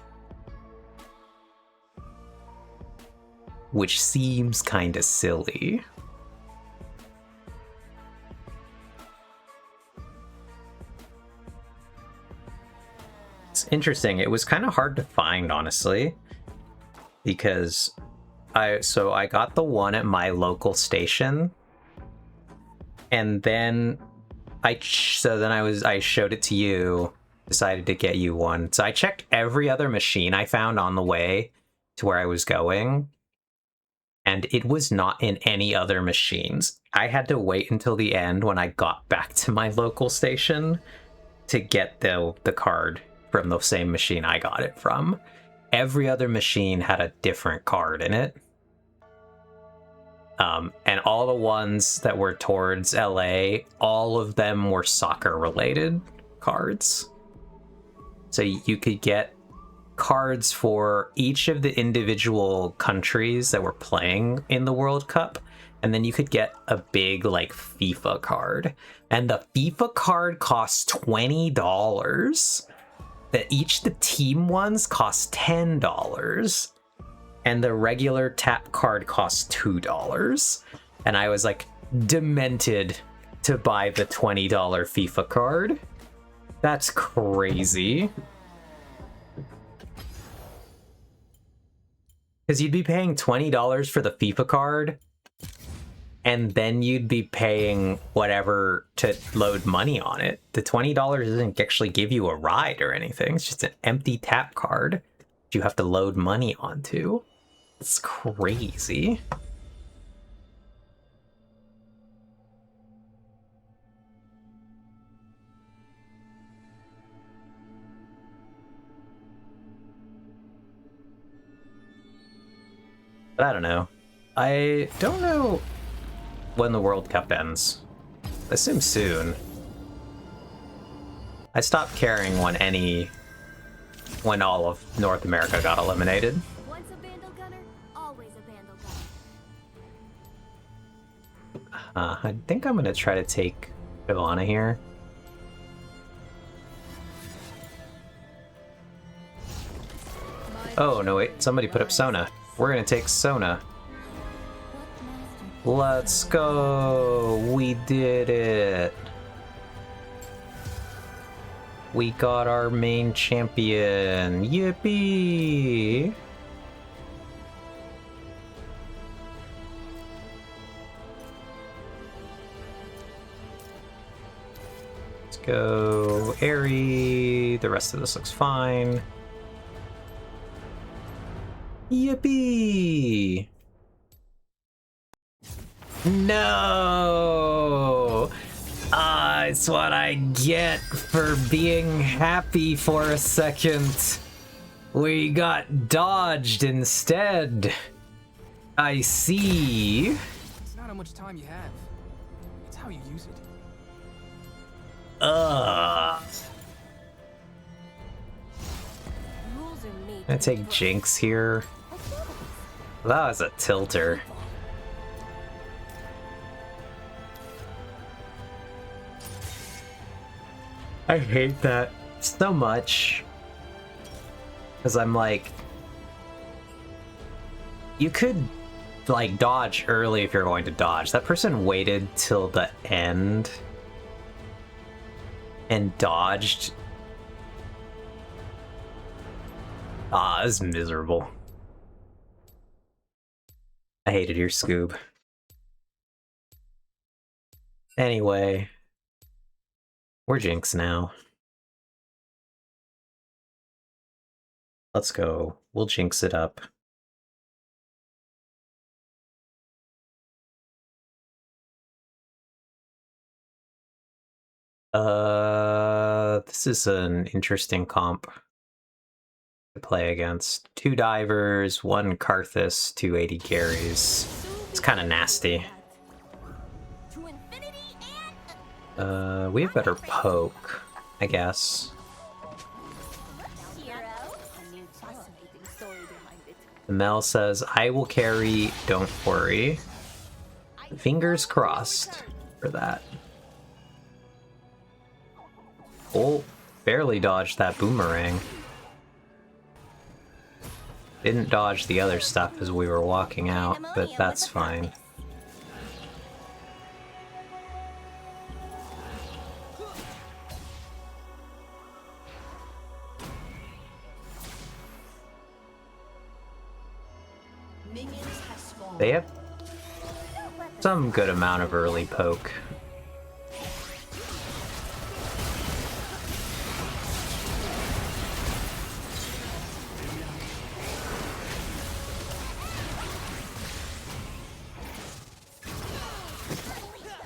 Which seems kind of silly. interesting. It was kind of hard to find, honestly, because I got the one at my local station, and then I showed it to you, decided to get you one. So I checked every other machine I found on the way to where I was going, and it was not in any other machines. I had to wait until the end when I got back to my local station to get the card from the same machine I got it from. Every other machine had a different card in it. And all the ones that were towards LA, all of them were soccer-related cards. So you could get cards for each of the individual countries that were playing in the World Cup, and then you could get a big, like, FIFA card. And the FIFA card costs $20. The team ones cost $10. And the regular tap card costs $2. And I was, like, demented to buy the $20 FIFA card. That's crazy. Because you'd be paying $20 for the FIFA card, and then you'd be paying whatever to load money on it. The $20 doesn't actually give you a ride or anything. It's just an empty tap card that you have to load money onto. It's crazy. But I don't know. I don't know when the World Cup ends. I assume soon. I stopped caring when all of North America got eliminated. Once a Vandal gunner, always a Vandal gunner. I think I'm gonna try to take Ivana here. Oh, no wait, somebody put up Sona. We're gonna take Sona. Let's go! We did it! We got our main champion! Yippee! Let's go Aerie. The rest of this looks fine. Yippee! No! It's what I get for being happy for a second. We got dodged instead. I see. It's not how much time you have. It's how you use it. I take Jinx here. That was a tilter. I hate that so much. Because I'm like, you could like dodge early if you're going to dodge. That person waited till the end and dodged. Ah, this is miserable. I hated your Scoob. Anyway, we're Jinx now. Let's go. We'll Jinx it up. This is an interesting comp to play against. 2 divers, 1 Karthus, 2 AD carries. It's kind of nasty. We have better poke, I guess. Mel says, I will carry, don't worry. Fingers crossed for that. Oh, barely dodged that boomerang. Didn't dodge the other stuff as we were walking out, but that's fine. They have some good amount of early poke.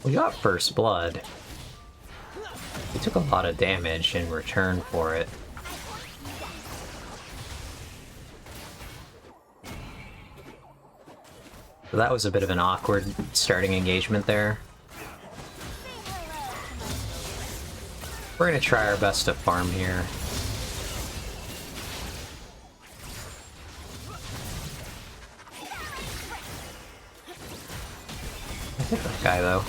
We got first blood. We took a lot of damage in return for it. So that was a bit of an awkward starting engagement there. We're gonna try our best to farm here. I hit that guy though.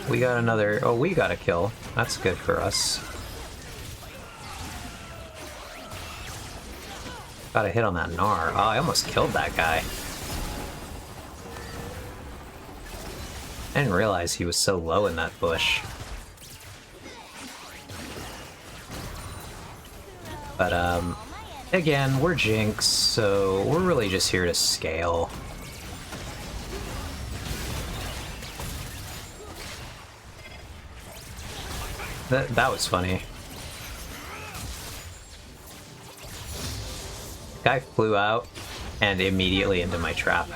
We got another... oh, we got a kill. That's good for us. Got a hit on that Gnar. Oh, I almost killed that guy. I didn't realize he was so low in that bush. But, again, we're Jinx, so we're really just here to scale. That was funny. Guy flew out and immediately into my trap.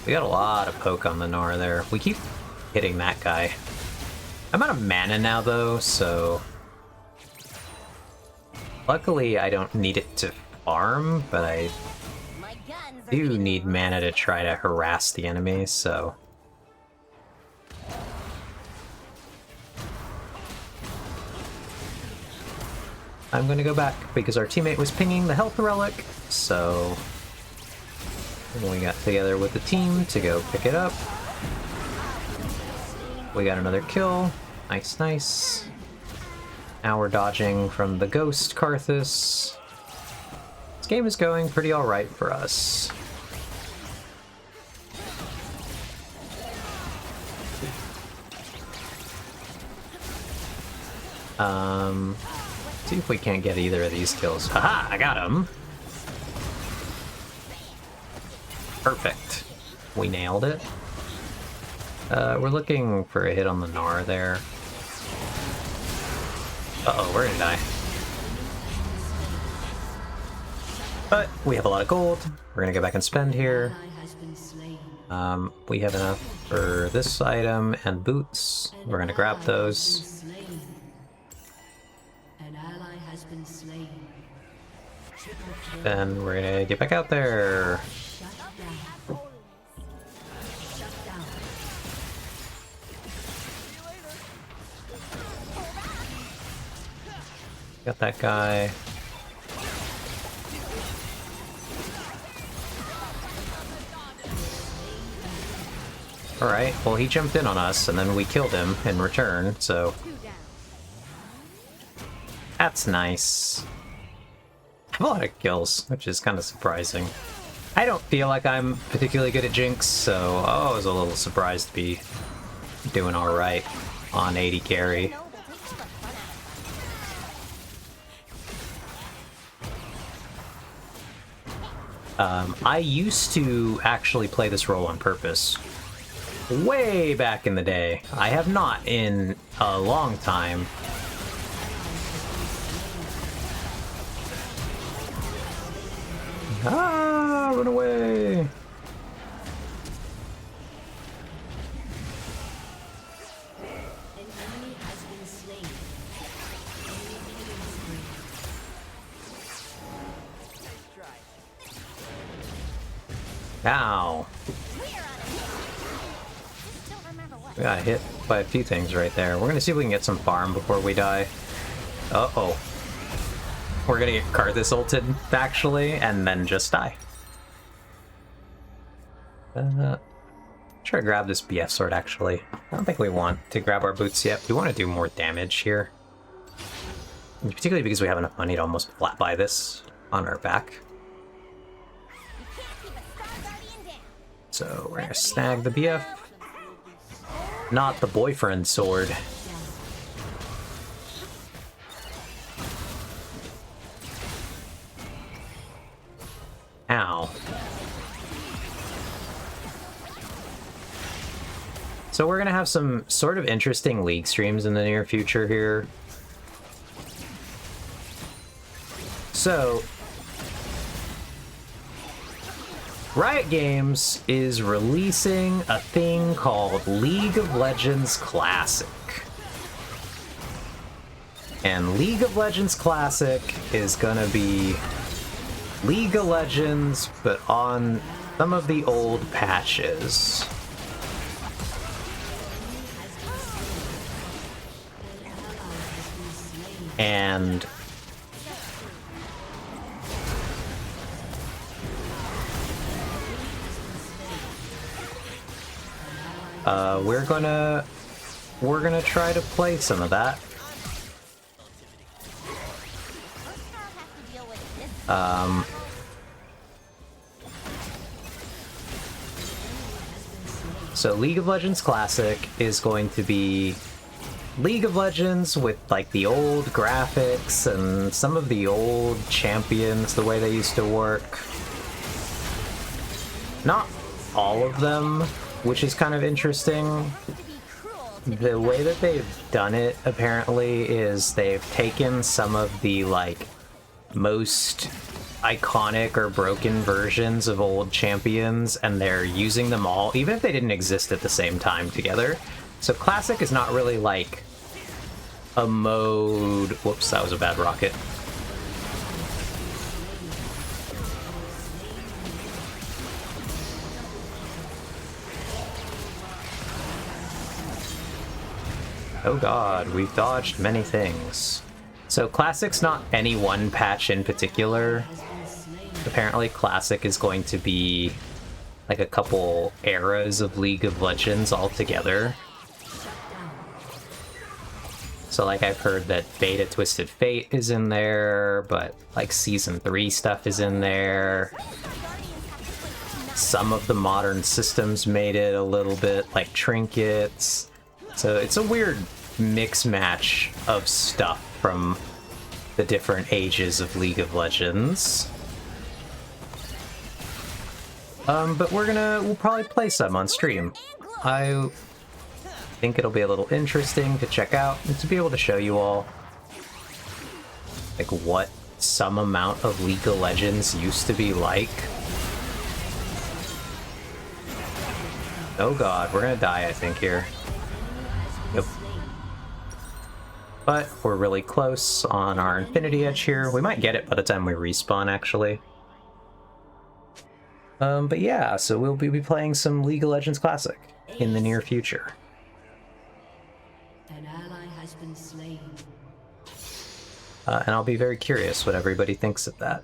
We got a lot of poke on the Gnar there. We keep hitting that guy. I'm out of mana now though, so... luckily I don't need it to farm, but I do need mana to try to harass the enemies, so... I'm gonna go back because our teammate was pinging the health relic, so we got together with the team to go pick it up. We got another kill. Nice, nice. Now we're dodging from the ghost Karthus. This game is going pretty alright for us. See if we can't get either of these kills. Haha, I got him! Perfect. We nailed it. We're looking for a hit on the Gnar there. Uh-oh, we're gonna die. But we have a lot of gold. We're gonna go back and spend here. We have enough for this item and boots. We're gonna grab those. Then we're gonna get back out there. Got that guy. Alright, well he jumped in on us and then we killed him in return, so... that's nice. I have a lot of kills, which is kind of surprising. I don't feel like I'm particularly good at Jinx, so I was a little surprised to be doing alright on 80 carry. I used to actually play this role on purpose. Way back in the day. I have not in a long time. Ah, run away! Ow! We got hit by a few things right there. We're gonna see if we can get some farm before we die. Uh-oh. We're gonna get Karthus ulted, actually, and then just die. Try to grab this BF sword, actually. I don't think we want to grab our boots yet. We want to do more damage here. Particularly because we have enough money to almost flat buy this on our back. So we're gonna snag the BF. Not the boyfriend sword. So we're gonna have some sort of interesting League streams in the near future here. So, Riot Games is releasing a thing called League of Legends Classic. And League of Legends Classic is gonna be League of Legends, but on some of the old patches. And we're gonna try to play some of that. So League of Legends Classic is going to be League of Legends with like the old graphics and some of the old champions, the way they used to work. Not all of them, which is kind of interesting. The way that they've done it, apparently, is they've taken some of the, like, most iconic or broken versions of old champions, and they're using them all, even if they didn't exist at the same time together. So Classic is not really, like, a mode... Whoops, that was a bad rocket. Oh god, we've dodged many things. So Classic's not any one patch in particular. Apparently Classic is going to be like a couple eras of League of Legends all together. So like I've heard that Beta Twisted Fate is in there, but like Season 3 stuff is in there. Some of the modern systems made it a little bit, like Trinkets. So it's a weird mix match of stuff from the different ages of League of Legends. But we'll probably play some on stream. I think it'll be a little interesting to check out and to be able to show you all like what some amount of League of Legends used to be like. Oh god, we're gonna die, I think, here. Yep. But we're really close on our Infinity Edge here. We might get it by the time we respawn, actually. But yeah, so we'll be playing some League of Legends Classic in the near future. An ally has been slain. And I'll be very curious what everybody thinks of that.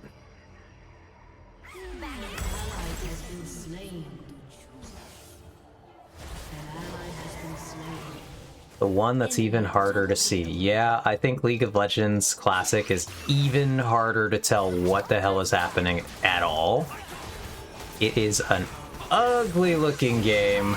The one that's even harder to see. Yeah, I think League of Legends Classic is even harder to tell what the hell is happening at all. It is an ugly looking game.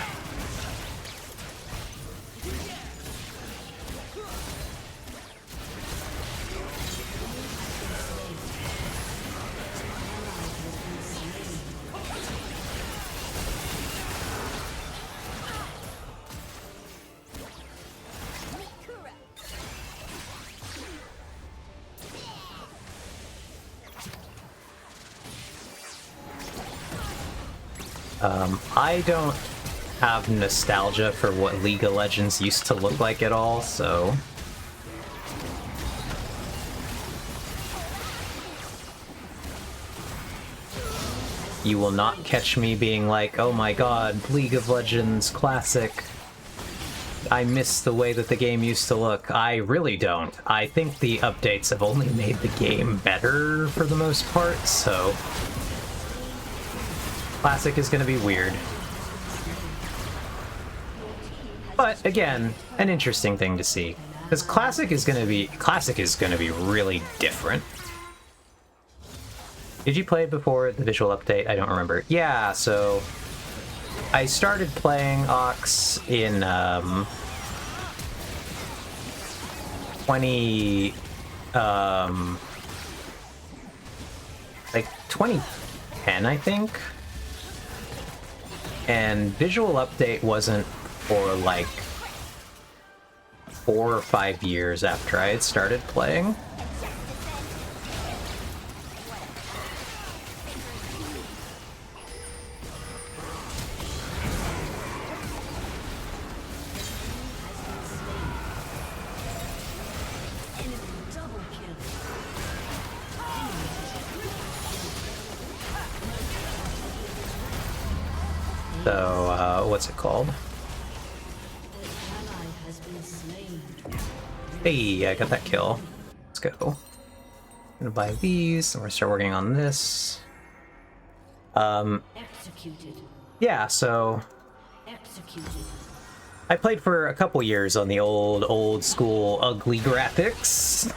I don't have nostalgia for what League of Legends used to look like at all, so... You will not catch me being like, oh my god, League of Legends Classic. I miss the way that the game used to look. I really don't. I think the updates have only made the game better for the most part, so... Classic is going to be weird. But again, an interesting thing to see. Because Classic is going to be really different. Did you play it before the visual update? I don't remember. Yeah, so I started playing Ox in 2010, I think. And visual update wasn't for like 4 or 5 years after I had started playing. So, what's it called? Hey, I got that kill. Let's go. Gonna buy these, and we're gonna start working on this. Yeah, so I played for a couple years on the old school ugly graphics.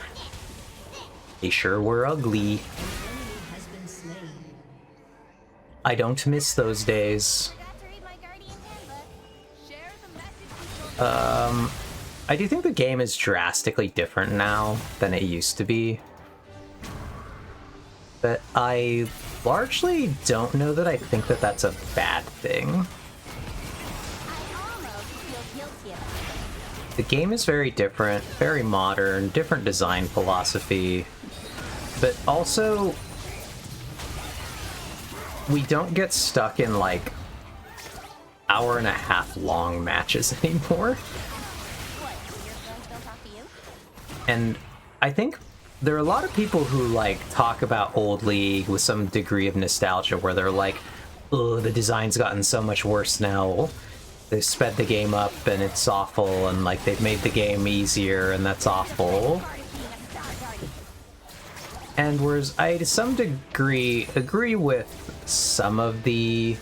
They sure were ugly. I don't miss those days. I do think the game is drastically different now than it used to be. But I largely don't know that I think that that's a bad thing. The game is very different, very modern, different design philosophy, but also we don't get stuck in like hour-and-a-half long matches anymore. And I think there are a lot of people who like talk about old League with some degree of nostalgia where they're like, oh, the design's gotten so much worse now. They've sped the game up and it's awful, and like they've made the game easier and that's awful. And whereas I to some degree agree with some of the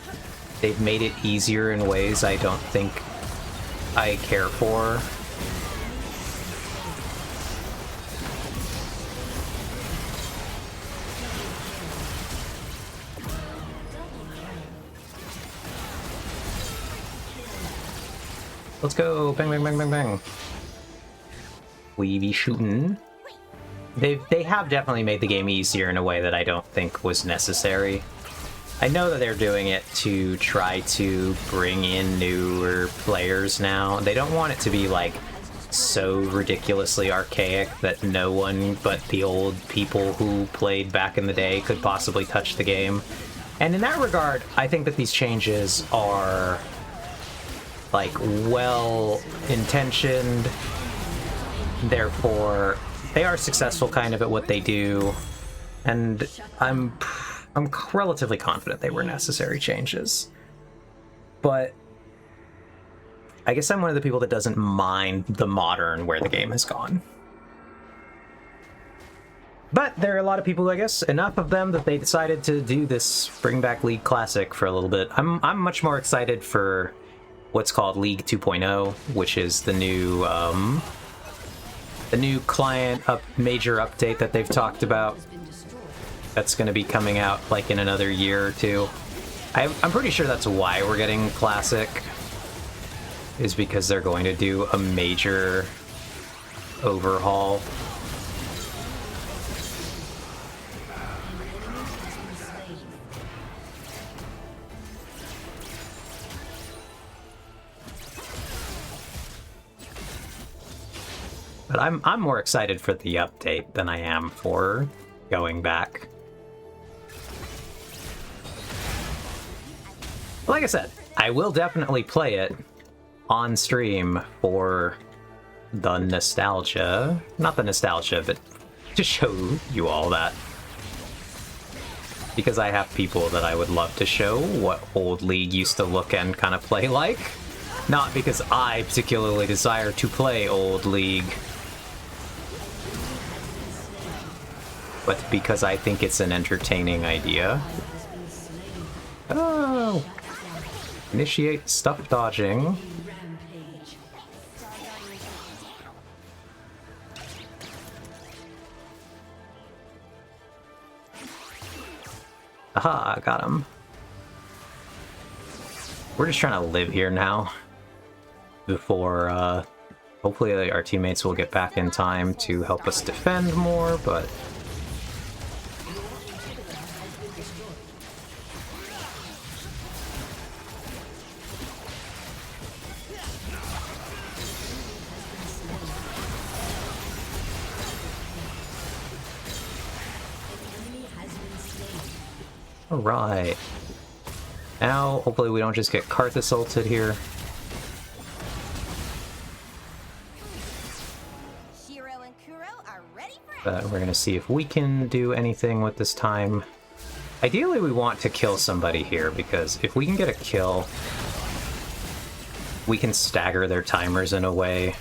they've made it easier in ways I don't think I care for. Let's go! Bang, bang, bang, bang, bang. We be shooting. They have definitely made the game easier in a way that I don't think was necessary. I know that they're doing it to try to bring in newer players now. They don't want it to be like so ridiculously archaic that no one but the old people who played back in the day could possibly touch the game. And in that regard, I think that these changes are like well-intentioned, therefore they are successful kind of at what they do, and I'm relatively confident they were necessary changes. But I guess I'm one of the people that doesn't mind the modern where the game has gone. But there are a lot of people, I guess, enough of them that they decided to do this Bring Back League Classic for a little bit. I'm much more excited for what's called League 2.0, which is the new client major update that they've talked about. That's going to be coming out like in another year or two. I'm pretty sure that's why we're getting Classic, is because they're going to do a major overhaul. But I'm more excited for the update than I am for going back. Like I said, I will definitely play it on stream for the nostalgia. Not the nostalgia, but to show you all that. Because I have people that I would love to show what old League used to look and kind of play like. Not because I particularly desire to play old League, but because I think it's an entertaining idea. Oh! Initiate stuff dodging. Aha, got him. We're just trying to live here now. Before, hopefully our teammates will get back in time to help us defend more, but Alright. Now, hopefully we don't just get Karthus ulted here. Shiro and Kuro are ready for But we're gonna see if we can do anything with this time. Ideally, we want to kill somebody here, because if we can get a kill, we can stagger their timers in a way.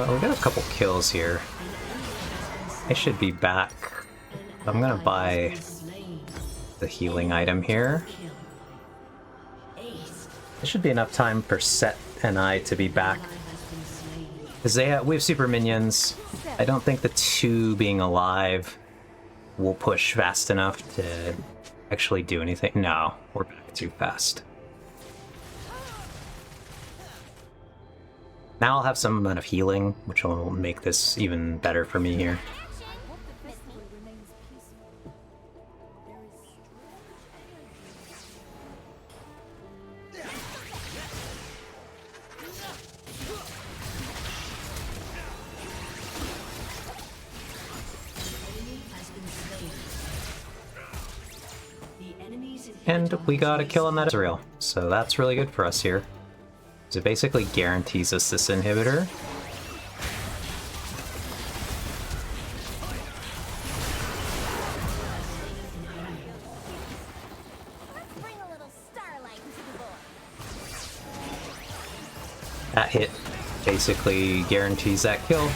We got a couple kills here. I should be back. I'm gonna buy the healing item here. There should be enough time for Set and I to be back. Because we have super minions. I don't think the 2 being alive will push fast enough to actually do anything. No, we're back too fast. Now I'll have some amount of healing, which will make this even better for me here. And we got a kill on that Ezreal, so that's really good for us here. So it basically guarantees us this inhibitor. That hit basically guarantees that kill.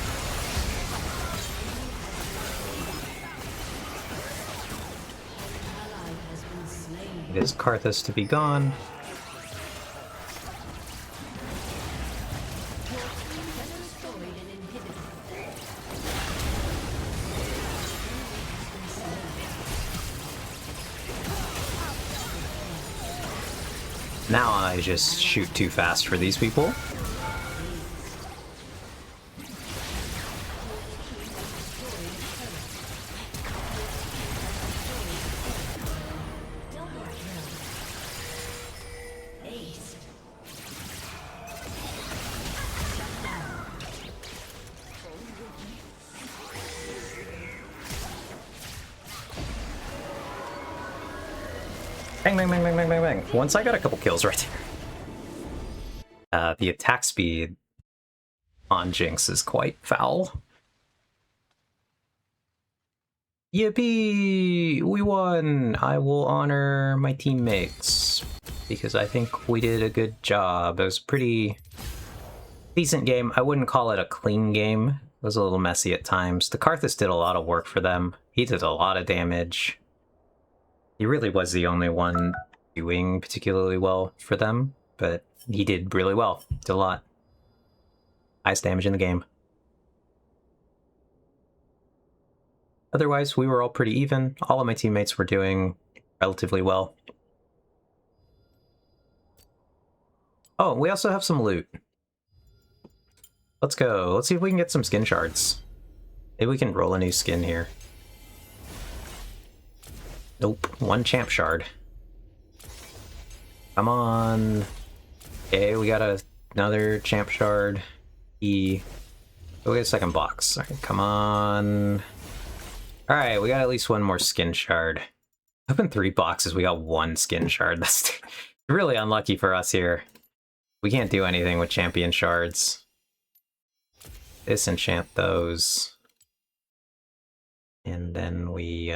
It is Karthus to be gone. Now I just shoot too fast for these people. Bang, bang, bang, bang, bang, bang, bang. Once I got a couple kills right there. The attack speed on Jinx is quite foul. Yippee! We won! I will honor my teammates, because I think we did a good job. It was a pretty decent game. I wouldn't call it a clean game. It was a little messy at times. The Karthus did a lot of work for them. He did a lot of damage. He really was the only one doing particularly well for them, but he did really well. Did a lot. Highest damage in the game. Otherwise, we were all pretty even. All of my teammates were doing relatively well. Oh, we also have some loot. Let's go. Let's see if we can get some skin shards. Maybe we can roll a new skin here. Nope, 1 champ shard. Come on. Okay, we got another champ shard. We get a second box. Alright, come on. Alright, we got at least 1 more skin shard. Open 3 boxes, we got 1 skin shard. That's really unlucky for us here. We can't do anything with champion shards. Disenchant those. And then we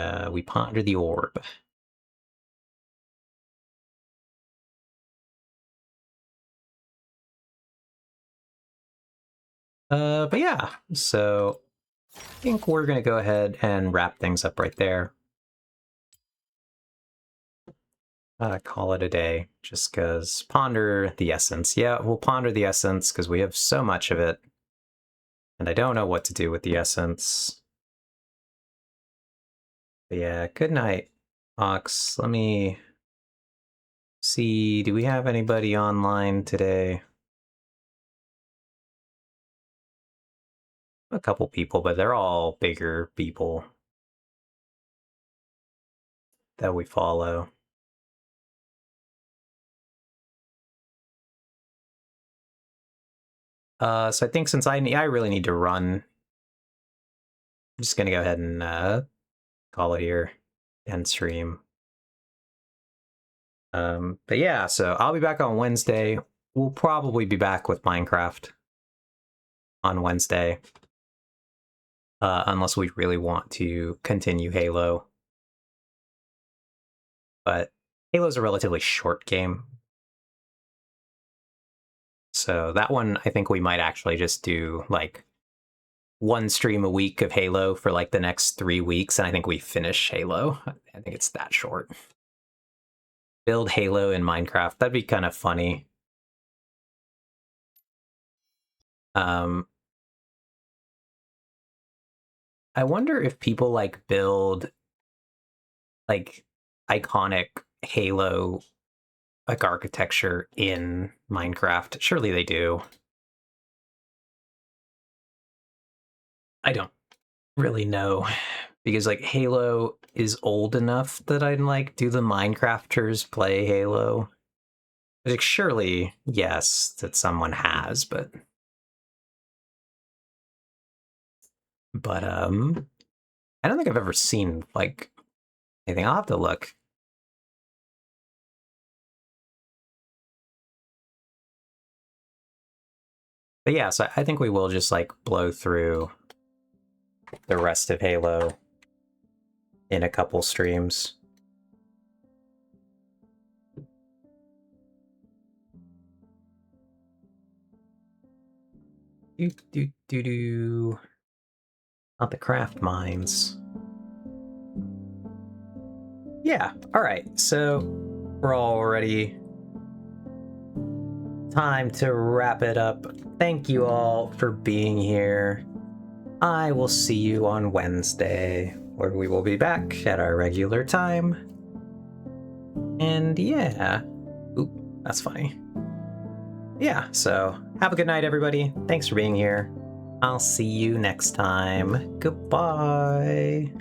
ponder the orb. But yeah, so I think we're gonna go ahead and wrap things up right there. Call it a day, just because ponder the essence. Yeah, we'll ponder the essence because we have so much of it. And I don't know what to do with the essence. But yeah, good night, Ox. Let me see, do we have anybody online today? a couple people, but they're all bigger people that we follow. So I think since I really need to run, I'm just gonna go ahead and call it here, end stream. But yeah, so I'll be back on Wednesday. We'll probably be back with Minecraft on Wednesday, unless we really want to continue Halo. But Halo's a relatively short game. So that one, I think we might actually just do like one stream a week of Halo for like the next 3 weeks, and I think we finish Halo. I think it's that short. Build Halo in Minecraft. That'd be kind of funny. I wonder if people like build like iconic Halo like architecture in Minecraft. Surely they do. I don't really know, because like Halo is old enough that I'd like, do the Minecrafters play Halo? Like surely yes, that someone has, but I don't think I've ever seen like anything. I'll have to look. But yeah, so I think we will just like blow through the rest of Halo in a couple streams. Not the craft mines. Yeah, all right. So we're all ready. Time to wrap it up. Thank you all for being here. I will see you on Wednesday, where we will be back at our regular time. And yeah. Oop, that's funny. Yeah, so have a good night, everybody. Thanks for being here. I'll see you next time. Goodbye.